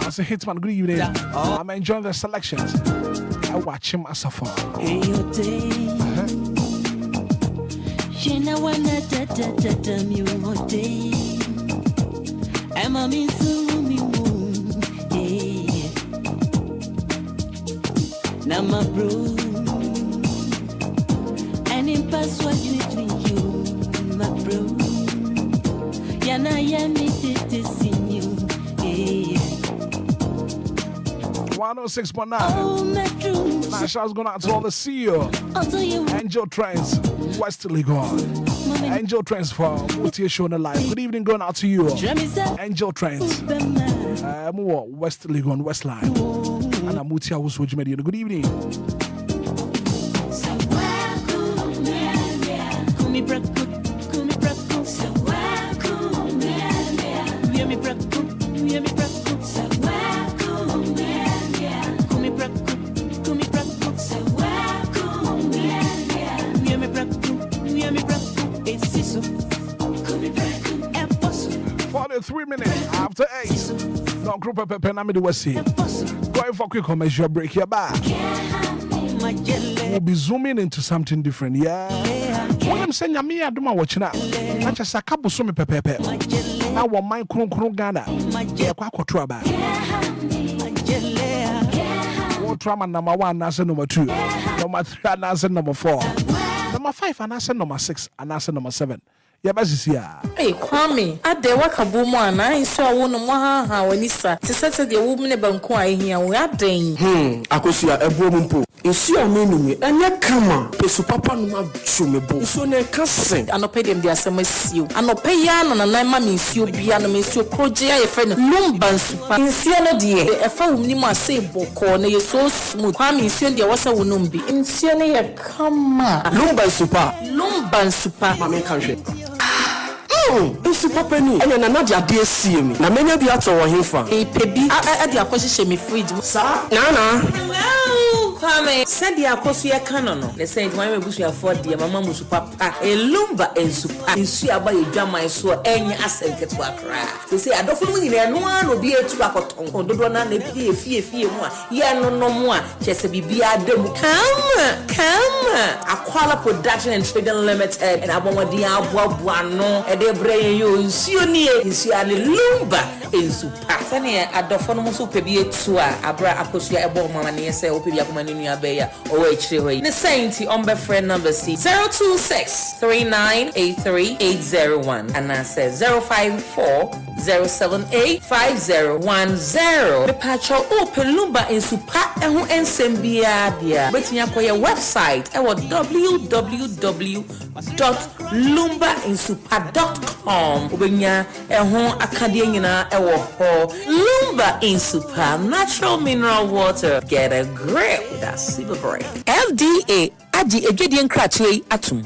As a hitman, good evening. I'm enjoying the selections. I watch him as a fall. Hey, your day. You know when I you all day. I'm a me moon. Hey. Now my bro. And in password between you, my bro. Yana me to see you. 106.9. National's going out to all the CEO. Angel Trends, West Legon. Angel Trends for Motivation Alive. Good evening, going out to you. Angel Trends. West Legon, West Line. And I'm Mutia Wuswoji Media. Good evening. For 3 minutes after 8. No group of Penamid was here. Going for quick commercial break here back. We'll be zooming into something different. Yeah. When I'm saying me, I do my watching out. I just a couple sumi pepe. Now one my krum Ghana. Yeah, quite trouble. What trauma number 1, answer number 2. Number 3, and answer number 4. Number 5, and answer number 6, and answer number 7. Yeah, hey, Kwame, at the Wakabumo, and I saw one of Maha when he sat to settle the woman about Kwai here. We are dang. Akosia, a woman. Nsu a menumi anya kama pesu papa no ma chumebo. Nsu na kase. Anope dem de asem asio. Anope ya na na ma nsuo bia na nsuo proje ya fe no Lumba nsupa. Nsuo no de efa wumni mu ase boko na ye so smooth. Kwa nsuo de wasa wonum bi. Nsuo no ye kama. Lumba nsupa. Lumba nsupa. Mama kanhwe. Nsu papa ni ene na nadia de asie mi. Na menya bi ato wo hemfa. Pebi a de akohye me fridge. Sa? Na. Kwame, said the akosia canon. The saint why me busu afford the mama musu papa. A Lumba nsupa. Nsu aba ye dwama so enya asente to akra. They say adofo mu nyina no an obi etu akoton. Ododo na na pie fie mu a ye no mu a chese bibia ademu. Come. Aquala Production and Trading Limited and abomodi aboabo ano e de breye yo nsuo ni nsu ale Lumba nsupa. Sane adofo no musu pebi etu a abra akosia ebo mama ne se opebi akoma ni abeya o echire hoyi. The saint on be friend number C 026398380 and I says 054078510. The patcho open Lumba nsupa ehu ensembia dia. Betini akoye website ewo www.lumbainsupa.com. Obenya ehu akadie nyina ewo ho. Lumba nsupa natural mineral water. Get a grip with that super brain. FDA aji ejedi nkrachwe atum.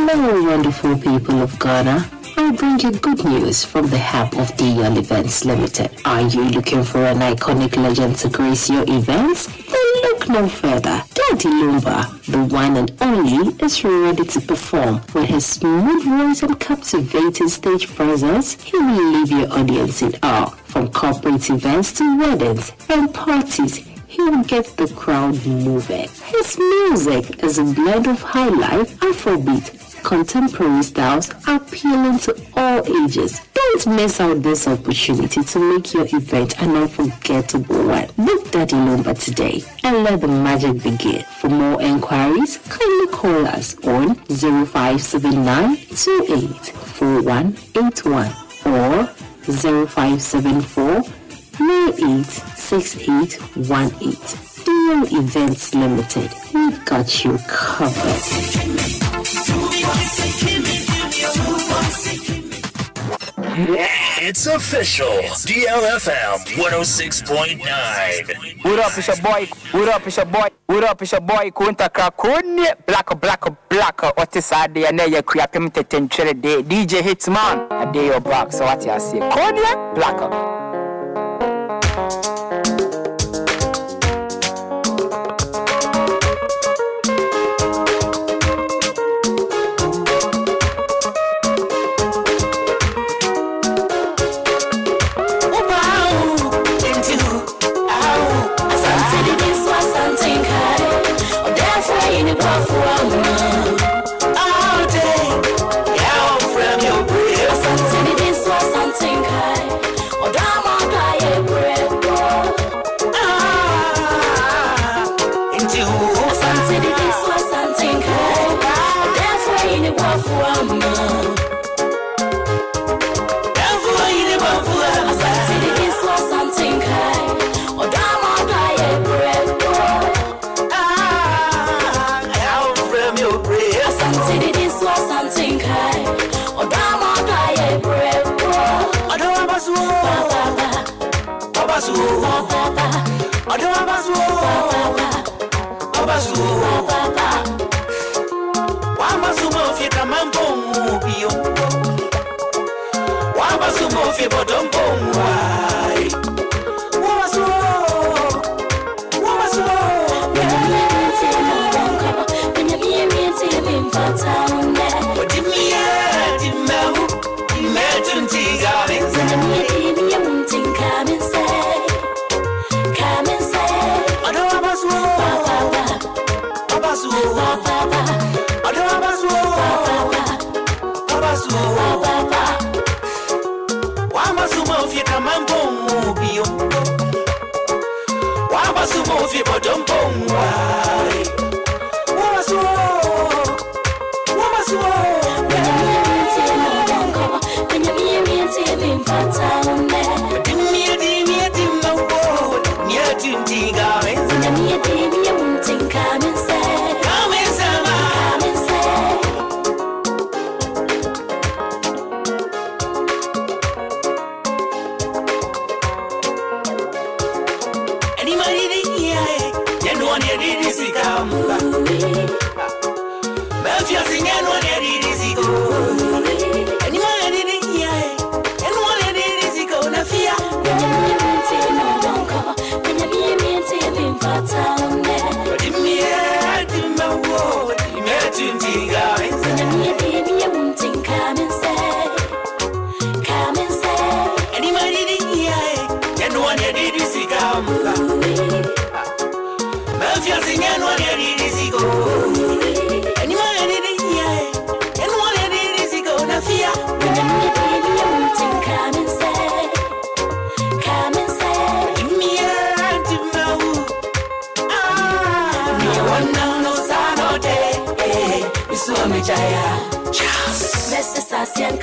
Hello, wonderful people of Ghana. I bring you good news from the hub of DL Events Limited. Are you looking for an iconic legend to grace your events? Then look no further. Daddy Lumba, the one and only, is ready to perform. With his smooth voice and captivating stage presence, he will leave your audience in awe. From corporate events to weddings and parties, he will get the crowd moving. His music is a blend of highlife, Afrobeat, contemporary styles appealing to all ages. Don't miss out this opportunity to make your event an unforgettable one. Book Daddy Lumba today and let the magic begin. For more enquiries, kindly call us on 0579 284181 or 0574 986818. DL Events Limited. We've got you covered. It's official. DLFM 106.9. What up, it's your boy? It's your boy? Kunta Krakuni, black. What is that? They are near creating DJ Hitman. A day your back. So what you say? Konya, black.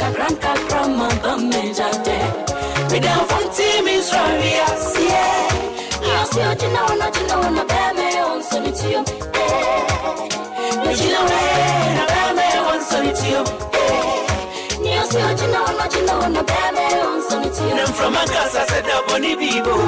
kakranka krama bamejate. We down from team Israel, yeah. Yes, you know, na bame on solitude. You know, na bame on solitude. Yes, you know, na bame on solitude. I'm from a casa set up on the people.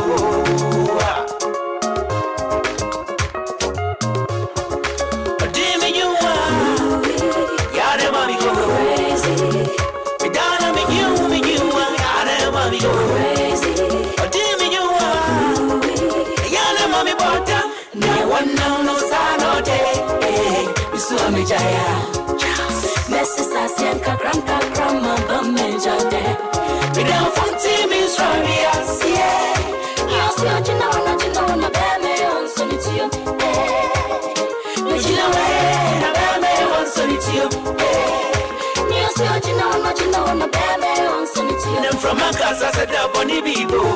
Messi Sasian kakranka krama bamejate. We down from team Israel, yeah. Yes, you know, na bame on solitude. You know, na bame on solitude. Yes, you know, na bame on solitude. I'm from a casa set up on the people.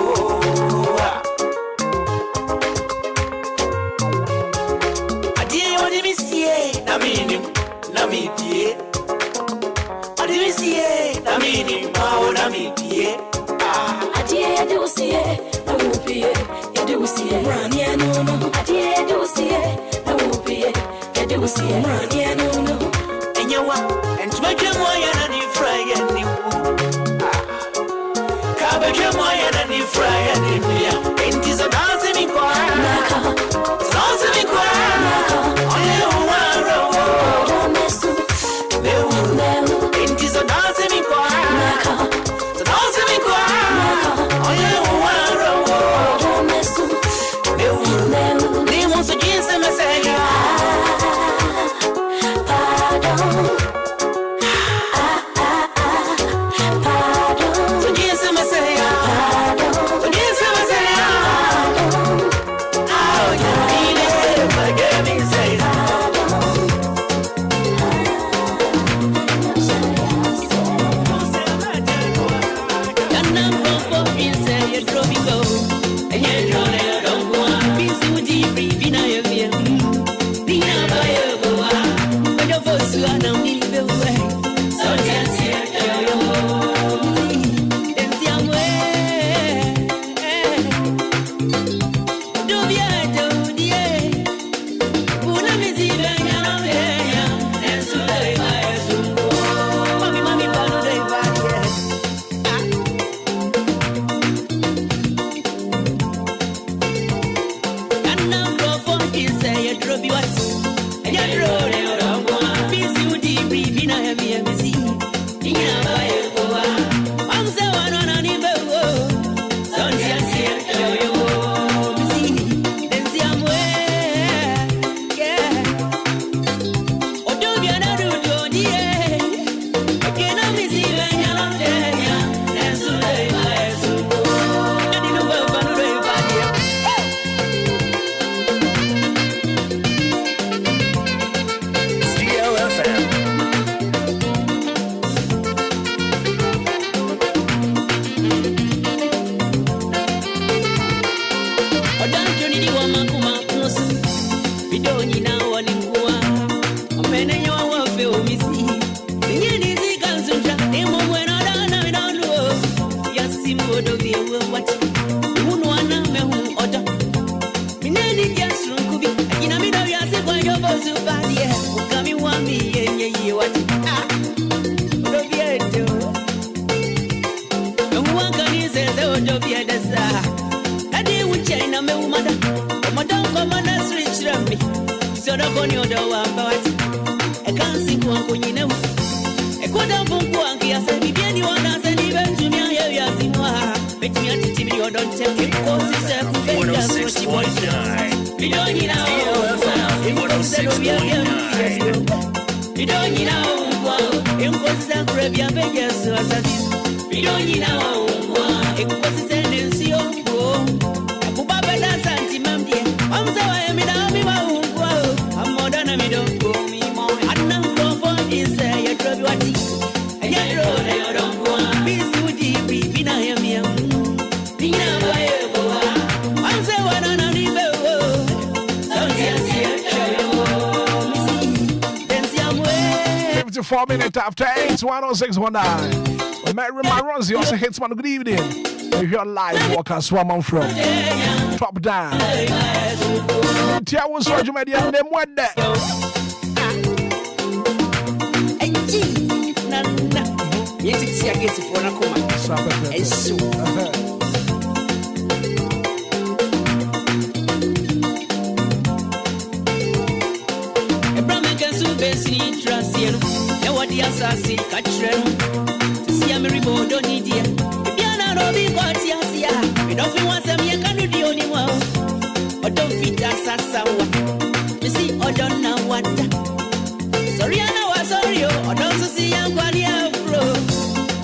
4 minutes after 8, 10619. Mary Maronzi also hits man. Good evening. If you're live, walk and swam on from top down. Tia was what you made the name what that.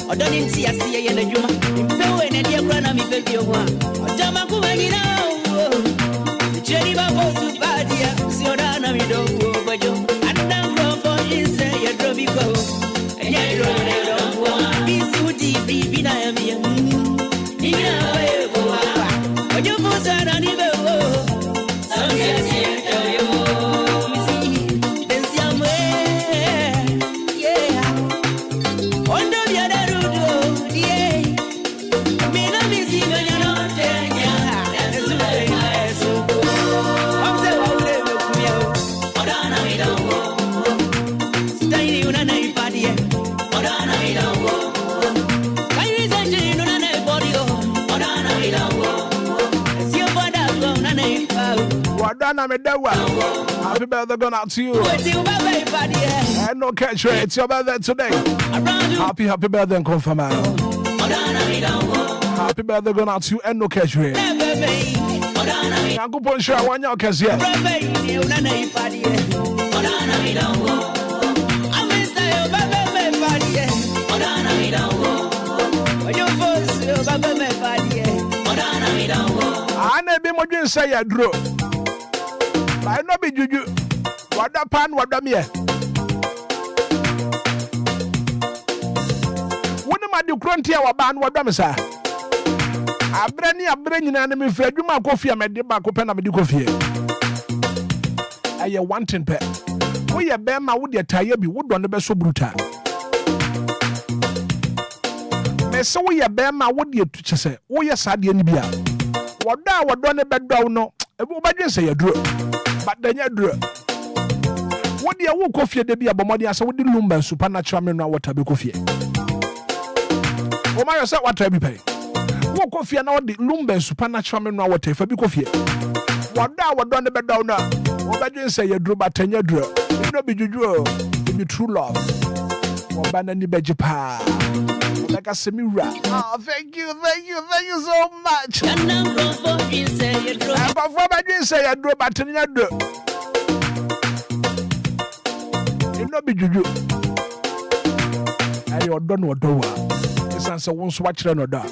I don't see a sea in the Juma. When a dear grana me baby one. I don't know when the cherry bubbles to Badia, Siorana, we don't go, but you and then go for you say a drobby go. And yet, I don't want be so deep, be I am young. But you was an animal. Some years here, Happy birthday going out to you. And no catch rate. It's your birthday today. Happy birthday and confirm. Happy birthday going out to you and no catch rate. I'm going to show one your case here. I never more say a draw. I know be juju. What the pan, what the me? When am I do cranty our band? What them say? I bring in enemy for you. My coffee, I made the back open up the coffee. I want in pet. We are bear my wood, your tire be wood on the best so brutal. Me so we are bear my wood, your teacher say, oh, yes, I didn't be. What down, what done a bed down, no. Everybody say a draw. But then you draw. What do you want coffee? They be a bomb. So what the Lumba supernatural mineral water be coffee? Oh my, say what I be pay? What coffee now? The Lumba supernatural mineral water if I be coffee. What down? What done the bed down now? What do say you draw? But then you draw. You don't be draw. You be true love. What banana beji pa? Like a semira. Oh, thank you so much. And I'm from you say you draw. I'm from you say you draw, but you draw. You know be juju. I don't know what do. This answer won't watch the no da.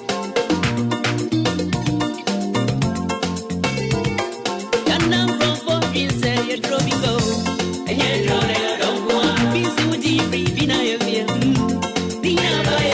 And I'm from you say you draw me go. And you draw it don't go. Busy with you, be na you. Be na by you.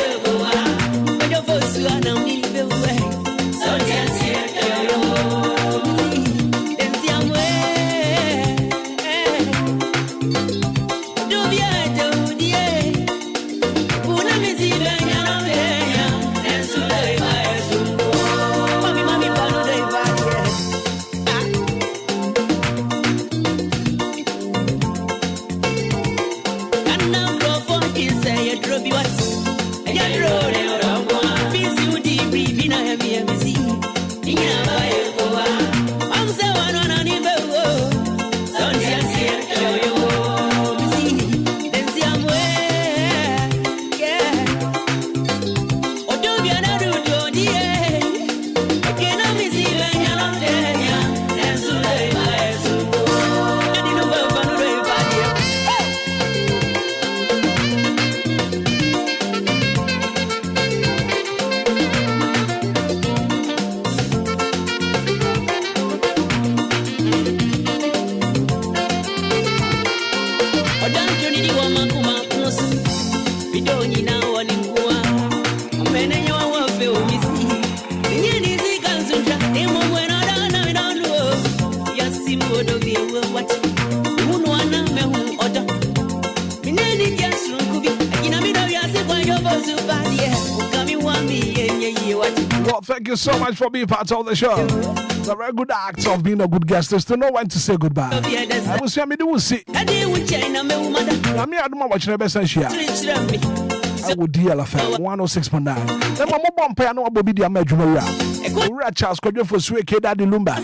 Thank you so much for being part of the show. It's a very good act of being a good guest is to know when to say goodbye. I will say, I do see. I mean, I don't know what you're best share. I would DLFM 106.9. Then my mom pay no Bobby the American. Ura Charles could for sweet kid at the Lumba. I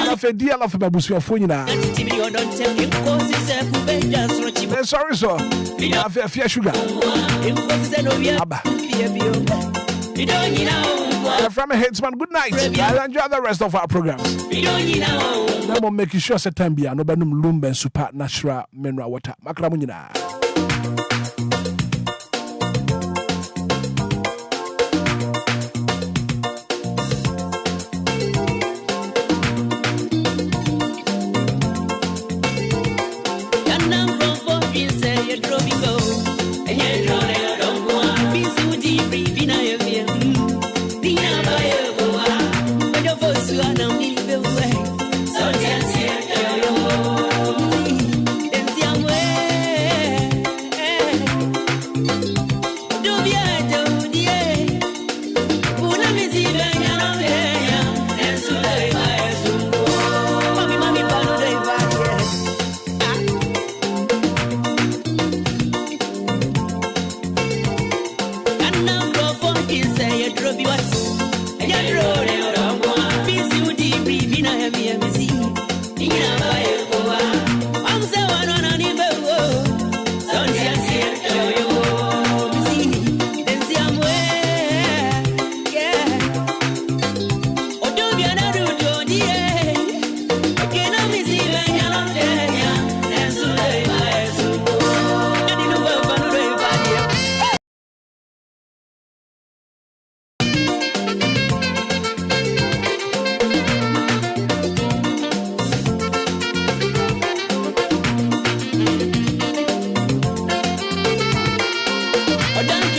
have a DLFM Busia Funina. Sorry, sir. I have a fair sugar. From a headsman, good night. I'll enjoy the rest of our programs. Then we'll make sure September, no benum Lumba and super natural mineral water. Macramunina. Yeah.